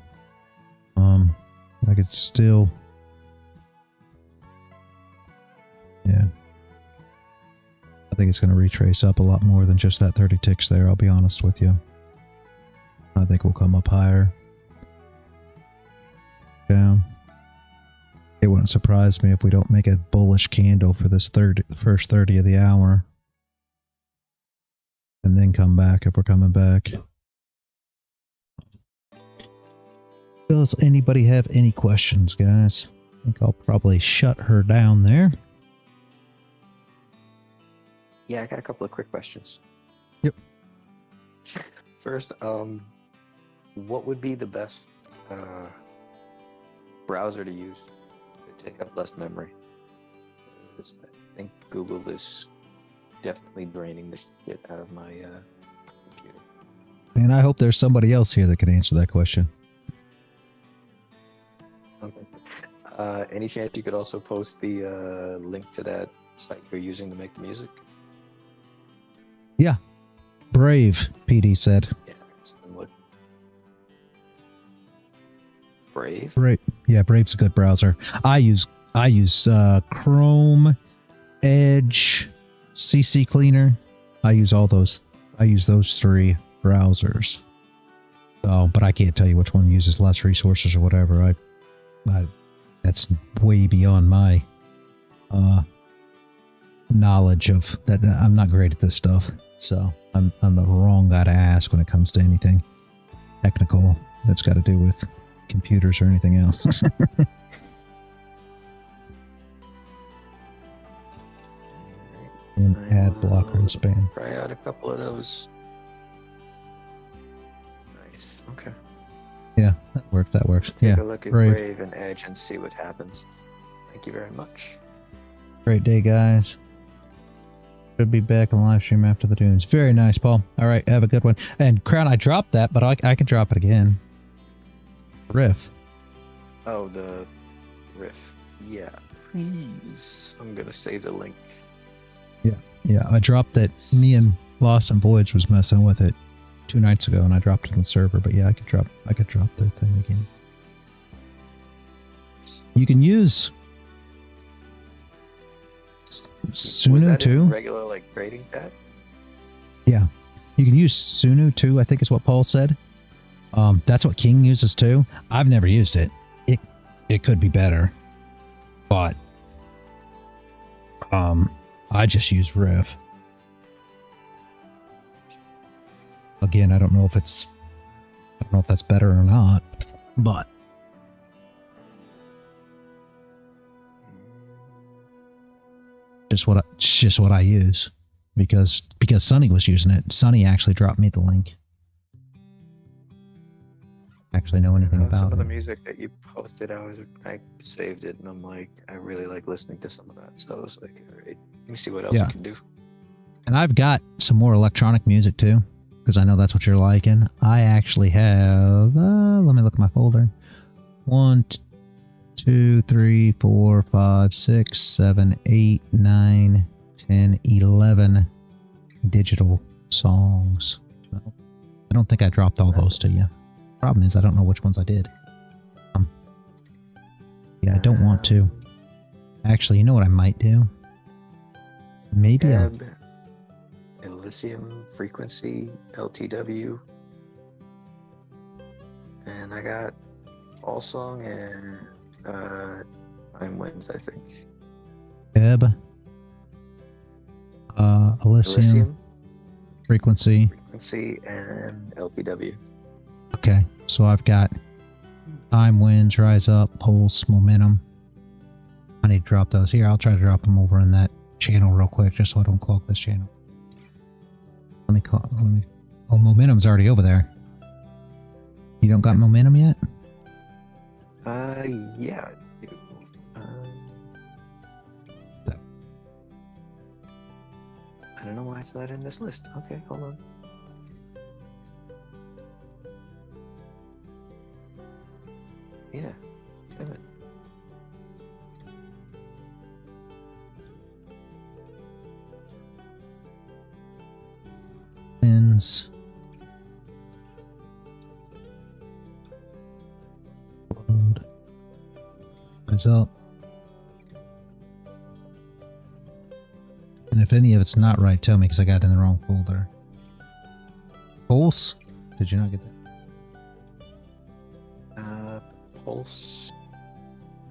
A: I could still, yeah. I think it's going to retrace up a lot more than just that 30 ticks there, I'll be honest with you. I think we'll come up higher. Down. It wouldn't surprise me if we don't make a bullish candle for this the first 30 of the hour. And then come back if we're coming back. Does anybody have any questions, guys? think I'll probably shut her down there.
E: Yeah, I got a couple of quick questions.
A: Yep.
E: First, what would be the best browser to use to take up less memory? Because I think Google is definitely draining the shit out of my computer.
A: And I hope there's somebody else here that can answer that question.
E: Okay. Any chance you could also post the link to that site you're using to make the music?
A: Yeah. Brave, PD said.
E: Yeah. Brave?
A: Brave. Yeah, Brave's a good browser. I use Chrome, Edge, CC Cleaner. I use those 3 browsers. So, but I can't tell you which one uses less resources or whatever. That's way beyond my knowledge of that. I'm not great at this stuff, so I'm the wrong guy to ask when it comes to anything technical that's got to do with computers or anything else. And ad blocker and spam.
E: Try out a couple of those. Nice. Okay.
A: Yeah, that works. That works. Yeah.
E: Take a look at
A: Brave.
E: Brave and Edge and see what happens. Thank you very much.
A: Great day, guys. Should be back on live stream after the dunes. Very nice, Paul. All right, have a good one. And Crown, I dropped that, but I can drop it again. Riff.
E: Oh, the riff. Yeah. Please. I'm gonna save the link.
A: Yeah, I dropped that. Me and Lost and Voyage was messing with it 2 nights ago, and I dropped it in the server. But yeah, I could drop that thing again. You can use Sunu too.
E: Regular like trading pad.
A: Yeah, you can use Sunu too. I think is what Paul said. That's what King uses too. I've never used it. It could be better, but I just use Riff. Again, I don't know if that's better or not, but just what I use because Sonny was using it. Sonny actually dropped me the link. Actually know anything about
E: some of the
A: it.
E: music that you posted, I saved it and I'm like, I really like listening to some of that. So I was like, all right, let me see what else I can do.
A: And I've got some more electronic music too, because I know that's what you're liking. I actually have, let me look at my folder. 1, 2, 3, 4, 5, 6, 7, 8, 9, 10, 11 digital songs. So I don't think I dropped all those to you. Problem is, I don't know which ones I did. Yeah, I don't want to. Actually, you know what I might do? Maybe
E: Elysium, Frequency, LTW. And I got All Song and Time Winds, I think.
A: Ebb. Elysium. Frequency.
E: Frequency and LTW.
A: Okay, so I've got Time Winds, Rise Up, Pulse, Momentum. I need to drop those here. I'll try to drop them over in that channel real quick, just so I don't clog this channel. Oh, Momentum's already over there. You don't got Momentum yet?
E: Yeah, I do. I don't know why it's not in this list. Okay, hold on. Yeah, damn it.
A: Winds. Rise Up. And if any of it's not right, tell me, because I got it in the wrong folder. Pulse? Did you not get that?
E: Pulse.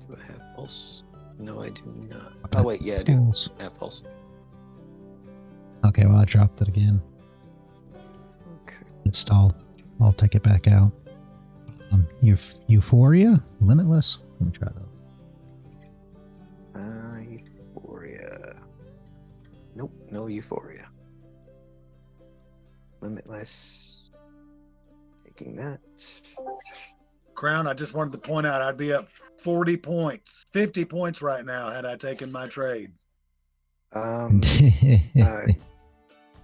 E: Do I have Pulse? No, I do not. Oh, wait, yeah, I do.
A: Pulse.
E: I have Pulse.
A: Okay, well, I dropped it again.
E: Okay.
A: Install. I'll take it back out. Euphoria? Limitless? Let me try that.
E: Euphoria. Nope, no Euphoria. Limitless. Taking that.
D: Crown, I just wanted to point out I'd be up 40 points, 50 points right now had I taken my trade.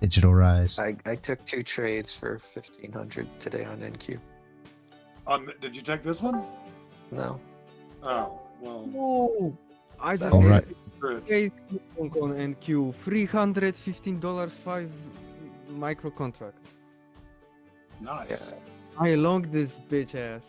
A: Digital Rise.
E: I took 2 trades for 1,500 today on NQ.
D: Did you take this one?
E: No.
D: Oh, well.
G: No, I just
A: All right.
G: paid on NQ $315 5 micro contracts.
D: Nice.
E: Yeah.
G: I long this bitch ass.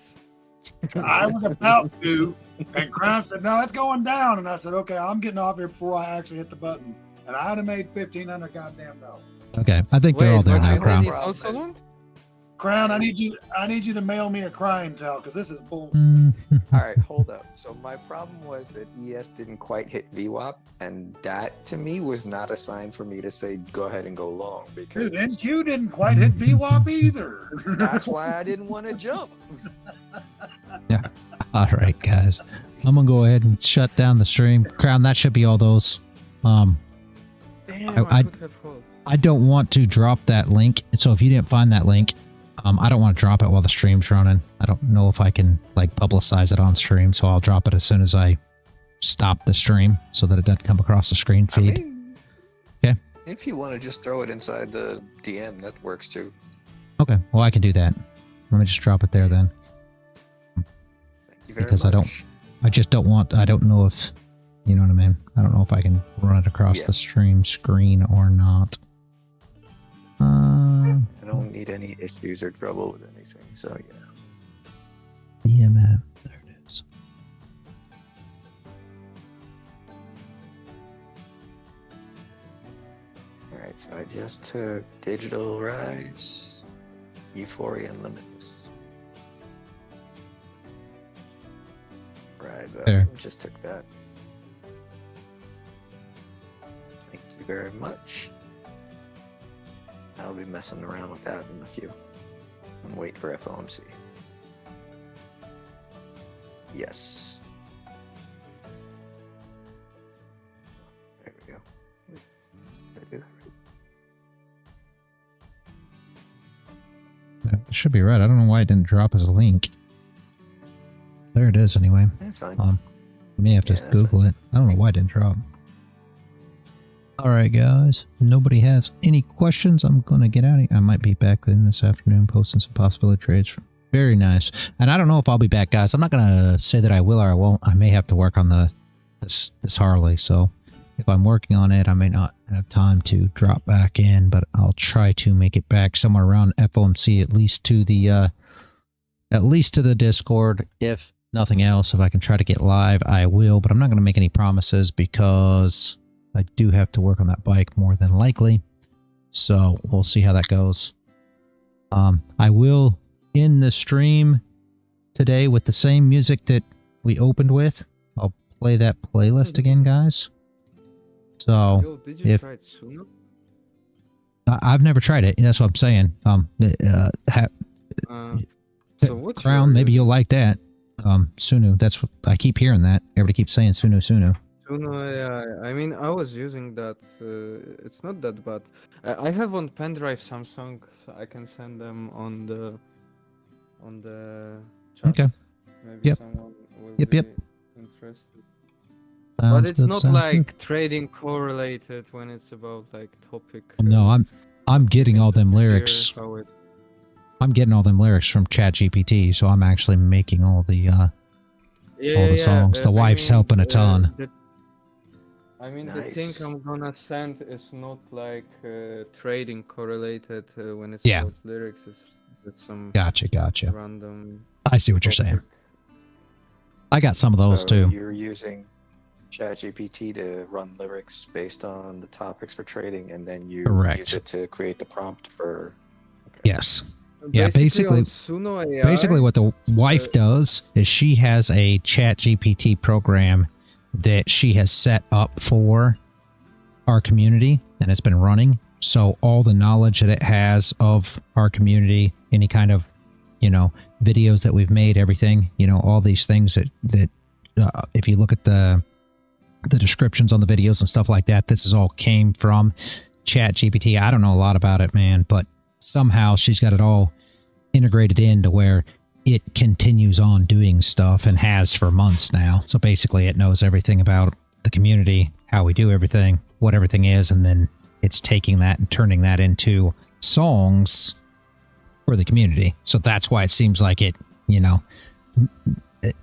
D: I was about to, and Crown said, "No, it's going down." And I said, "Okay, I'm getting off here before I actually hit the button." And I had made $1,500 goddamn dollars.
A: Okay, I think they're all there now, Crown.
G: Is also long?
D: Crown, I need you to mail me a crying towel because this is bullshit.
E: All right, hold up. So my problem was that ES didn't quite hit VWAP, and that to me was not a sign for me to say go ahead and go long, because
D: Dude, NQ didn't quite hit VWAP either.
E: that's why I didn't want to jump.
A: Yeah. All right, guys. I'm gonna go ahead and shut down the stream. Crown, that should be all those.
G: Damn,
A: I-
G: I could have hold.
A: I don't want to drop that link. So if you didn't find that link, I don't want to drop it while the stream's running. I don't know if I can like publicize it on stream, so I'll drop it as soon as I stop the stream so that it doesn't come across the screen feed.
E: I mean,
A: Okay.
E: If you want to just throw it inside the DM, that works too.
A: Okay, well I can do that. Let me just drop it there then.
E: Thank you very
A: Because
E: much.
A: I just don't want, I don't know if, you know what I mean? I don't know if I can run it across
E: Yeah.
A: the stream screen or not.
E: I don't need any issues or trouble with anything, so yeah.
A: EMF, there it is.
E: Alright, so I just took Digital Rise, Euphoria, and Limitless. Rise up,
A: There.
E: just took that. Thank you very much. I'll be messing around with that in a few. And wait for FOMC. Yes. There we go. Did I do that right?
A: It should be right. I don't know why it didn't drop as a link. There it is anyway.
E: That's fine.
A: You may have to
E: Yeah, that's
A: Google it. I don't know why it didn't drop. Alright guys, nobody has any questions. I'm going to get out of here. I might be back then this afternoon posting some possibility trades. Very nice. And I don't know if I'll be back, guys. I'm not going to say that I will or I won't. I may have to work on this Harley. So if I'm working on it, I may not have time to drop back in, but I'll try to make it back somewhere around FOMC, at least to the Discord. If nothing else, if I can try to get live, I will, but I'm not going to make any promises because I do have to work on that bike more than likely. So we'll see how that goes. I will end the stream today with the same music that we opened with. I'll play that playlist again, guys. So
G: Yo, did you try it sooner?
A: I've never tried it. That's what I'm saying.
G: So what's
A: Crown, maybe you'll like that. Sunu. That's what I keep hearing that. Everybody keeps saying Sunu, Sunu.
G: Yeah, I mean, I was using that. It's not that bad. I have on pen drive Samsung, so I can send them on the chat.
A: Okay.
G: Maybe
A: Yep.
G: someone will
A: Yep,
G: be
A: yep.
G: interested.
A: Sounds
G: But it's
A: good,
G: not
A: sounds
G: like
A: good.
G: trading correlated when it's about like topic.
A: No, I'm getting all them lyrics.
G: How it,
A: I'm getting all them lyrics from ChatGPT, so I'm actually making all the songs. The wife's helping a ton.
G: I mean, the
E: Nice.
G: thing I'm gonna send is not like trading correlated when it's
A: Yeah.
G: about lyrics. It's some
A: Gotcha.
G: random.
A: I see what you're saying.
G: topic.
A: I got some of those
E: So
A: too.
E: You're using ChatGPT to run lyrics based on the topics for trading, and then you
A: Correct.
E: use it to create the prompt for. Okay.
A: Yes. Yeah, basically-
G: on Suno AI,
A: Basically, what the wife does is she has a ChatGPT program that she has set up for our community, and it's been running. So all the knowledge that it has of our community, any kind of, videos that we've made, everything, all these things that if you look at the the descriptions on the videos and stuff like that. This is all came from ChatGPT. I don't know a lot about it, man, but somehow she's got it all integrated into where it continues on doing stuff and has for months now. So basically it knows everything about the community, how we do everything, what everything is, and then it's taking that and turning that into songs for the community. So that's why it seems like it, you know,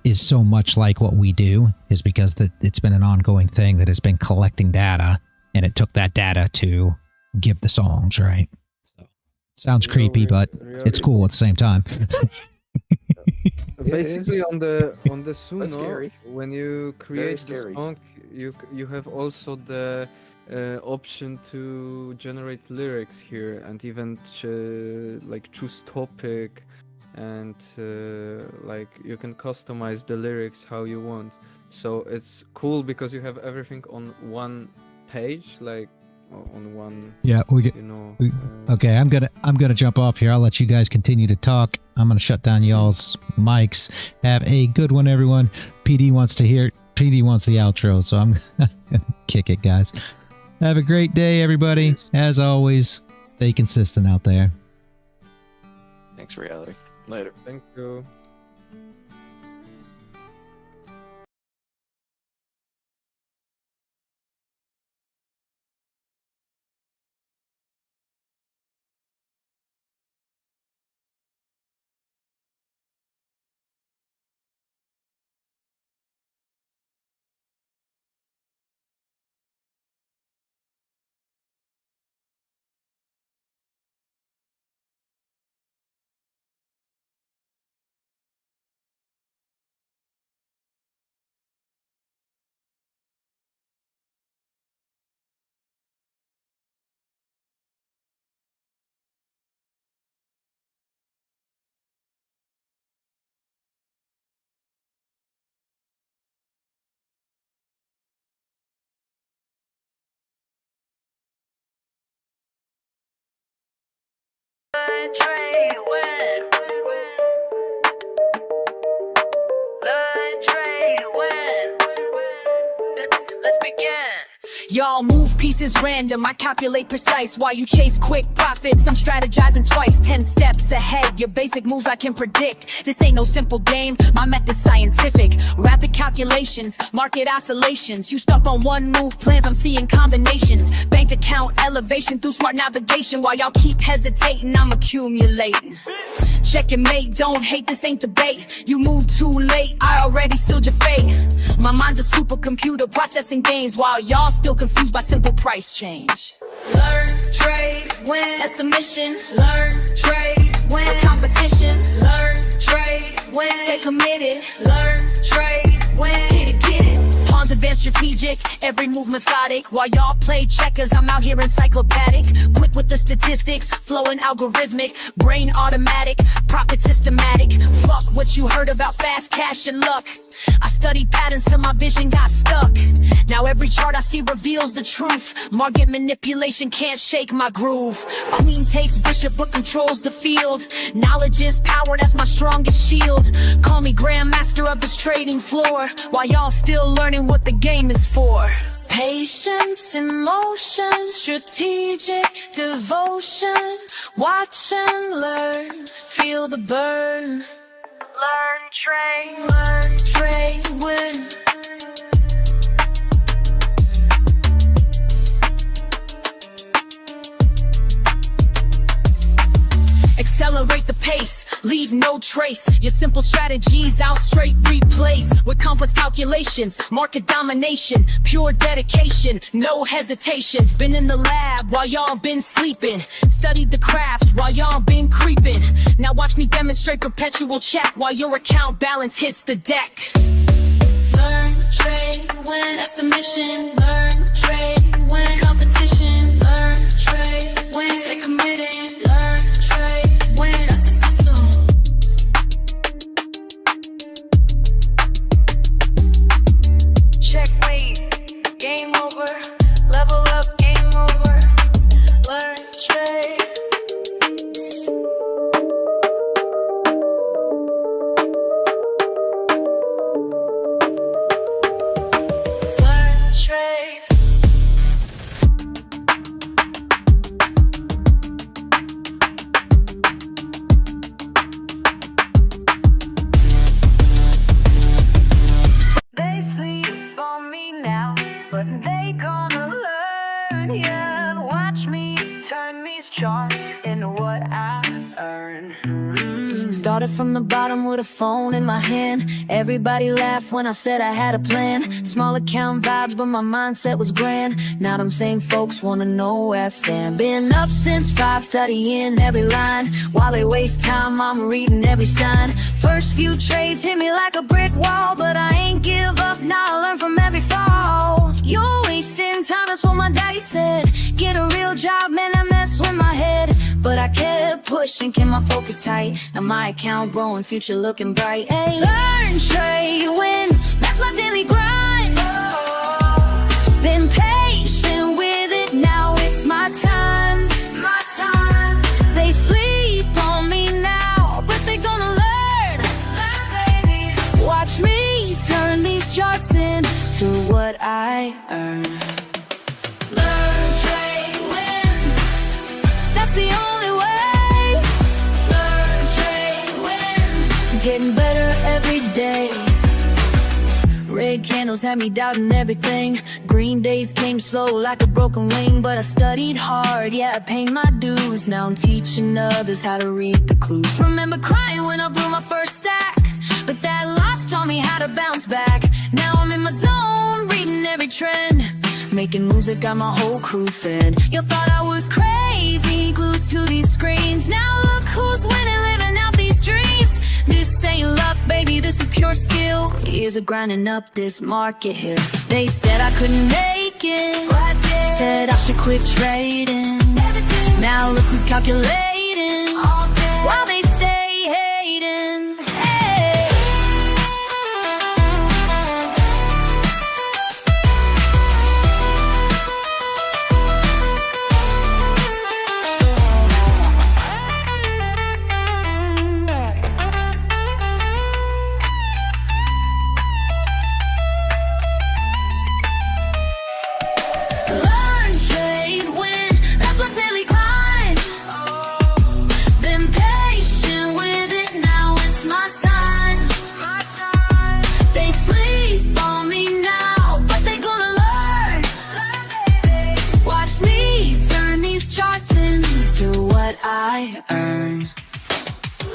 A: is so much like what we do, is because it's been an ongoing thing that has been collecting data, and it took that data to give the songs, right? So sounds creepy, but it's cool at the same time.
G: Basically, on the Suno, when you create the
E: scary.
G: song, you have also the option to generate lyrics here, and even like choose topic, and like you can customize the lyrics how you want. So it's cool because you have everything on one page, like on one.
A: Yeah, we get.
G: You know.
A: Okay, I'm gonna jump off here. I'll let you guys continue to talk. I'm gonna shut down y'all's mics. Have a good one, everyone. PD wants to hear. PD wants the outro, so I'm gonna kick it, guys. Have a great day, everybody. As always, stay consistent out there.
E: Thanks, Reality. Later.
G: Thank you.
B: LearnTradeWin. LearnTradeWin. Let's begin. Y'all move pieces random, I calculate precise. While you chase quick profits, I'm strategizing twice, 10 steps ahead. Your basic moves I can predict. This ain't no simple game, my method's scientific. Rapid calculations, market oscillations. You stuck on one move plans, I'm seeing combinations. Bank account elevation through smart navigation. While y'all keep hesitating, I'm accumulating. Check and mate, don't hate, this ain't debate. You move too late, I already sealed your fate. My mind's a supercomputer processing gains, while y'all still confused by simple price change. Learn, trade, win, that's the mission. Learn, trade, win, no competition. Learn, trade, win, stay committed. Learn, trade, win, get it. Pawns advanced strategic, every move methodic. While y'all play checkers, I'm out here encyclopedic. Quick with the statistics, flowing algorithmic. Brain automatic, profit systematic. Fuck what you heard about fast cash and luck. I studied patterns till my vision got stuck. Now every chart I see reveals the truth. Market manipulation can't shake my groove. Queen takes bishop but controls the field. Knowledge is power, that's my strongest shield. Call me grandmaster of this trading floor, while y'all still learning what the game is for. Patience in motion, strategic devotion. Watch and learn, feel the burn. Learn, trade, win. Accelerate the pace, leave no trace. Your simple strategies out straight replace with complex calculations, market domination, pure dedication, no hesitation. Been in the lab while y'all been sleeping, studied the craft while y'all been creeping. Now watch me demonstrate perpetual check while your account balance hits the deck. Learn, trade, win, that's the mission. Learn, trade, win, competition. Learn, trade, win, stay committed. Learn, trade, win, that's the system. Checkmate, game over. Level up, game over. Learn, trade. Started from the bottom with a phone in my hand. Everybody laughed when I said I had a plan. Small account vibes, but my mindset was grand. Now them same folks wanna know where I stand. Been up since 5, studying every line. While they waste time, I'm reading every sign. First few trades hit me like a brick wall, but I ain't give up, now I learn from every fall. You're wasting time, that's what my daddy said. Get a real job, man, that messed with my head. But I kept pushing, kept my focus tight. Now my account growing, future looking bright. Hey, learn, trade, win, that's my daily grind. Been patient with it, now it's my time. My time. They sleep on me now, but they gonna learn. Baby. Watch me turn these charts into what I earn. Learn, trade, win, that's the only way. Learn, trade, win, getting better every day. Red candles had me doubting everything. Green days came slow like a broken wing. But I studied hard, yeah, I paid my dues. Now I'm teaching others how to read the clues. Remember crying when I blew my first stack, but that loss taught me how to bounce back. Now I'm in my zone, reading every trend. Making moves that got my whole crew fed. You thought I was crazy, glued to these screens. Now look who's winning, living out these dreams. This ain't luck, baby, this is pure skill. Years of grinding up this market here. They said I couldn't make it, said I should quit trading. Now look who's calculating, while they stay hating. Hey. Learn, trade, win, that's my daily grind. Been patient with it, now it's my time. They sleep on me now, but they gonna learn. Watch me turn these charts into what I earn.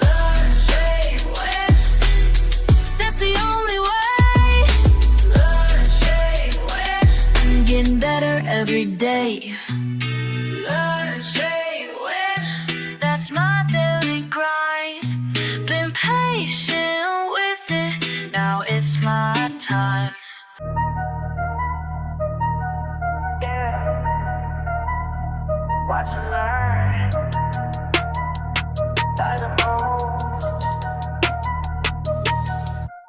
B: Learn, trade, win, that's the only way. Learn, trade, win, getting better every day. Learn, trade, win, that's my daily grind. Been patient with it, now it's my time. Watch and learn.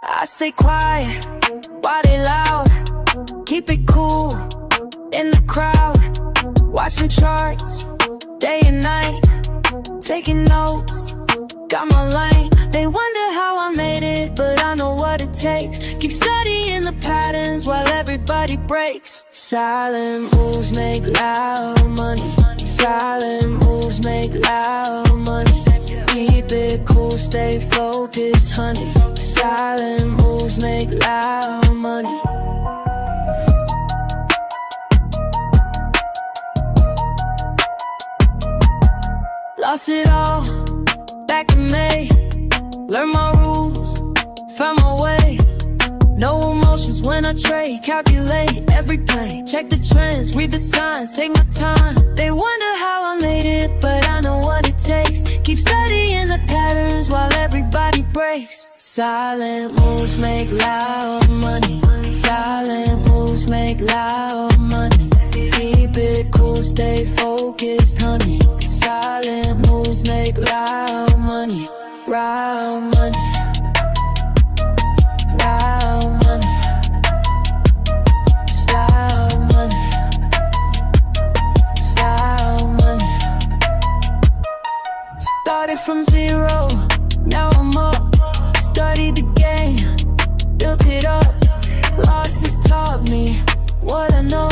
B: I stay quiet while they loud. Keep it cool in the crowd. Watching charts day and night. Taking notes, got my lane. They wonder how I made it, but I know what it takes. Keep studying the patterns while everybody breaks. Silent moves make loud money. Silent moves make loud money. Keep it cool, stay focused, honey. Silent moves make loud money. Lost it all back in May. Learned my rules, found my way. No emotions when I trade. Calculate every play, check the trends, read the signs, take my time. They wonder how I made it, but I know what it takes. Keep studying the patterns while everybody breaks. Silent moves make loud money. Silent moves make loud money. Keep it cool, stay focused, honey. Silent moves make loud money. Loud money. Loud money. Loud money. Loud money. Started from zero, now I'm up. Studied the game, built it up. Losses taught me what I know.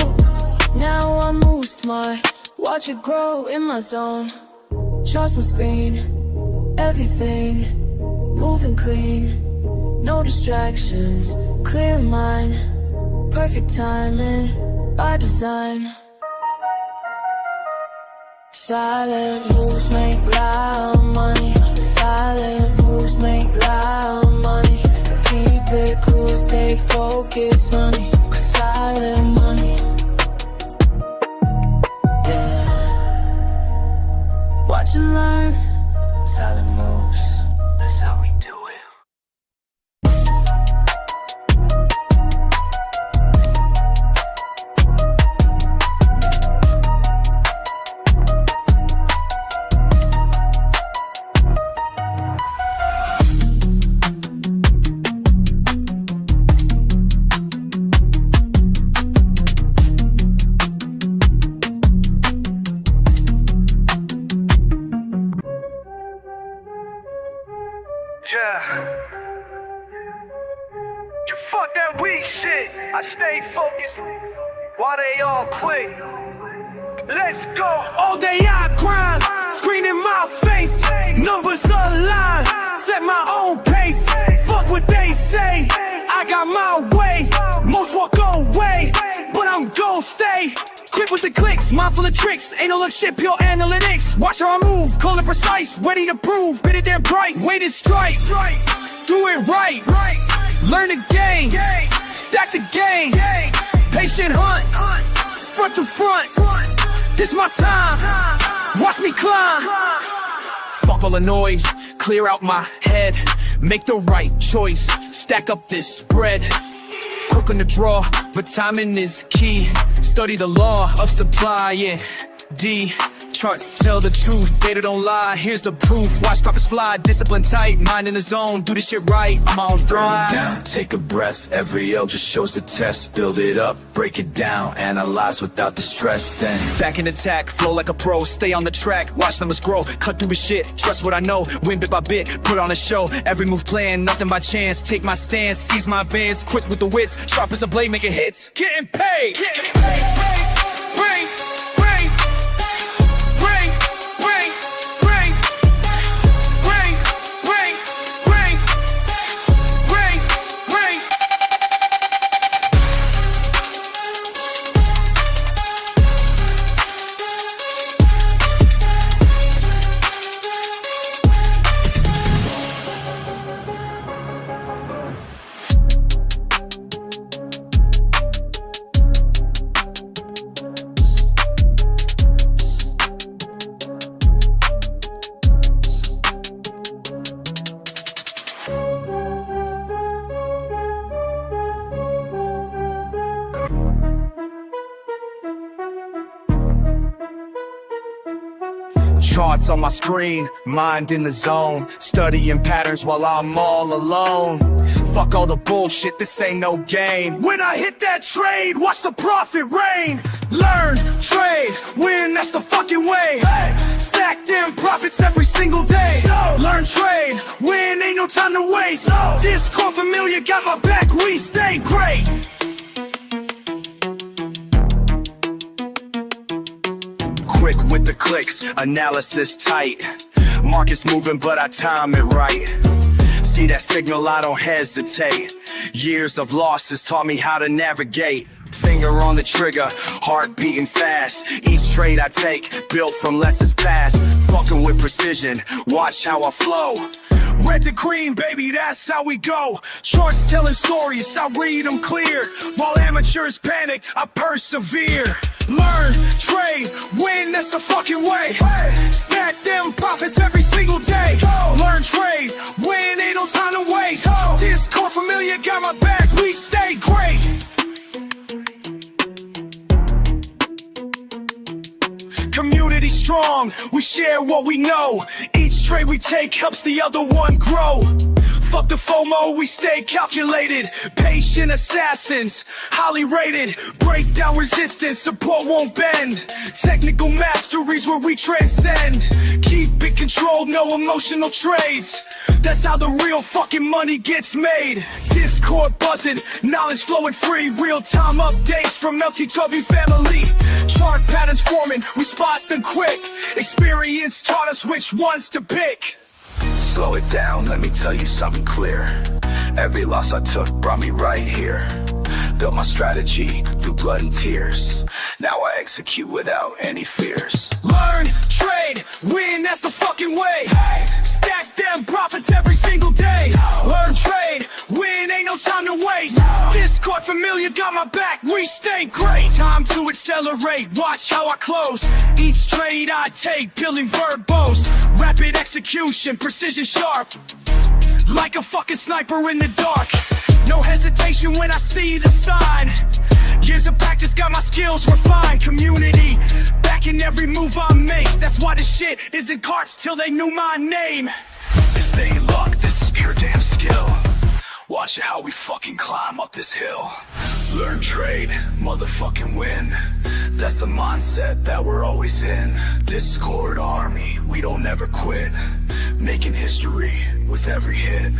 B: Now I move smart, watch it grow in my zone. Trust on screen, everything moving clean. No distractions, clear mind. Perfect timing by design. Silent moves make loud money. Silent moves it cool, stay focused, honey. Silent money. Yeah. Watch and learn. Silent moves. That's how we do it.
C: Yeah. You fuck that weak shit. I stay focused while they all quit. Let's go. All day I grind, screen in my face. Numbers align, set my own pace. Fuck what they say, I got my way. Most walk away, but I'm gon' stay. Quick with the clicks, mindful of tricks. Ain't no look shit, pure analytics. Watch how I move, call it precise. Ready to prove, bid it their price. Weighted strike, do it right. Learn the game, stack the game. Patient hunt, front to front. This my time, watch me climb. Fuck all the noise, clear out my head. Make the right choice, stack up this bread. Quick on the draw, but timing is key. Study the law of supply, yeah. D, charts tell the truth, data don't lie. Here's the proof, watch profits fly. Discipline tight, mind in the zone, do this shit right, I'm on thrive.
H: Down, take a breath, every L just shows the test. Build it up, break it down, analyze without the stress. Then
C: back in attack, flow like a pro. Stay on the track, watch numbers grow. Cut through the shit, trust what I know. Win bit by bit, put on a show. Every move planned, nothing by chance. Take my stance, seize my advance. Quick with the wits, sharp as a blade, making hits. Getting paid, getting paid. Ring, ring, ring, ring, ring, ring, ring, ring, ring, ring. Charts on my screen, mind in the zone. Studying patterns while I'm all alone. Fuck all the bullshit, this ain't no game. When I hit that trade, watch the profit rain. Learn, trade, win, that's the fucking way. Stack them profits every single day. Learn, trade, win, ain't no time to waste. Discord familiar, got my back, we stay great. Quick with the clicks, analysis tight. Market's moving, but I time it right. See that signal, I don't hesitate. Years of losses taught me how to navigate. Finger on the trigger, heart beating fast. Each trade I take, built from lessons past. Fucking with precision, watch how I flow. Red to green, baby, that's how we go. Charts telling stories, I read them clear. While amateurs panic, I persevere. Learn, trade, win, that's the fucking way. Stack them profits every single day. Learn, trade, win, ain't no time to waste. Discord familiar, got my back, we stay great. Community strong, we share what we know. Each trade we take helps the other one grow. Fuck the FOMO, we stay calculated. Patient assassins, highly rated. Break down resistance, support won't bend. Technical masteries where we transcend. Keep it controlled, no emotional trades. That's how the real fucking money gets made. Discord buzzing, knowledge flowing free. Real-time updates from LT family. Chart patterns forming, we spot them quick. Experience taught us which ones to pick.
H: slow it down, let me tell you something clear. Every loss I took brought me right here. Built my strategy through blood and tears. Now I execute without any fears.
C: Learn, trade, win, that's the fucking way. Stack them profits every single day. Learn, trade, win, ain't no no time to waste. Discord familiar, got my back, we stay great. Time to accelerate, watch how I close. Each trade I take, building verbose. Rapid execution, precision sharp. Like a fucking sniper in the dark. No hesitation when I see the sign. Years of practice got my skills refined. Community backing every move I make. That's why this shit isn't carts till they knew my name.
H: This ain't luck, this is pure damn skill. Watch how we fucking climb up this hill. Learn trade, motherfucking win. That's the mindset that we're always in. Discord army, we don't ever quit. Making history with every hit.